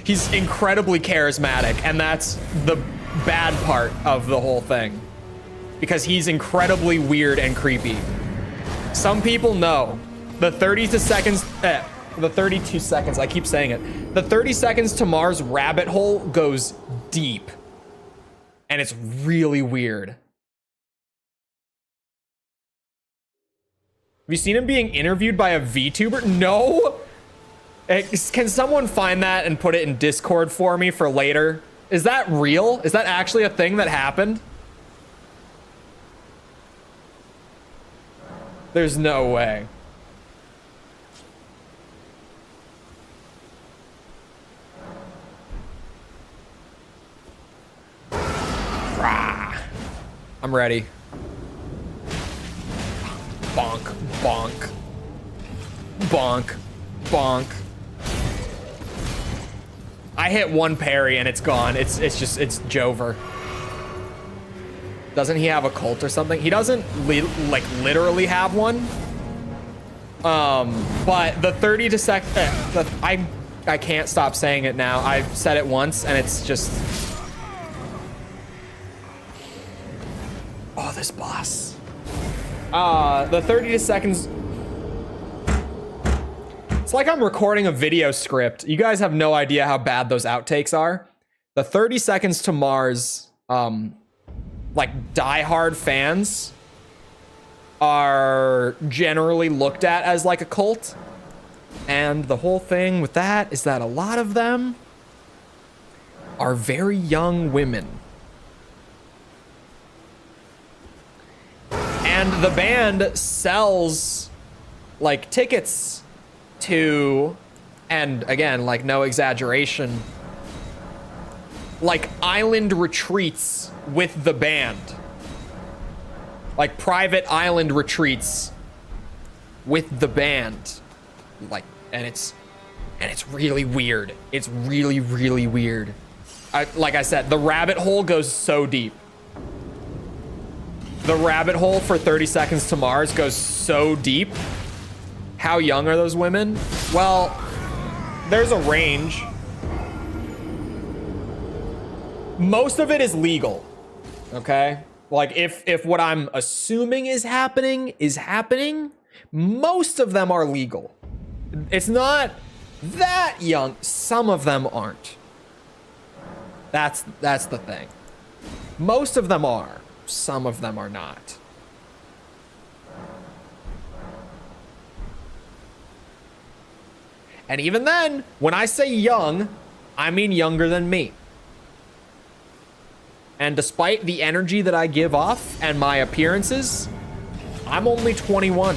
S1: He's incredibly charismatic, and that's the bad part of the whole thing. Because he's incredibly weird and creepy. Some people know. The 32 seconds, I keep saying it. The 30 Seconds to Mars rabbit hole goes deep. And it's really weird. Have you seen him being interviewed by a VTuber? No? Can someone find that and put it in Discord for me for later? Is that real? Is that actually a thing that happened? There's no way. I'm ready. Bonk, bonk. Bonk, bonk. I hit one parry and it's gone. It's Jover. Doesn't he have a cult or something? He doesn't like literally have one. But the 30 to I can't stop saying it now. I've said it once and it's just. Oh, this boss. The 30 seconds like I'm recording a video script. You guys have no idea how bad those outtakes are. The 30 Seconds to Mars, like diehard fans are generally looked at as like a cult. And the whole thing with that is that a lot of them are very young women. And the band sells like tickets to, and again, like no exaggeration, like island retreats with the band. Like private island retreats with the band. Like, and it's really weird. It's really, really weird. Like I said, the rabbit hole goes so deep. The rabbit hole for 30 Seconds to Mars goes so deep. How young are those women? Well, there's a range. Most of it is legal, okay? Like if what I'm assuming is happening, most of them are legal. It's not that young. Some of them aren't. That's the thing. Most of them are. Some of them are not. And even then, when I say young, I mean younger than me. And despite the energy that I give off and my appearances, I'm only 21.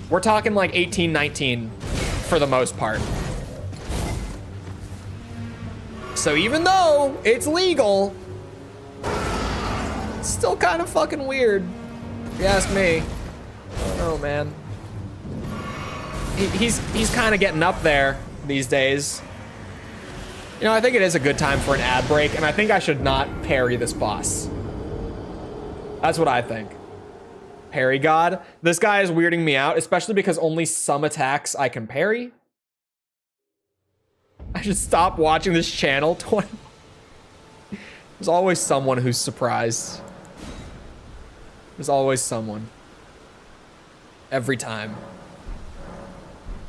S1: We're talking like 18, 19 for the most part. So even though it's legal, it's still kind of fucking weird, if you ask me. I don't know, man. He's kind of getting up there these days. You know, I think it is a good time for an ad break, and I think I should not parry this boss. That's what I think. Parry God. This guy is weirding me out, especially because only some attacks I can parry. I should stop watching this channel. There's always someone who's surprised. There's always someone. Every time.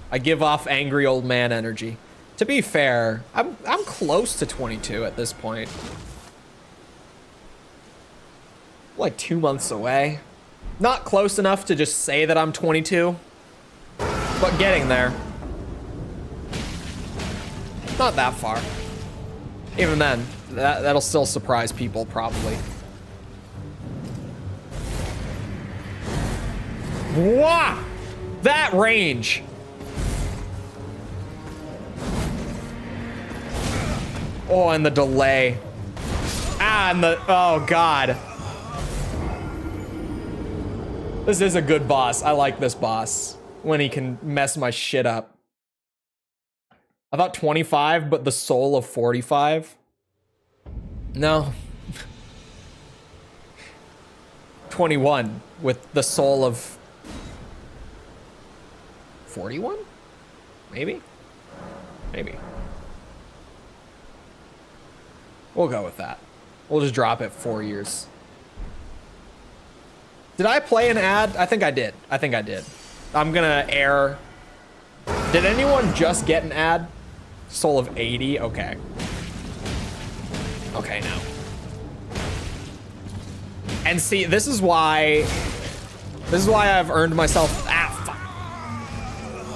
S1: I give off angry old man energy. To be fair, I'm close to 22 at this point. Like 2 months away. Not close enough to just say that I'm 22, but getting there. Not that far. Even then, that'll still surprise people probably. Wow! That range! Oh, and the delay. Ah, and the, oh God. This is a good boss. I like this boss when he can mess my shit up. I thought 25, but the soul of 45. No. 21 with the soul of 41? Maybe? Maybe. We'll go with that. We'll just drop it 4 years. Did I play an ad? I think I did. I think I did. I'm gonna air. Did anyone just get an ad? Soul of 80? Okay. Okay, now. And see, this is why I've earned myself,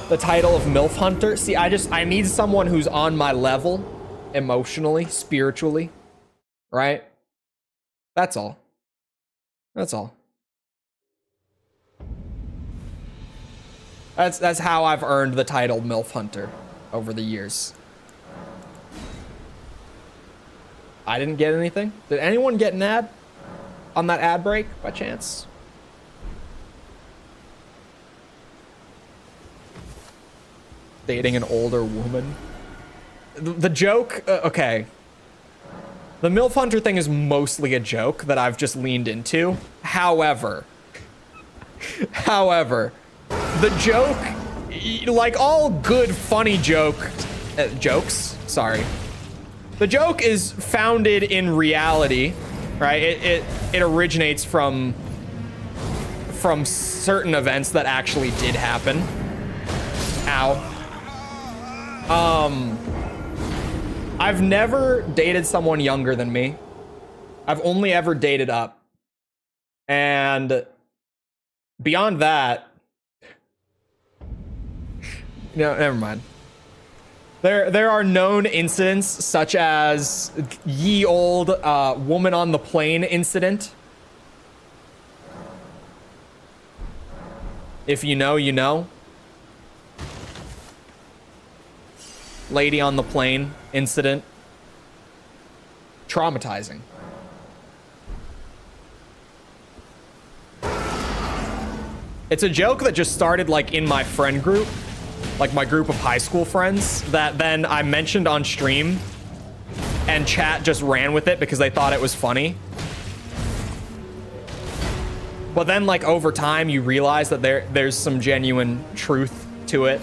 S1: the title of MILF Hunter. See, I need someone who's on my level, emotionally, spiritually, right? That's all. That's all. That's how I've earned the title MILF Hunter over the years. I didn't get anything. Did anyone get an ad on that ad break by chance? Dating an older woman. The joke, okay. The MILF Hunter thing is mostly a joke that I've just leaned into. However, the joke, like all good funny jokes, sorry. The joke is founded in reality, right? It originates from certain events that actually did happen. Ow. I've never dated someone younger than me. I've only ever dated up. And beyond that, no, never mind. There are known incidents such as ye old woman on the plane incident. If you know, you know. Lady on the plane incident. Traumatizing. It's a joke that just started like in my friend group, like my group of high school friends, that then I mentioned on stream and chat just ran with it because they thought it was funny. But then like over time you realize that there's some genuine truth to it.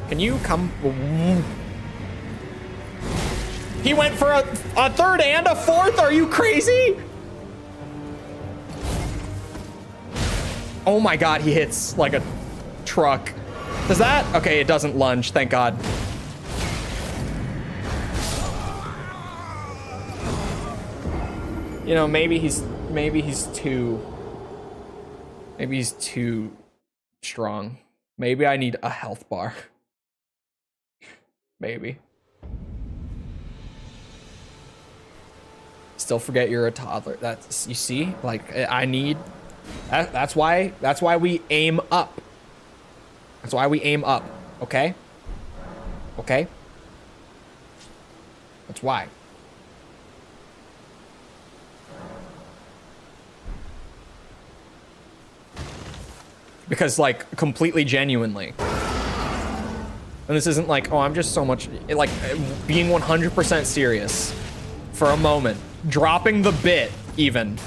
S1: Can you come? He went for a third and a fourth? Are you crazy? Oh my god, he hits like a truck. Does that? Okay, it doesn't lunge, thank god. You know, maybe he's too strong. Maybe I need a health bar. Maybe. Still forget you're a toddler. That's, you see, like I need. That's why we aim up. That's why we aim up. Okay. Okay. That's why. Because like completely genuinely. And this isn't like, oh, I'm just so much, like, being 100% serious for a moment. Dropping the bit, even.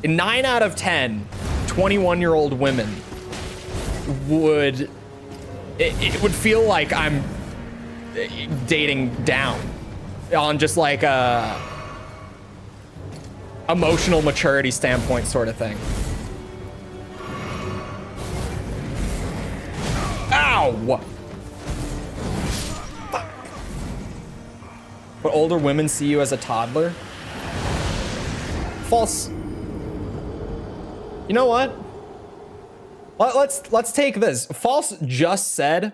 S1: In 9 out of 10, 21-year-old women would... It would feel like I'm dating down. On just like a... emotional maturity standpoint sort of thing. Ow! Fuck. But older women see you as a toddler? False. You know what? Let's take this. False just said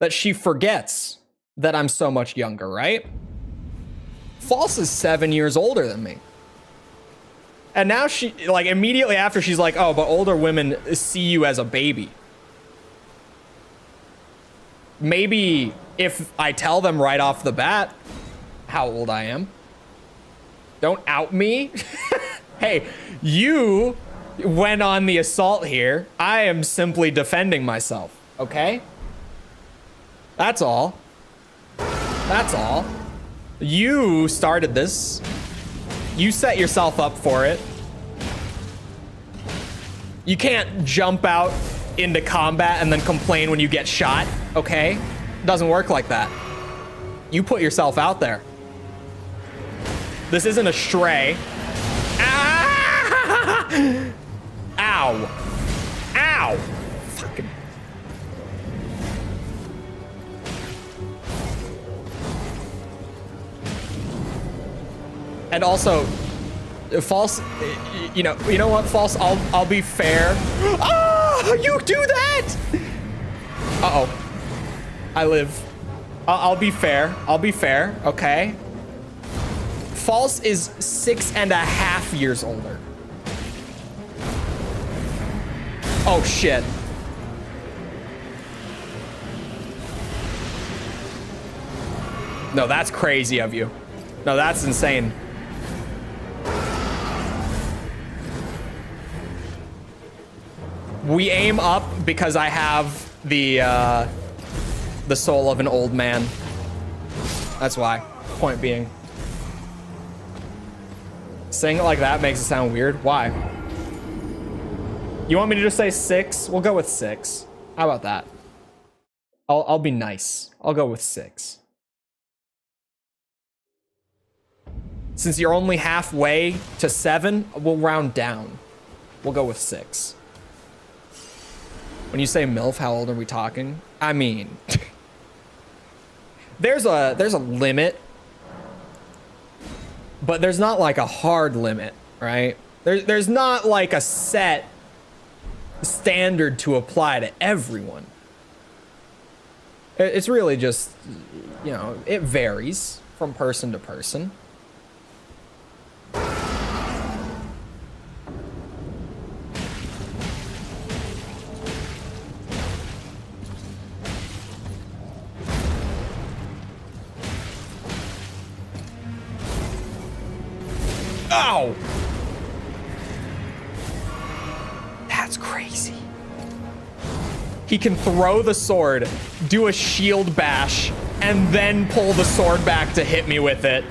S1: that she forgets that I'm so much younger, right? False is 7 years older than me. And now she, like, immediately after she's like, oh, but older women see you as a baby. Maybe if I tell them right off the bat how old I am. Don't out me. Hey, you went on the assault here. I am simply defending myself, okay? That's all. That's all. You started this. You set yourself up for it. You can't jump out into combat and then complain when you get shot, okay? It doesn't work like that. You put yourself out there. This isn't a stray. Ah! Ow. Ow. Fucking. And also, False, you know what, False, I'll be fair. Oh, you do that! Uh-oh. I live. I'll be fair. I'll be fair, okay? False is 6.5 years older. Oh, shit. No, that's crazy of you. No, that's insane. We aim up because I have the soul of an old man. That's why. Point being. Saying it like that makes it sound weird. Why? You want me to just say 6? We'll go with 6. How about that? I'll be nice. I'll go with 6. Since you're only halfway to 7, we'll round down. We'll go with 6. When you say MILF, how old are we talking? I mean, there's a limit, but there's not like a hard limit, right? There's not like a set standard to apply to everyone. It's really just, you know, it varies from person to person. Ow! That's crazy. He can throw the sword, do a shield bash, and then pull the sword back to hit me with it.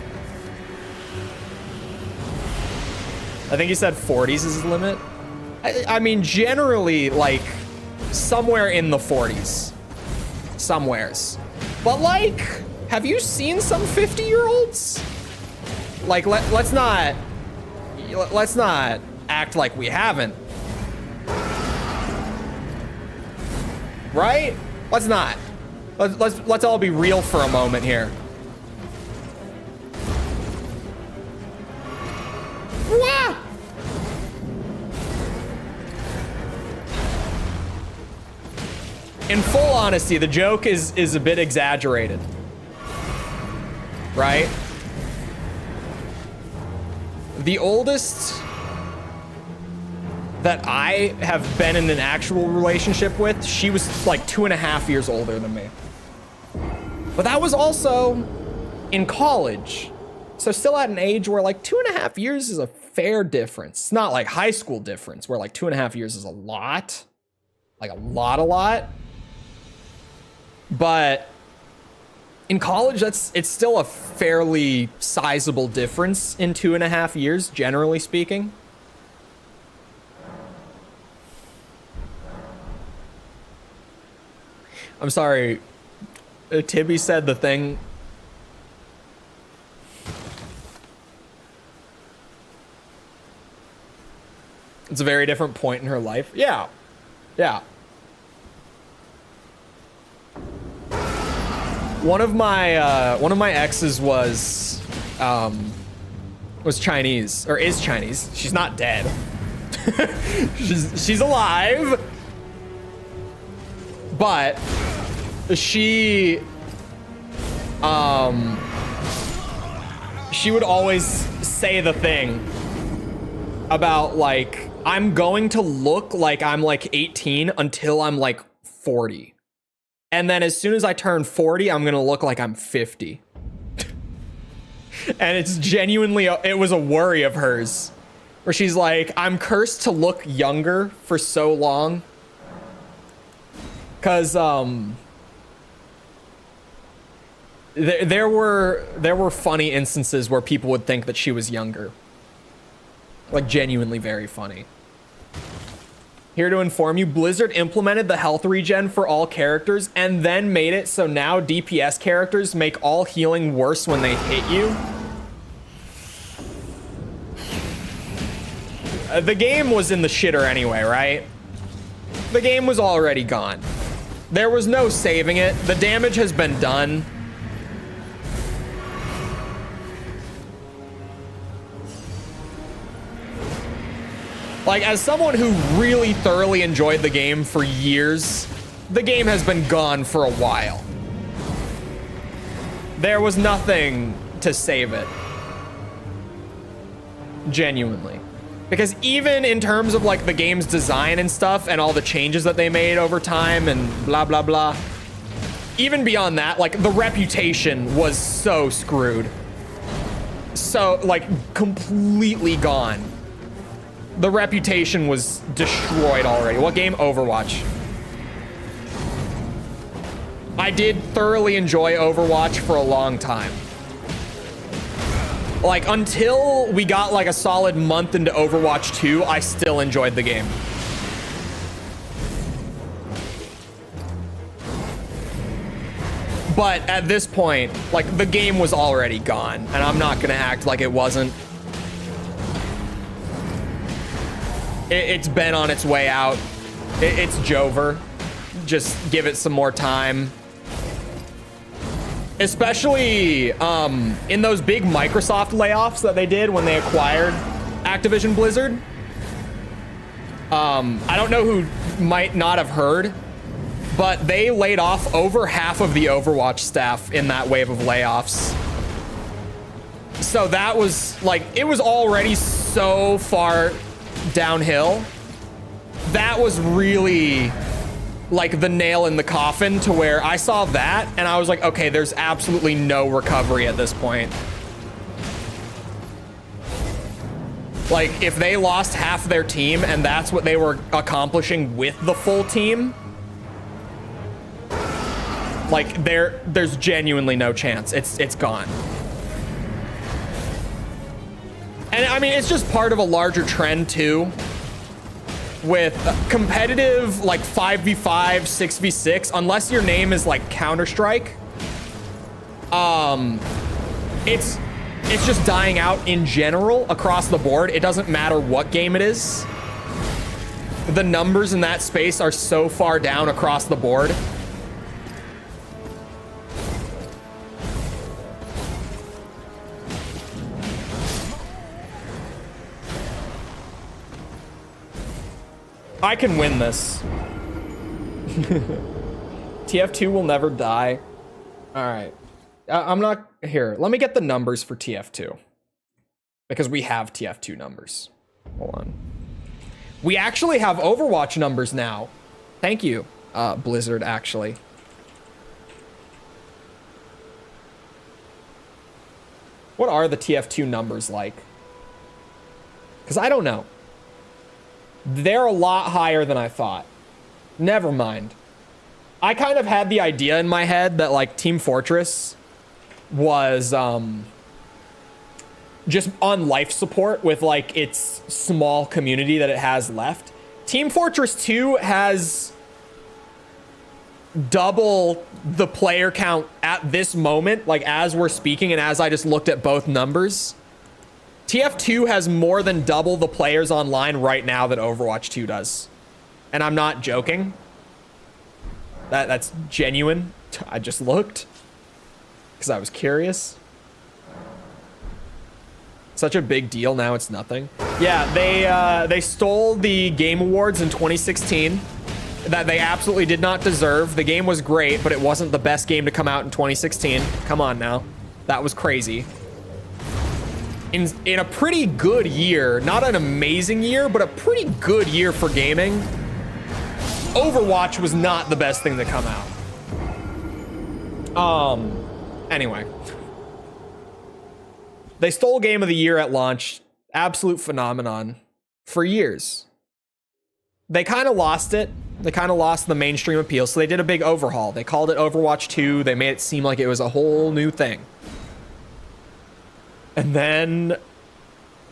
S1: I think he said 40s is his limit. I mean, generally, like, somewhere in the 40s. Somewheres. But, like, have you seen some 50-year-olds? Like, let's not act like we haven't. Right? Let's not. Let's all be real for a moment here. Wah! In full honesty, the joke is a bit exaggerated. Right? The oldest that I have been in an actual relationship with, she was like 2.5 years older than me. But that was also in college. So still at an age where like 2.5 years is a fair difference. It's not like high school difference where like 2.5 years is a lot. Like a lot. But in college, it's still a fairly sizable difference in 2.5 years, generally speaking. I'm sorry, Tibby said the thing. It's a very different point in her life. Yeah. One of my exes was Chinese, or is Chinese. She's not dead. she's alive. But she would always say the thing about like, I'm going to look like I'm like 18 until I'm like 40. And then as soon as I turn 40, I'm going to look like I'm 50. And it's genuinely, it was a worry of hers where she's like, I'm cursed to look younger for so long. Cause there were funny instances where people would think that she was younger. Like genuinely very funny. Here to inform you, Blizzard implemented the health regen for all characters and then made it so now DPS characters make all healing worse when they hit you. The game was in the shitter anyway, right? The game was already gone. There was no saving it. The damage has been done. Like, as someone who really thoroughly enjoyed the game for years, the game has been gone for a while. There was nothing to save it. Genuinely. Because even in terms of like the game's design and stuff and all the changes that they made over time and blah, blah, blah. Even beyond that, like the reputation was so screwed. So like completely gone. The reputation was destroyed already. What game? Overwatch. I did thoroughly enjoy Overwatch for a long time. Like, until we got like a solid month into Overwatch 2, I still enjoyed the game. But at this point, like, the game was already gone, and I'm not gonna act like it wasn't. It's been on its way out. It's Jover. Just give it some more time. Especially in those big Microsoft layoffs that they did when they acquired Activision Blizzard. I don't know who might not have heard, but they laid off over half of the Overwatch staff in that wave of layoffs. So that was like, it was already so far downhill. That was really like the nail in the coffin, to where I saw that and I was like, okay, there's absolutely no recovery at this point. Like, if they lost half their team and that's what they were accomplishing with the full team, like, there's genuinely no chance. It's gone. And I mean, it's just part of a larger trend too, with competitive, like 5v5, 6v6, unless your name is like Counter-Strike, it's just dying out in general across the board. It doesn't matter what game it is. The numbers in that space are so far down across the board. I can win this. TF2 will never die. All right. I'm not here. Let me get the numbers for TF2, because we have TF2 numbers. Hold on. We actually have Overwatch numbers now. Thank you, Blizzard, actually. What are the TF2 numbers like? Because I don't know. They're a lot higher than I thought. Never mind. I kind of had the idea in my head that like Team Fortress was just on life support with like its small community that it has left. Team Fortress 2 has double the player count at this moment, like as we're speaking and as I just looked at both numbers. TF2 has more than double the players online right now that Overwatch 2 does. And I'm not joking. That's genuine. I just looked because I was curious. Such a big deal, now it's nothing. Yeah, they stole the Game Awards in 2016 that they absolutely did not deserve. The game was great, but it wasn't the best game to come out in 2016. Come on now. That was crazy. In a pretty good year, not an amazing year, but a pretty good year for gaming, Overwatch was not the best thing to come out. Anyway. They stole Game of the Year at launch. Absolute phenomenon for years. They kind of lost it. They kind of lost the mainstream appeal, so they did a big overhaul. They called it Overwatch 2. They made it seem like it was a whole new thing. And then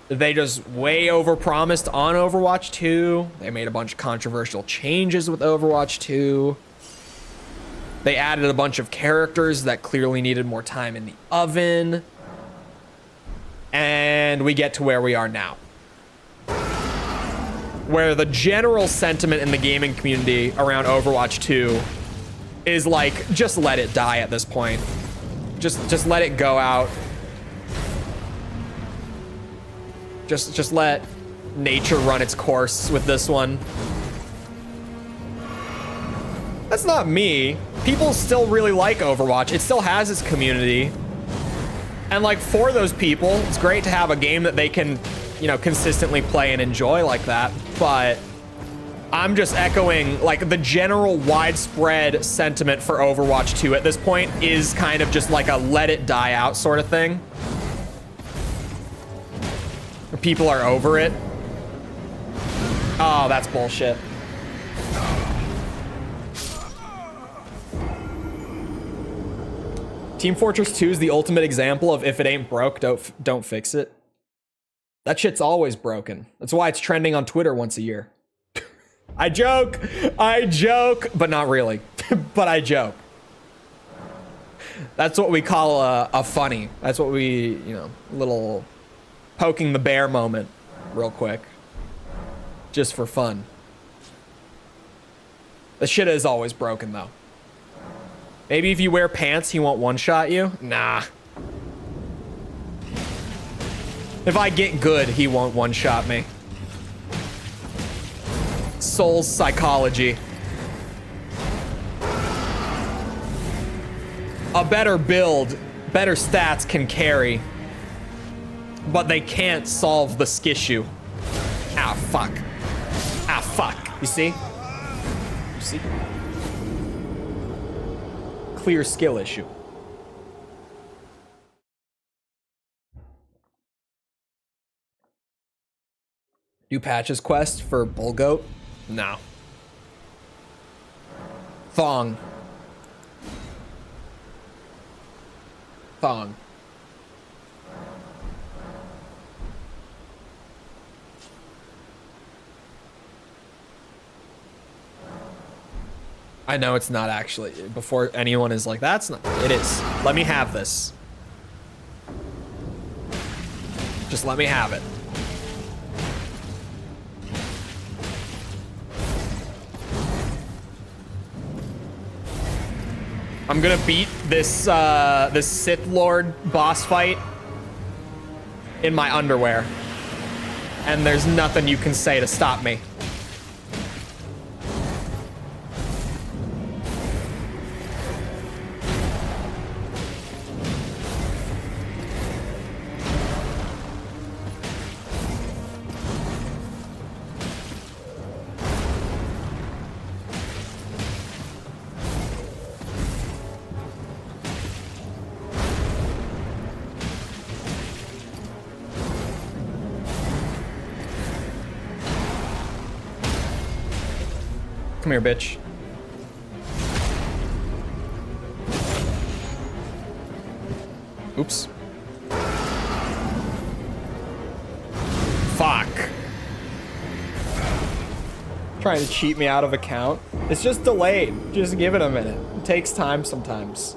S1: they just way overpromised on Overwatch 2. They made a bunch of controversial changes with Overwatch 2. They added a bunch of characters that clearly needed more time in the oven. And we get to where we are now, where the general sentiment in the gaming community around Overwatch 2 is like, just let it die at this point. Just let it go out. Just let nature run its course with this one. That's not me. People still really like Overwatch. It still has its community. And like, for those people, it's great to have a game that they can, you know, consistently play and enjoy like that. But I'm just echoing like the general widespread sentiment for Overwatch 2 at this point is kind of just like a let it die out sort of thing. People are over it. Oh, that's bullshit. Team Fortress 2 is the ultimate example of if it ain't broke, don't fix it. That shit's always broken. That's why it's trending on Twitter once a year. I joke, but not really. But I joke. That's what we call a funny. That's what we, you know, little poking the bear moment real quick. Just for fun. The shit is always broken though. Maybe if you wear pants, he won't one-shot you? Nah. If I get good, he won't one-shot me. Soul psychology. A better build, better stats can carry, but they can't solve the skissue. Ah, fuck. Ah, fuck. You see? You see? Clear skill issue. Do patches quest for Bull Goat? No. Thong. Thong. I know it's not actually. Before anyone is like, that's not. It is. Let me have this. Just let me have it. I'm gonna beat this this Sith Lord boss fight in my underwear, and there's nothing you can say to stop me. Come here, bitch. Oops. Fuck. Trying to cheat me out of account. It's just delayed. Just give it a minute. It takes time sometimes.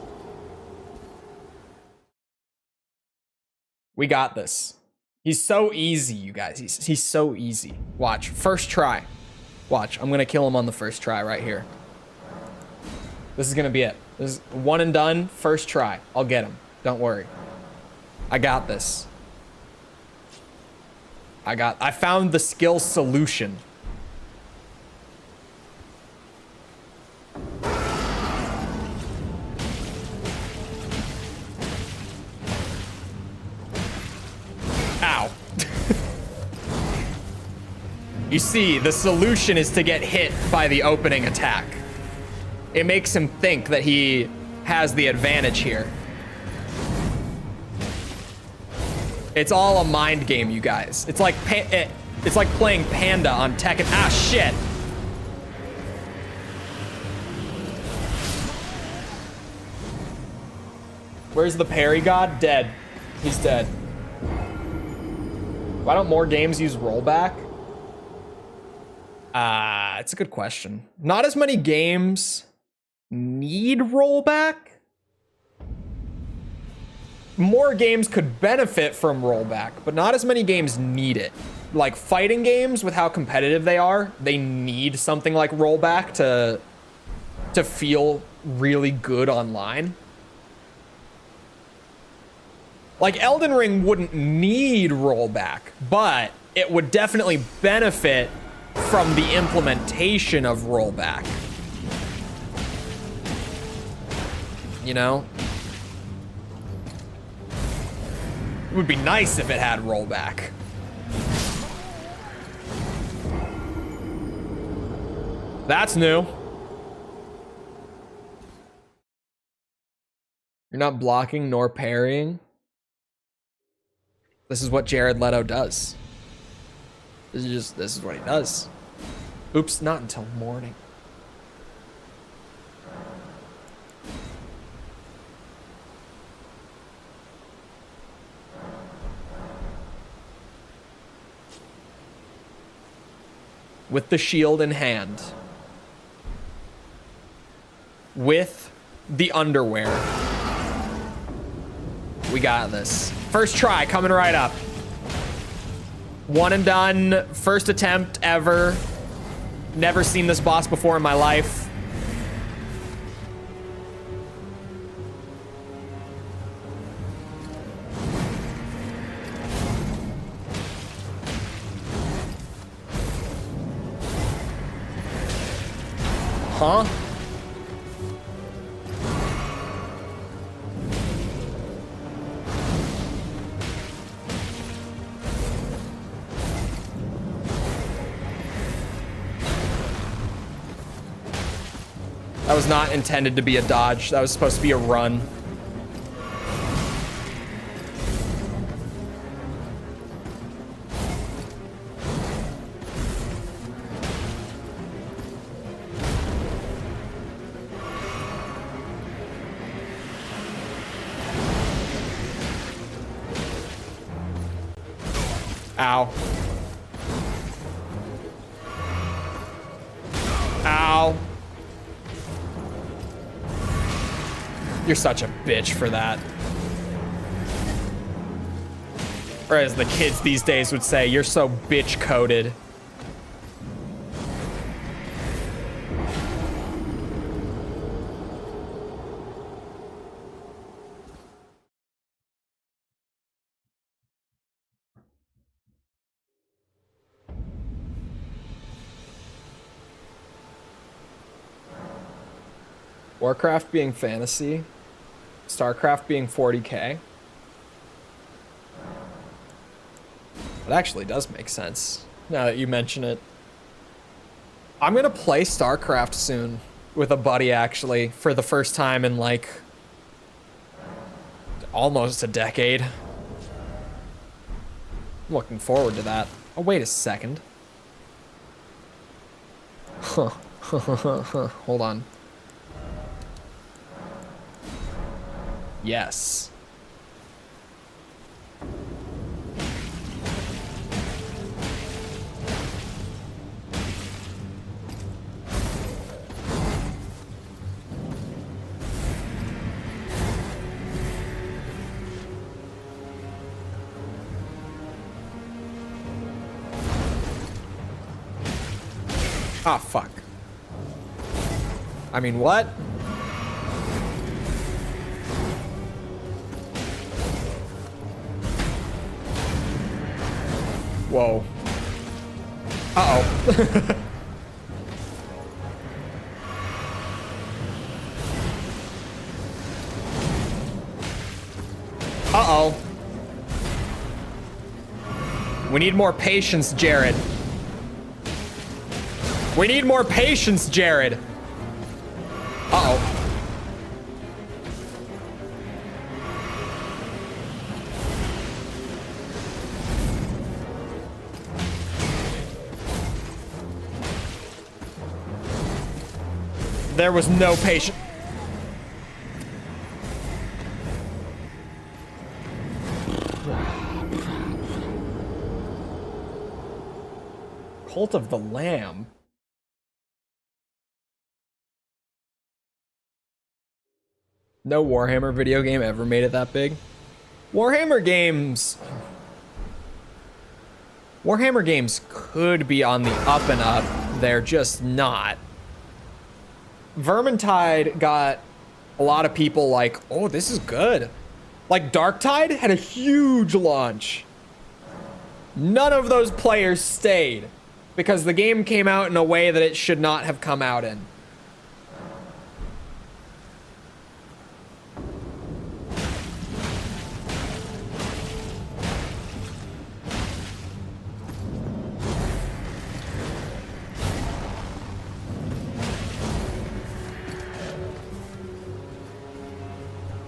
S1: We got this. He's so easy, you guys. He's so easy. Watch. First try. Watch, I'm gonna kill him on the first try right here. This is gonna be it. This is one and done, first try. I'll get him, don't worry. I got this. I found the skill solution. Ow. You see, the solution is to get hit by the opening attack. It makes him think that he has the advantage here. It's all a mind game, you guys. It's like playing Panda on Tekken. Ah, shit. Where's the parry god? Dead. He's dead. Why don't more games use rollback? It's a good question. Not as many games need rollback. More games could benefit from rollback, but not as many games need it. Like fighting games, with how competitive they are, they need something like rollback to feel really good online. Like Elden Ring wouldn't need rollback, but it would definitely benefit from the implementation of rollback. You know? It would be nice if it had rollback. That's new. You're not blocking nor parrying. This is what Jared Leto does. This is what he does. Oops, not until morning. With the shield in hand. With the underwear. We got this. First try coming right up. One and done. First attempt ever. Never seen this boss before in my life. Huh? That was not intended to be a dodge. That was supposed to be a run. Ow. Ow. You're such a bitch for that. Or as the kids these days would say, you're so bitch-coded. Warcraft being fantasy, StarCraft being 40K. It actually does make sense now that you mention it. I'm gonna play StarCraft soon with a buddy, actually, for the first time in like almost a decade. I'm looking forward to that. Oh, wait a second. Huh. Hold on. Yes. Ah, fuck. I mean, what? Whoa. Uh-oh. Uh-oh. We need more patience, Jared. We need more patience, Jared. Uh-oh. There was no patience. Cult of the Lamb. No Warhammer video game ever made it that big. Warhammer games could be on the up and up. They're just not. Vermintide got a lot of people like, oh, this is good. Like Darktide had a huge launch. None of those players stayed because the game came out in a way that it should not have come out in.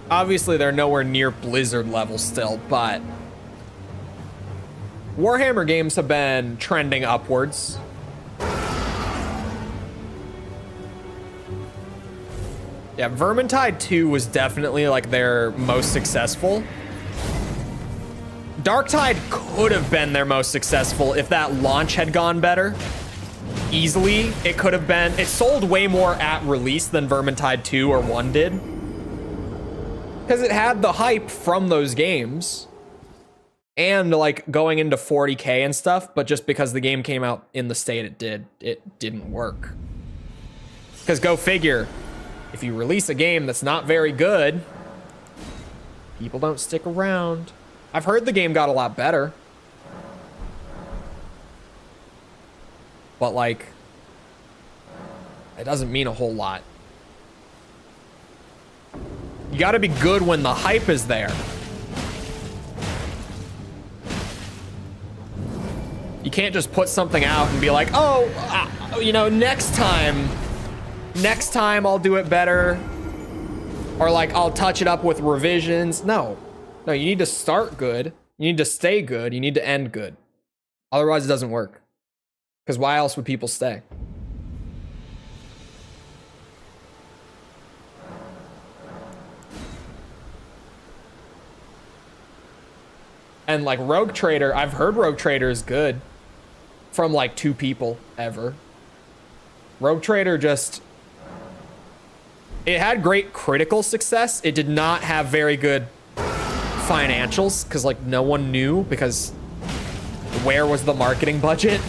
S1: Obviously, they're nowhere near Blizzard level still, but Warhammer games have been trending upwards. Yeah, Vermintide 2 was definitely like their most successful. Darktide could have been their most successful if that launch had gone better. Easily, it could have been. It sold way more at release than Vermintide 2 or 1 did. Because it had the hype from those games. And like going into 40K and stuff, but just because the game came out in the state it didn't work. Because go figure, if you release a game that's not very good, people don't stick around. I've heard the game got a lot better. But like, it doesn't mean a whole lot. You gotta be good when the hype is there. You can't just put something out and be like, oh, you know, next time I'll do it better. Or like, I'll touch it up with revisions. No, you need to start good. You need to stay good. You need to end good. Otherwise it doesn't work. Because why else would people stay? And like Rogue Trader, I've heard Rogue Trader is good from like 2 people ever. Rogue Trader just, it had great critical success. It did not have very good financials because like no one knew, because where was the marketing budget?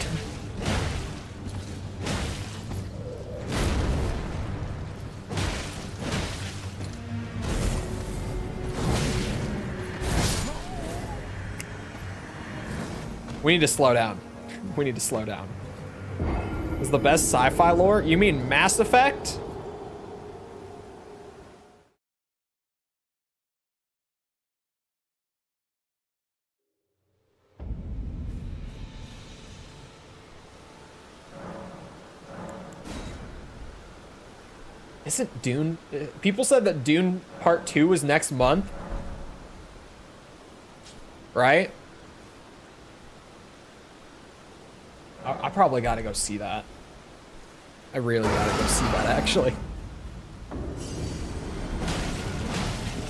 S1: We need to slow down. We need to slow down. Is the best sci-fi lore? You mean Mass Effect? Isn't Dune... People said that Dune Part 2 was next month. Right? I probably gotta go see that. I really gotta go see that, actually.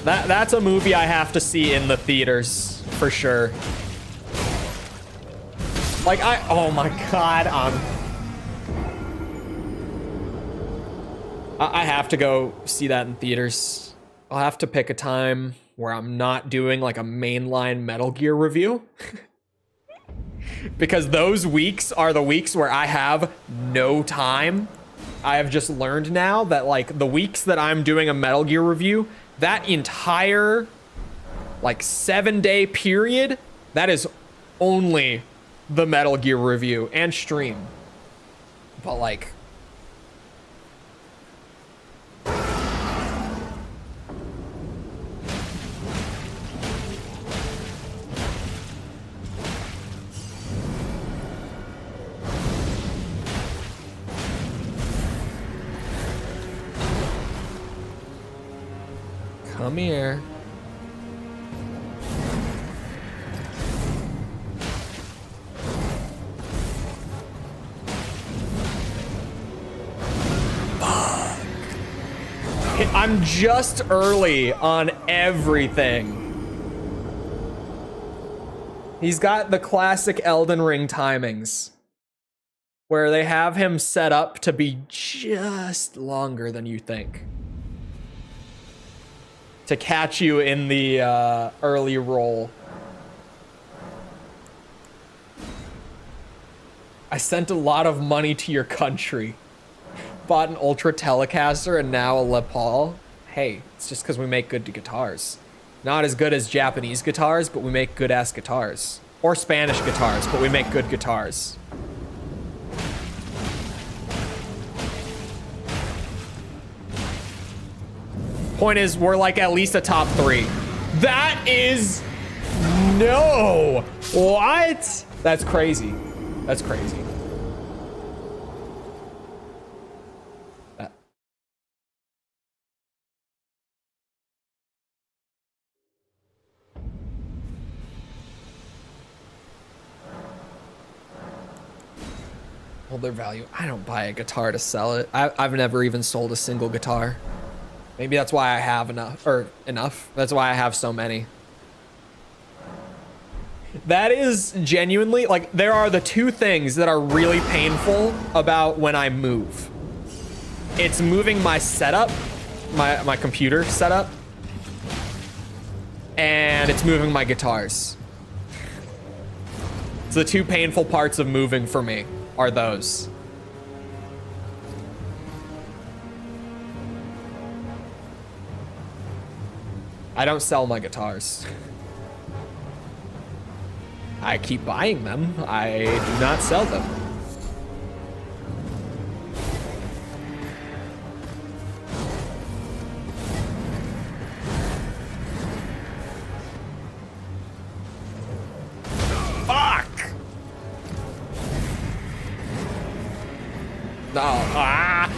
S1: That's a movie I have to see in the theaters, for sure. Like, oh my god, I have to go see that in theaters. I'll have to pick a time where I'm not doing like a mainline Metal Gear review. Because those weeks are the weeks where I have no time. I have just learned now that like the weeks that I'm doing a Metal Gear review, that entire like 7-day period, that is only the Metal Gear review and stream. But like, come here. Fuck. I'm just early on everything. He's got the classic Elden Ring timings, where they have him set up to be just longer than you think, to catch you in the early roll. I sent a lot of money to your country. Bought an Ultra Telecaster and now a Les Paul. Hey, it's just because we make good guitars. Not as good as Japanese guitars, but we make good ass guitars. Or Spanish guitars, but we make good guitars. Point is, we're like at least a top 3. That is... No! What? That's crazy. That's crazy. Hold their value. I don't buy a guitar to sell it. I've never even sold a single guitar. Maybe that's why I have enough. That's why I have so many. That is genuinely, like, there are the 2 things that are really painful about when I move. It's moving my setup, my computer setup, and it's moving my guitars. So the two painful parts of moving for me are those. I don't sell my guitars. I keep buying them. I do not sell them. Fuck! No, ah!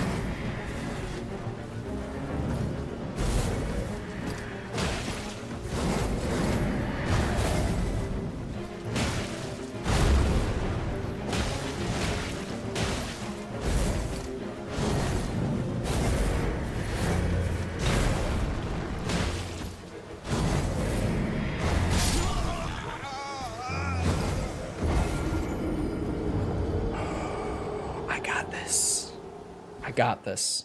S1: Got this.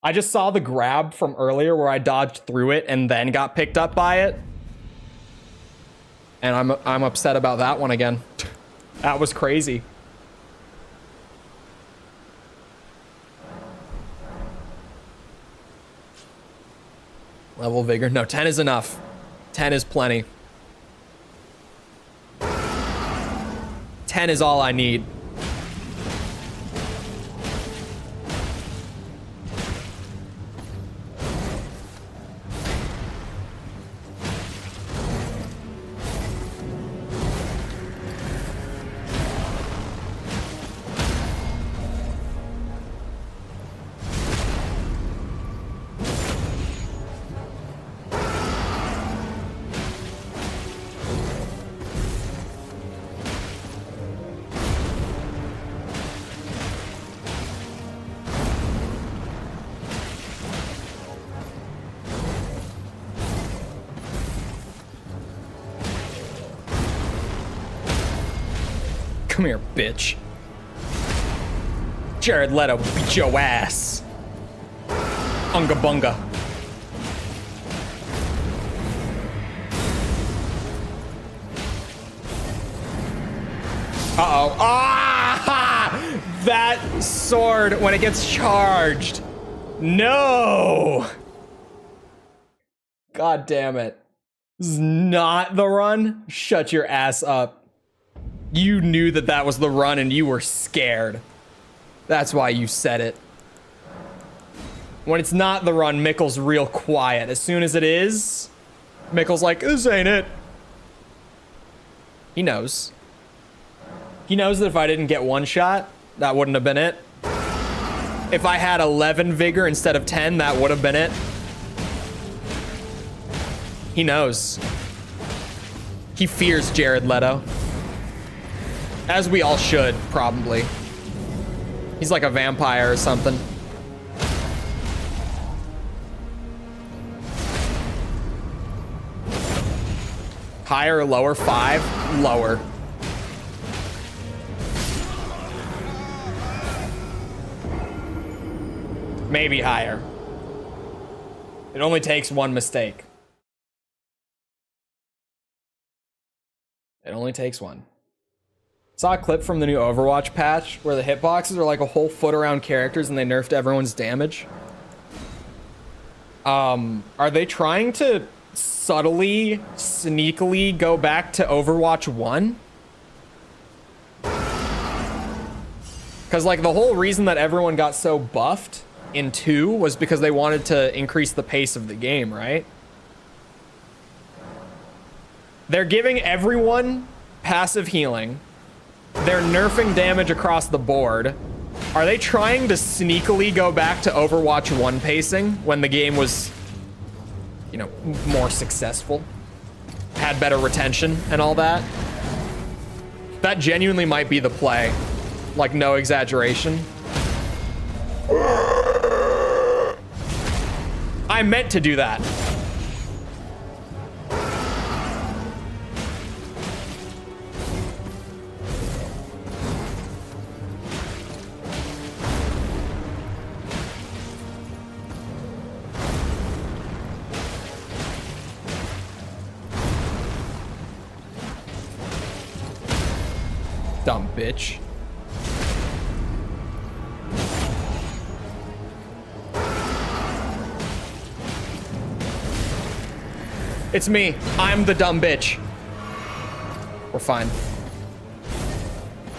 S1: I just saw the grab from earlier where I dodged through it and then got picked up by it. And I'm upset about that one again. That was crazy. Level vigor. No, 10 is enough. 10 is plenty. 10 is all I need. Come here, bitch. Jared Leto beat your ass. Unga bunga. Uh-oh. Ah! That sword when it gets charged. No! God damn it. This is not the run? Shut your ass up. You knew that that was the run and you were scared. That's why you said it. When it's not the run, Mickle's real quiet. As soon as it is, Mickle's like, this ain't it. He knows. He knows that if I didn't get one shot, that wouldn't have been it. If I had 11 vigor instead of 10, that would have been it. He knows. He fears Jared Leto. As we all should, probably. He's like a vampire or something. Higher or lower? 5? Lower. Maybe higher. It only takes one mistake. It only takes one. Saw a clip from the new Overwatch patch where the hitboxes are like a whole foot around characters and they nerfed everyone's damage. Are they trying to subtly, sneakily go back to Overwatch 1? Because like the whole reason that everyone got so buffed in 2 was because they wanted to increase the pace of the game, right? They're giving everyone passive healing. They're nerfing damage across the board. Are they trying to sneakily go back to Overwatch 1 pacing when the game was, you know, more successful? Had better retention and all that? That genuinely might be the play. Like, no exaggeration. I meant to do that. Dumb bitch. It's me. I'm the dumb bitch. We're fine.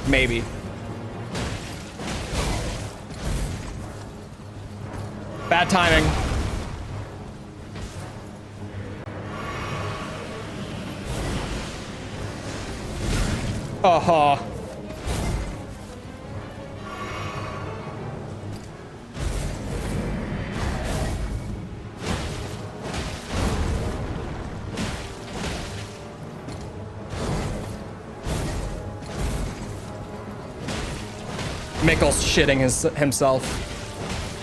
S1: Maybe. Bad timing. Uh-huh. Mickle's shitting himself.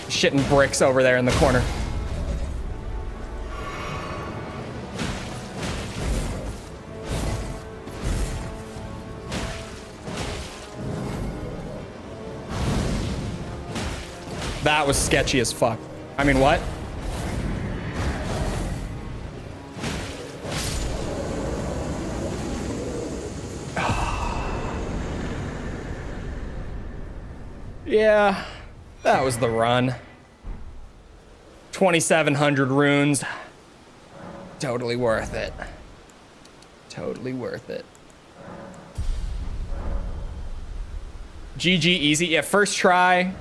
S1: Shitting bricks over there in the corner. That was sketchy as fuck. I mean, what? Yeah, that was the run. 2,700 runes. Totally worth it. Totally worth it. GG easy. Yeah, first try.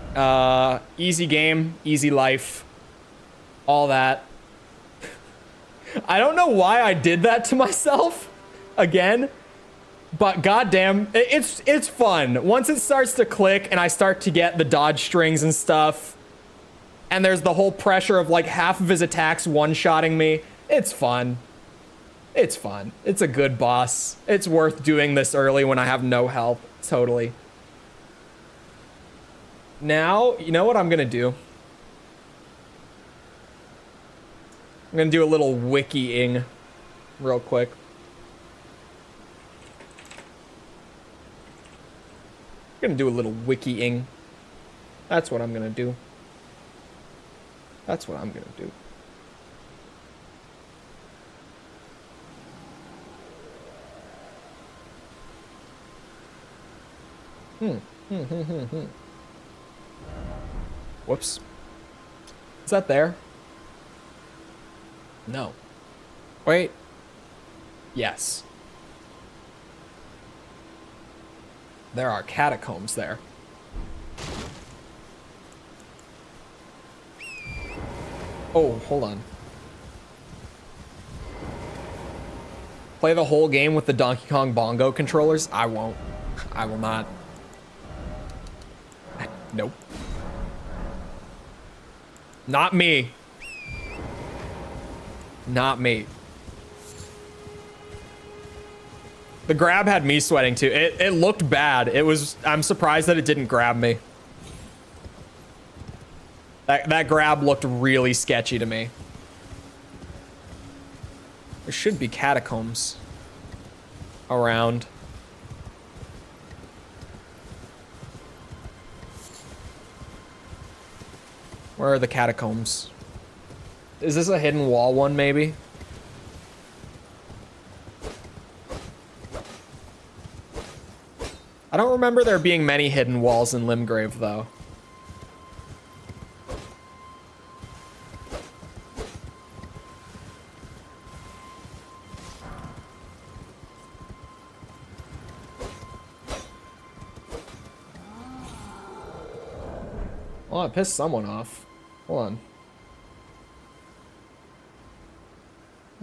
S1: Easy game, easy life. All that. I don't know why I did that to myself again, but goddamn, it's fun. Once it starts to click and I start to get the dodge strings and stuff, and there's the whole pressure of like half of his attacks one-shotting me, it's fun. It's fun. It's a good boss. It's worth doing this early when I have no help. Totally. Now, you know what I'm gonna do? I'm gonna do a little wiki-ing real quick. I'm gonna do a little wiki-ing. That's what I'm gonna do. That's what I'm gonna do. Whoops. Is that there? No. Wait. Yes. There are catacombs there. Oh, hold on. Play the whole game with the Donkey Kong bongo controllers? I won't. I will not. Nope. Not me. Not me. The grab had me sweating too. It looked bad. I'm surprised that it didn't grab me. That grab looked really sketchy to me. There should be catacombs around. Where are the catacombs? Is this a hidden wall one, maybe? I don't remember there being many hidden walls in Limgrave, though. Oh, I pissed someone off. Hold on.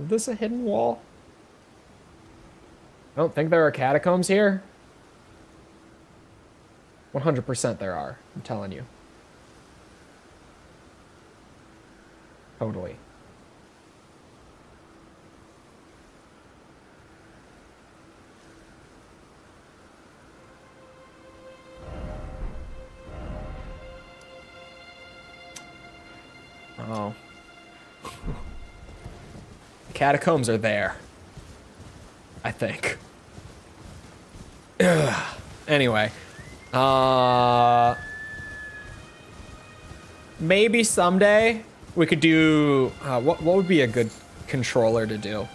S1: Is this a hidden wall? I don't think there are catacombs here. 100% there are. I'm telling you. Totally. Oh. The catacombs are there. I think. Ugh. Anyway. Maybe someday we could do, what would be a good controller to do?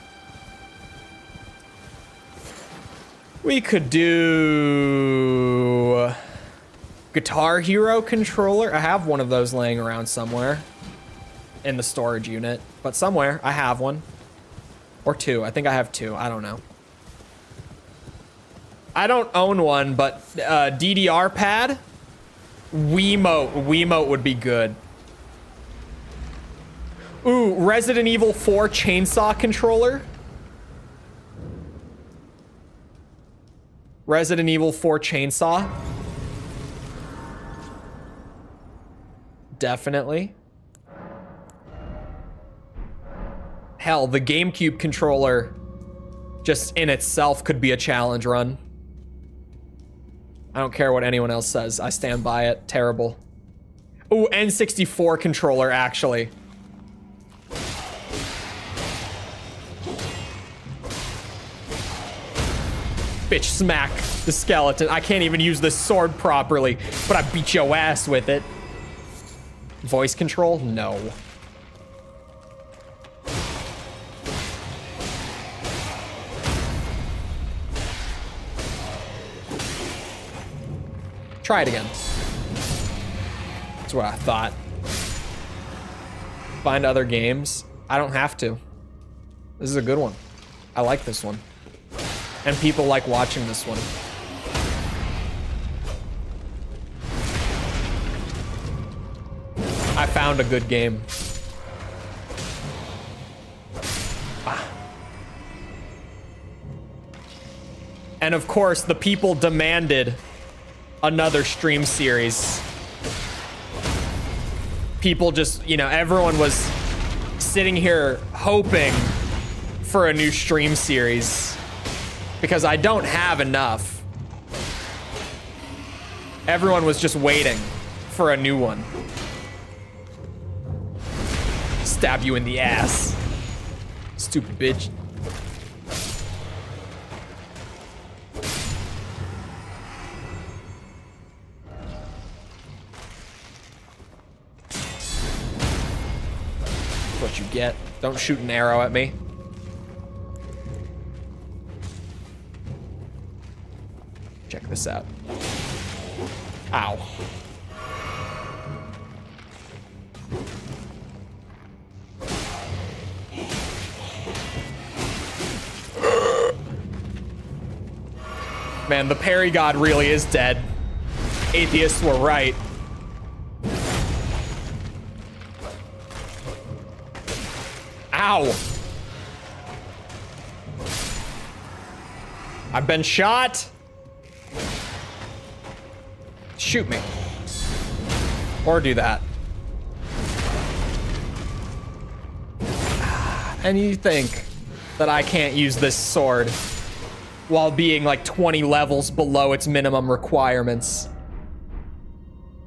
S1: We could do Guitar Hero controller. I have one of those laying around somewhere in the storage unit, but somewhere I have one or two. I think I have two. I don't know. I don't own one, but DDR pad, Wiimote would be good. Ooh, Resident Evil 4 chainsaw controller. Resident Evil 4 chainsaw. Definitely. Hell, the GameCube controller just in itself could be a challenge run. I don't care what anyone else says. I stand by it. Terrible. Ooh, N64 controller, actually. Bitch, smack the skeleton. I can't even use this sword properly, but I beat your ass with it. Voice control? No. Try it again. That's what I thought. Find other games. I don't have to. This is a good one. I like this one. And people like watching this one. I found a good game. And of course, the people demanded another stream series. People just, you know, everyone was sitting here hoping for a new stream series because I don't have enough. Everyone was just waiting for a new one. Stab you in the ass. Stupid bitch. What you get. Don't shoot an arrow at me. Check this out. Ow. Man, the parry god really is dead. Atheists were right. Ow. I've been shot. Shoot me. Or do that. And you think that I can't use this sword while being like 20 levels below its minimum requirements.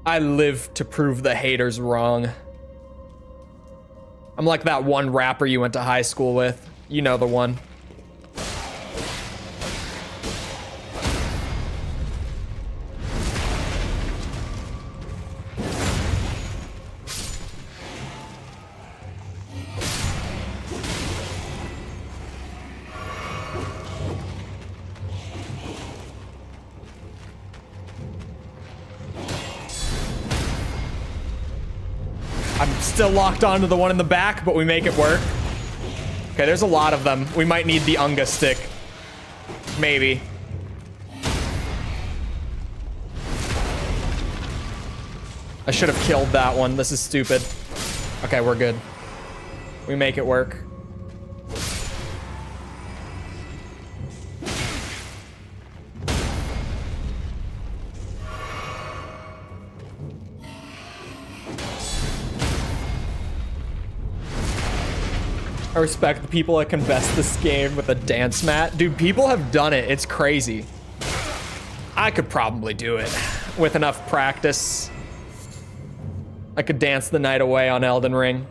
S1: I live to prove the haters wrong. I'm like that one rapper you went to high school with. You know the one. Still locked onto the one in the back, but we make it work. Okay, there's a lot of them. We might need the Unga stick. Maybe. I should have killed that one. This is stupid. Okay, we're good. We make it work. I respect the people that can best this game with a dance mat. Dude, people have done it. It's crazy. I could probably do it with enough practice. I could dance the night away on Elden Ring.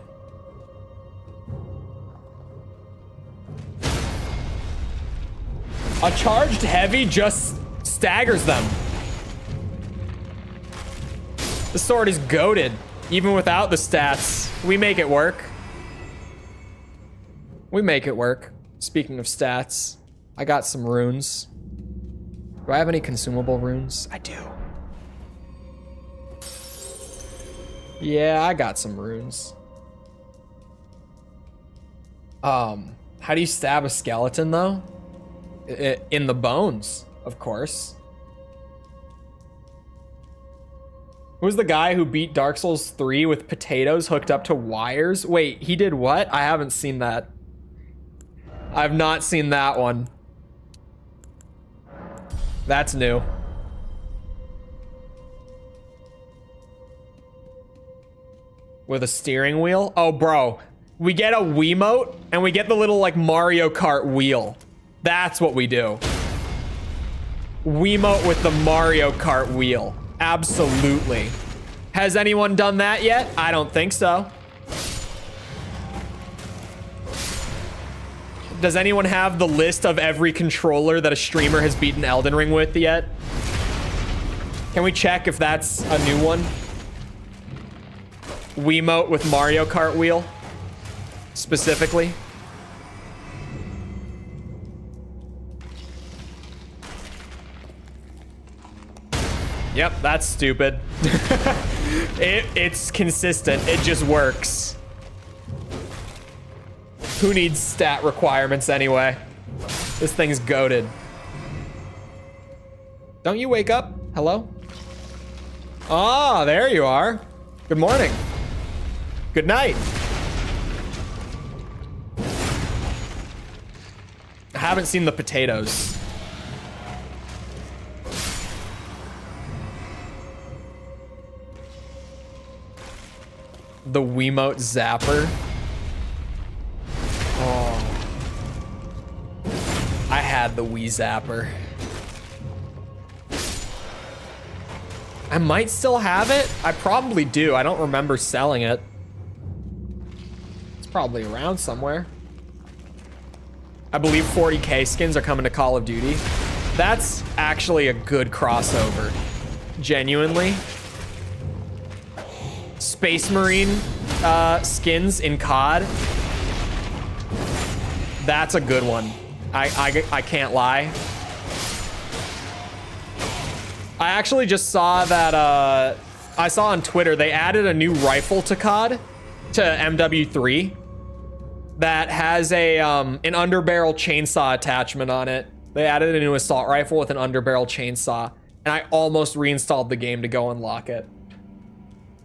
S1: A charged heavy just staggers them. The sword is goated, even without the stats. We make it work. We make it work. Speaking of stats, I got some runes. Do I have any consumable runes? I do. Yeah, I got some runes. How do you stab a skeleton though? In the bones, of course. Who's the guy who beat Dark Souls 3 with potatoes hooked up to wires? Wait, he did what? I haven't seen that. I've not seen that one. That's new. With a steering wheel? Oh, bro. We get a Wiimote and we get the little like Mario Kart wheel. That's what we do. Wiimote with the Mario Kart wheel. Absolutely. Has anyone done that yet? I don't think so. Does anyone have the list of every controller that a streamer has beaten Elden Ring with yet? Can we check if that's a new one? Wiimote with Mario Kart wheel, specifically. Yep, that's stupid. It's consistent. It just works. Who needs stat requirements anyway? This thing's goated. Don't you wake up? Hello? Ah, there you are. Good morning. Good night. I haven't seen the potatoes. The Wiimote zapper. Oh. I had the Wii zapper. I might still have it. I probably do. I don't remember selling it. It's probably around somewhere. I believe 40k skins are coming to Call of Duty. That's actually a good crossover. Genuinely. Space Marine skins in COD. That's a good one. I can't lie. I actually just saw that, I saw on Twitter, they added a new rifle to COD, to MW3, that has a, an underbarrel chainsaw attachment on it. They added a new assault rifle with an underbarrel chainsaw, and I almost reinstalled the game to go unlock it.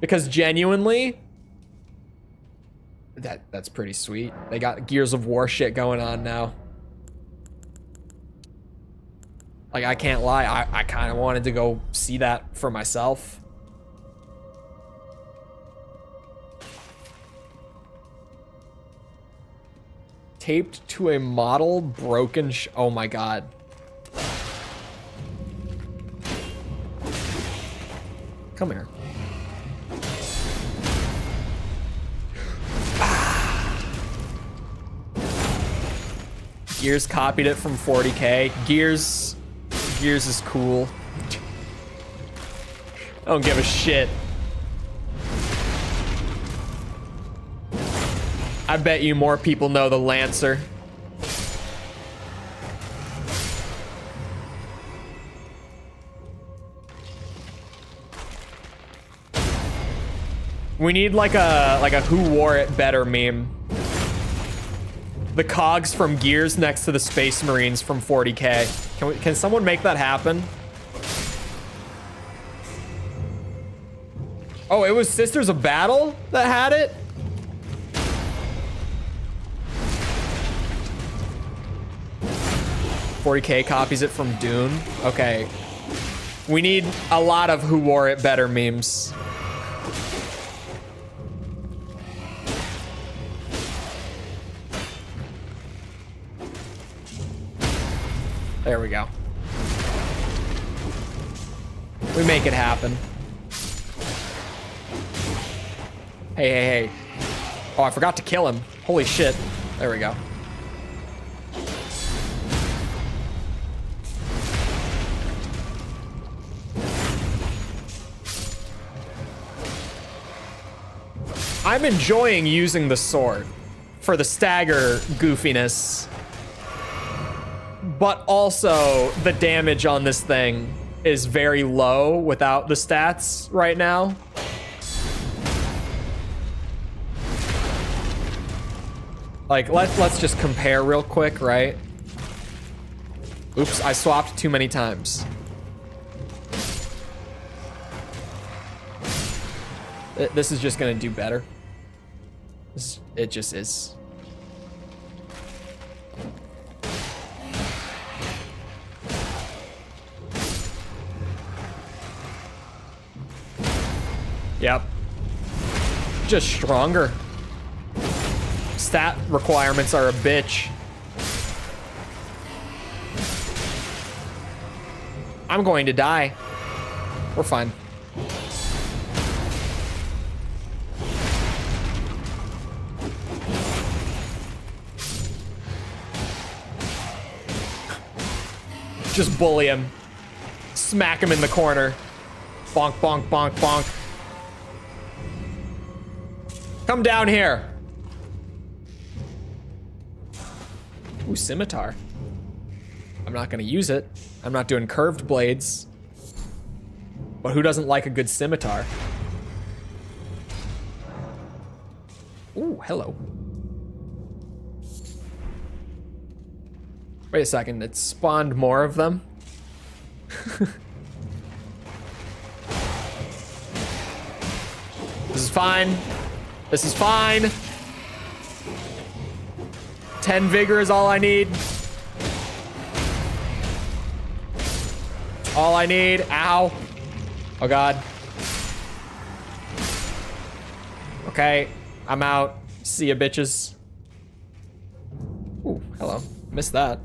S1: Because genuinely, that's pretty sweet. They got Gears of War shit going on now. Like, I can't lie, I kind of wanted to go see that for myself. Taped to a model, broken oh my god. Come here. Gears copied it from 40k. Gears is cool. I don't give a shit. I bet you more people know the Lancer. We need like a who wore it better meme. The cogs from Gears next to the Space Marines from 40k. Can someone make that happen? Oh, it was Sisters of Battle that had it? .40k copies it from Dune. Okay. We need a lot of who wore it better memes. There we go. We make it happen. Hey, hey, hey. Oh, I forgot to kill him. Holy shit. There we go. I'm enjoying using the sword for the stagger goofiness. But also, the damage on this thing is very low without the stats right now. Like, let's just compare real quick, right? Oops, I swapped too many times. This is just gonna do better. It just is. Yep. Just stronger. Stat requirements are a bitch. I'm going to die. We're fine. Just bully him. Smack him in the corner. Bonk, bonk, bonk, bonk. Come down here. Ooh, scimitar. I'm not gonna use it. I'm not doing curved blades. But who doesn't like a good scimitar? Ooh, hello. Wait a second, it spawned more of them? This is fine. This is fine. 10 vigor is all I need. All I need. Ow. Oh god. Okay, I'm out. See ya, bitches. Ooh, hello. Missed that.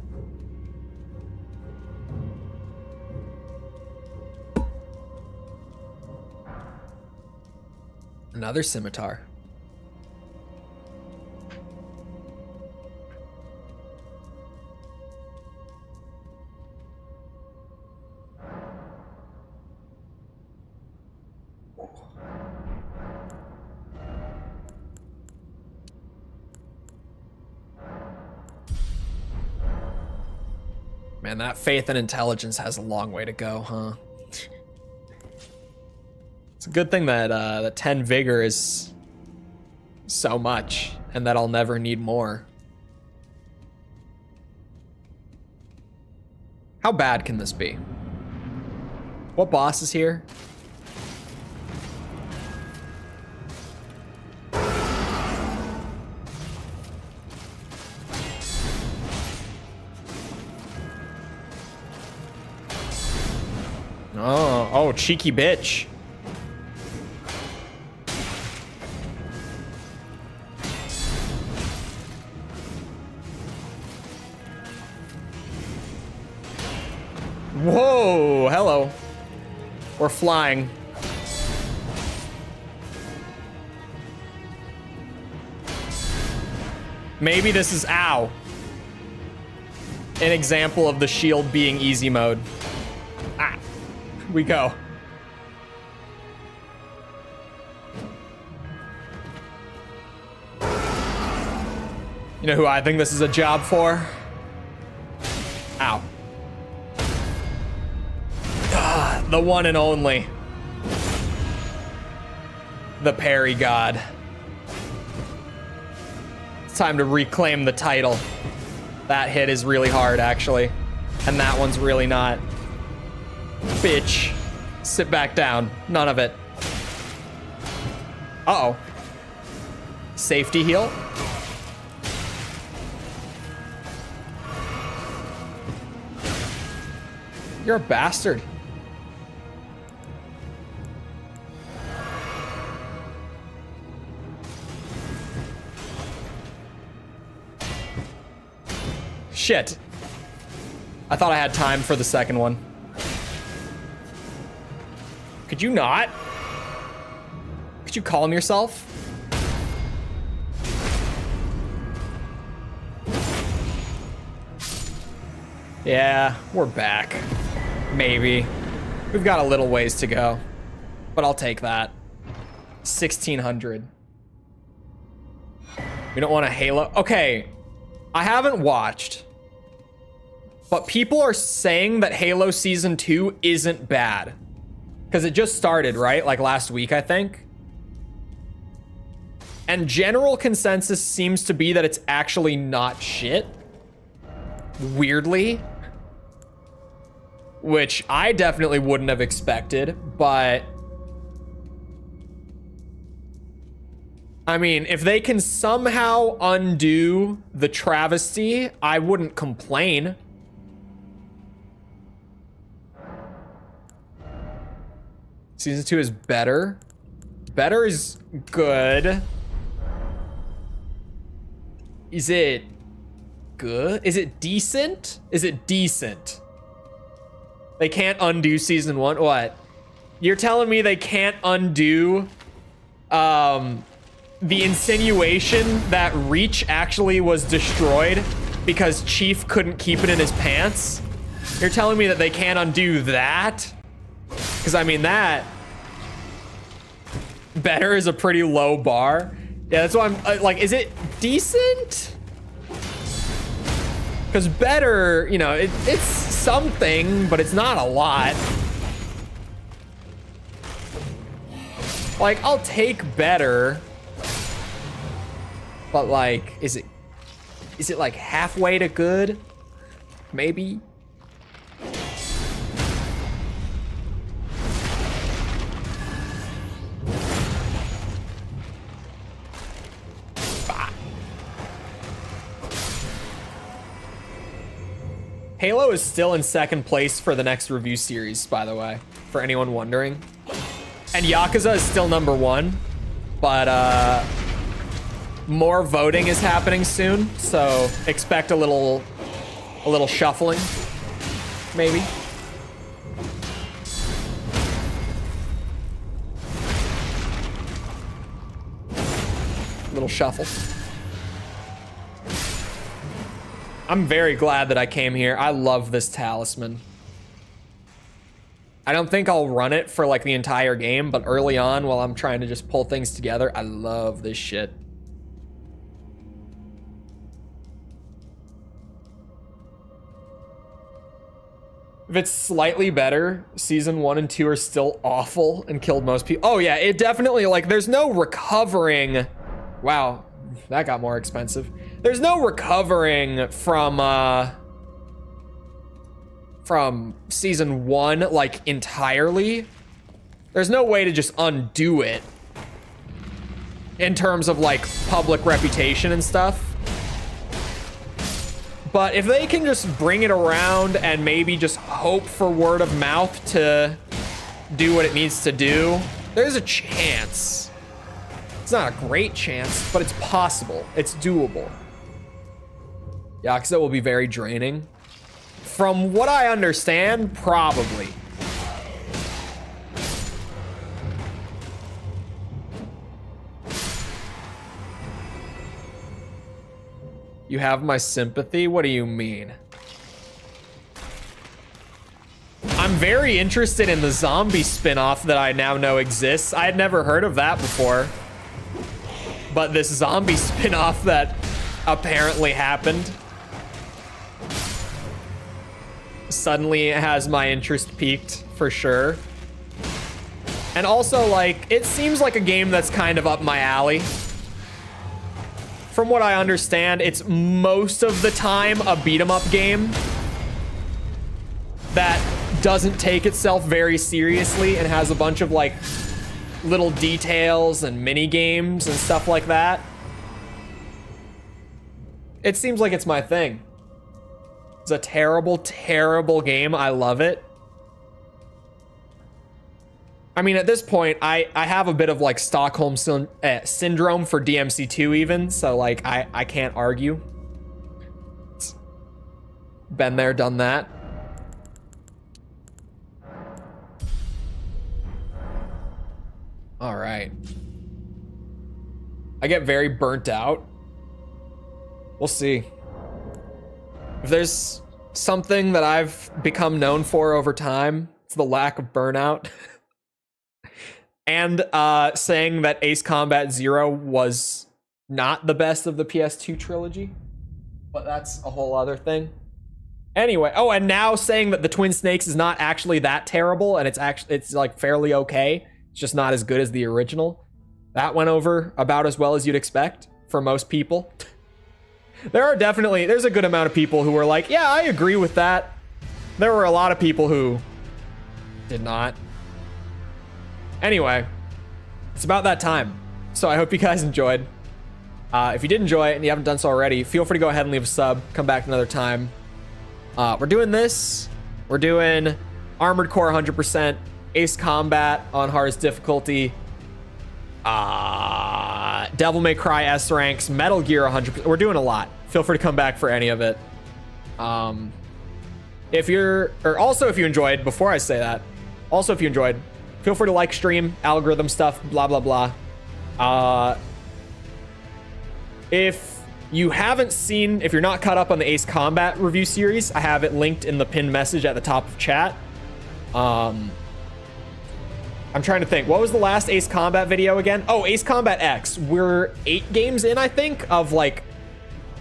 S1: Another scimitar. Man, that faith and intelligence has a long way to go, huh? It's a good thing that the 10 vigor is so much, and that I'll never need more. How bad can this be? What boss is here? Oh, cheeky bitch. Whoa, hello. We're flying. Maybe this is, ow, an example of the shield being easy mode. Ah, we go. You know who I think this is a job for? Ow. Ah, the one and only. The parry god. It's time to reclaim the title. That hit is really hard, actually. And that one's really not. Bitch. Sit back down. None of it. Uh-oh. Safety heal. You're a bastard. Shit. I thought I had time for the second one. Could you not? Could you calm yourself? Yeah, we're back. Maybe. We've got a little ways to go, but I'll take that. 1600. We don't want a Halo. Okay, I haven't watched but people are saying that Halo Season 2 isn't bad. Because it just started, right? Like last week, I think. And general consensus seems to be that it's actually not shit. Weirdly. Which I definitely wouldn't have expected, but... I mean, if they can somehow undo the travesty, I wouldn't complain. Season 2 is better. Better is good. Is it good? Is it decent? Is it decent? They can't undo Season 1? What? You're telling me they can't undo the insinuation that Reach actually was destroyed because Chief couldn't keep it in his pants? You're telling me that they can't undo that? Because I mean, that better is a pretty low bar. Yeah, that's why I'm like, is it decent? Because better, you know, it's something, but it's not a lot. Like, I'll take better. But like, is it like halfway to good? Maybe. Halo is still in second place for the next review series, by the way, for anyone wondering. And Yakuza is still number 1, but more voting is happening soon, so expect a little shuffling, maybe. Little shuffle. I'm very glad that I came here. I love this talisman. I don't think I'll run it for like the entire game, but early on while I'm trying to just pull things together, I love this shit. If it's slightly better, season 1 and 2 are still awful and killed most people. Oh yeah, it definitely, like, there's no recovering. Wow, that got more expensive. There's no recovering from season 1, like, entirely. There's no way to just undo it in terms of, like, public reputation and stuff. But if they can just bring it around and maybe just hope for word of mouth to do what it needs to do, there's a chance. It's not a great chance, but it's possible. It's doable. Yakuza will be very draining. From what I understand, probably. You have my sympathy? What do you mean? I'm very interested in the zombie spin-off that I now know exists. I had never heard of that before. But this zombie spin-off that apparently happened suddenly has my interest peaked for sure. And also, like, it seems like a game that's kind of up my alley. From what I understand, it's most of the time a beat-em-up game that doesn't take itself very seriously and has a bunch of, like, little details and mini games and stuff like that. It seems like it's my thing. It's a terrible, terrible game. I love it. I mean, at this point, I have a bit of, like, Stockholm syndrome for DMC2 even, so, like, I can't argue. It's been there, done that. All right. I get very burnt out. We'll see. If there's something that I've become known for over time, it's the lack of burnout. And saying that Ace Combat Zero was not the best of the PS2 trilogy. But that's a whole other thing. Anyway, oh, and now saying that the Twin Snakes is not actually that terrible, and it's like fairly okay. It's just not as good as the original. That went over about as well as you'd expect for most people. There's a good amount of people who were like, yeah, I agree with that. There were a lot of people who did not. Anyway, it's about that time. So I hope you guys enjoyed. If you did enjoy it and you haven't done so already, feel free to go ahead and leave a sub. Come back another time. We're doing this. We're doing Armored Core 100%, Ace Combat on hardest difficulty, Devil May Cry S ranks, Metal Gear 100%. We're doing a lot. Feel free to come back for any of it. If you enjoyed, before I say that, also if you enjoyed, feel free to like stream, algorithm stuff, blah, blah, blah. If you haven't seen, if you're not caught up on the Ace Combat review series, I have it linked in the pinned message at the top of chat. I'm trying to think, what was the last Ace Combat video again? Oh, Ace Combat X. We're 8 games in, I think, of like,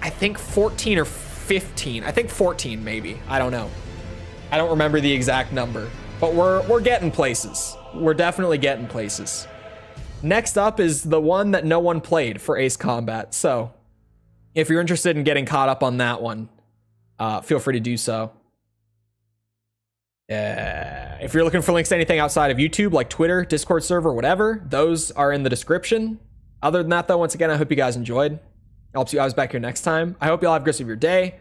S1: I think 14 or 15. I think 14 maybe. I don't know. I don't remember the exact number, but we're getting places. We're definitely getting places. Next up is the one that no one played for Ace Combat. So if you're interested in getting caught up on that one, feel free to do so. If you're looking for links to anything outside of YouTube, like Twitter, Discord server, whatever, those are in the description. Other than that, though, once again, I hope you guys enjoyed. I'll see you guys back here next time. I hope you all have a good rest of your day.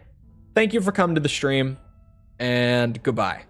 S1: Thank you for coming to the stream, and goodbye.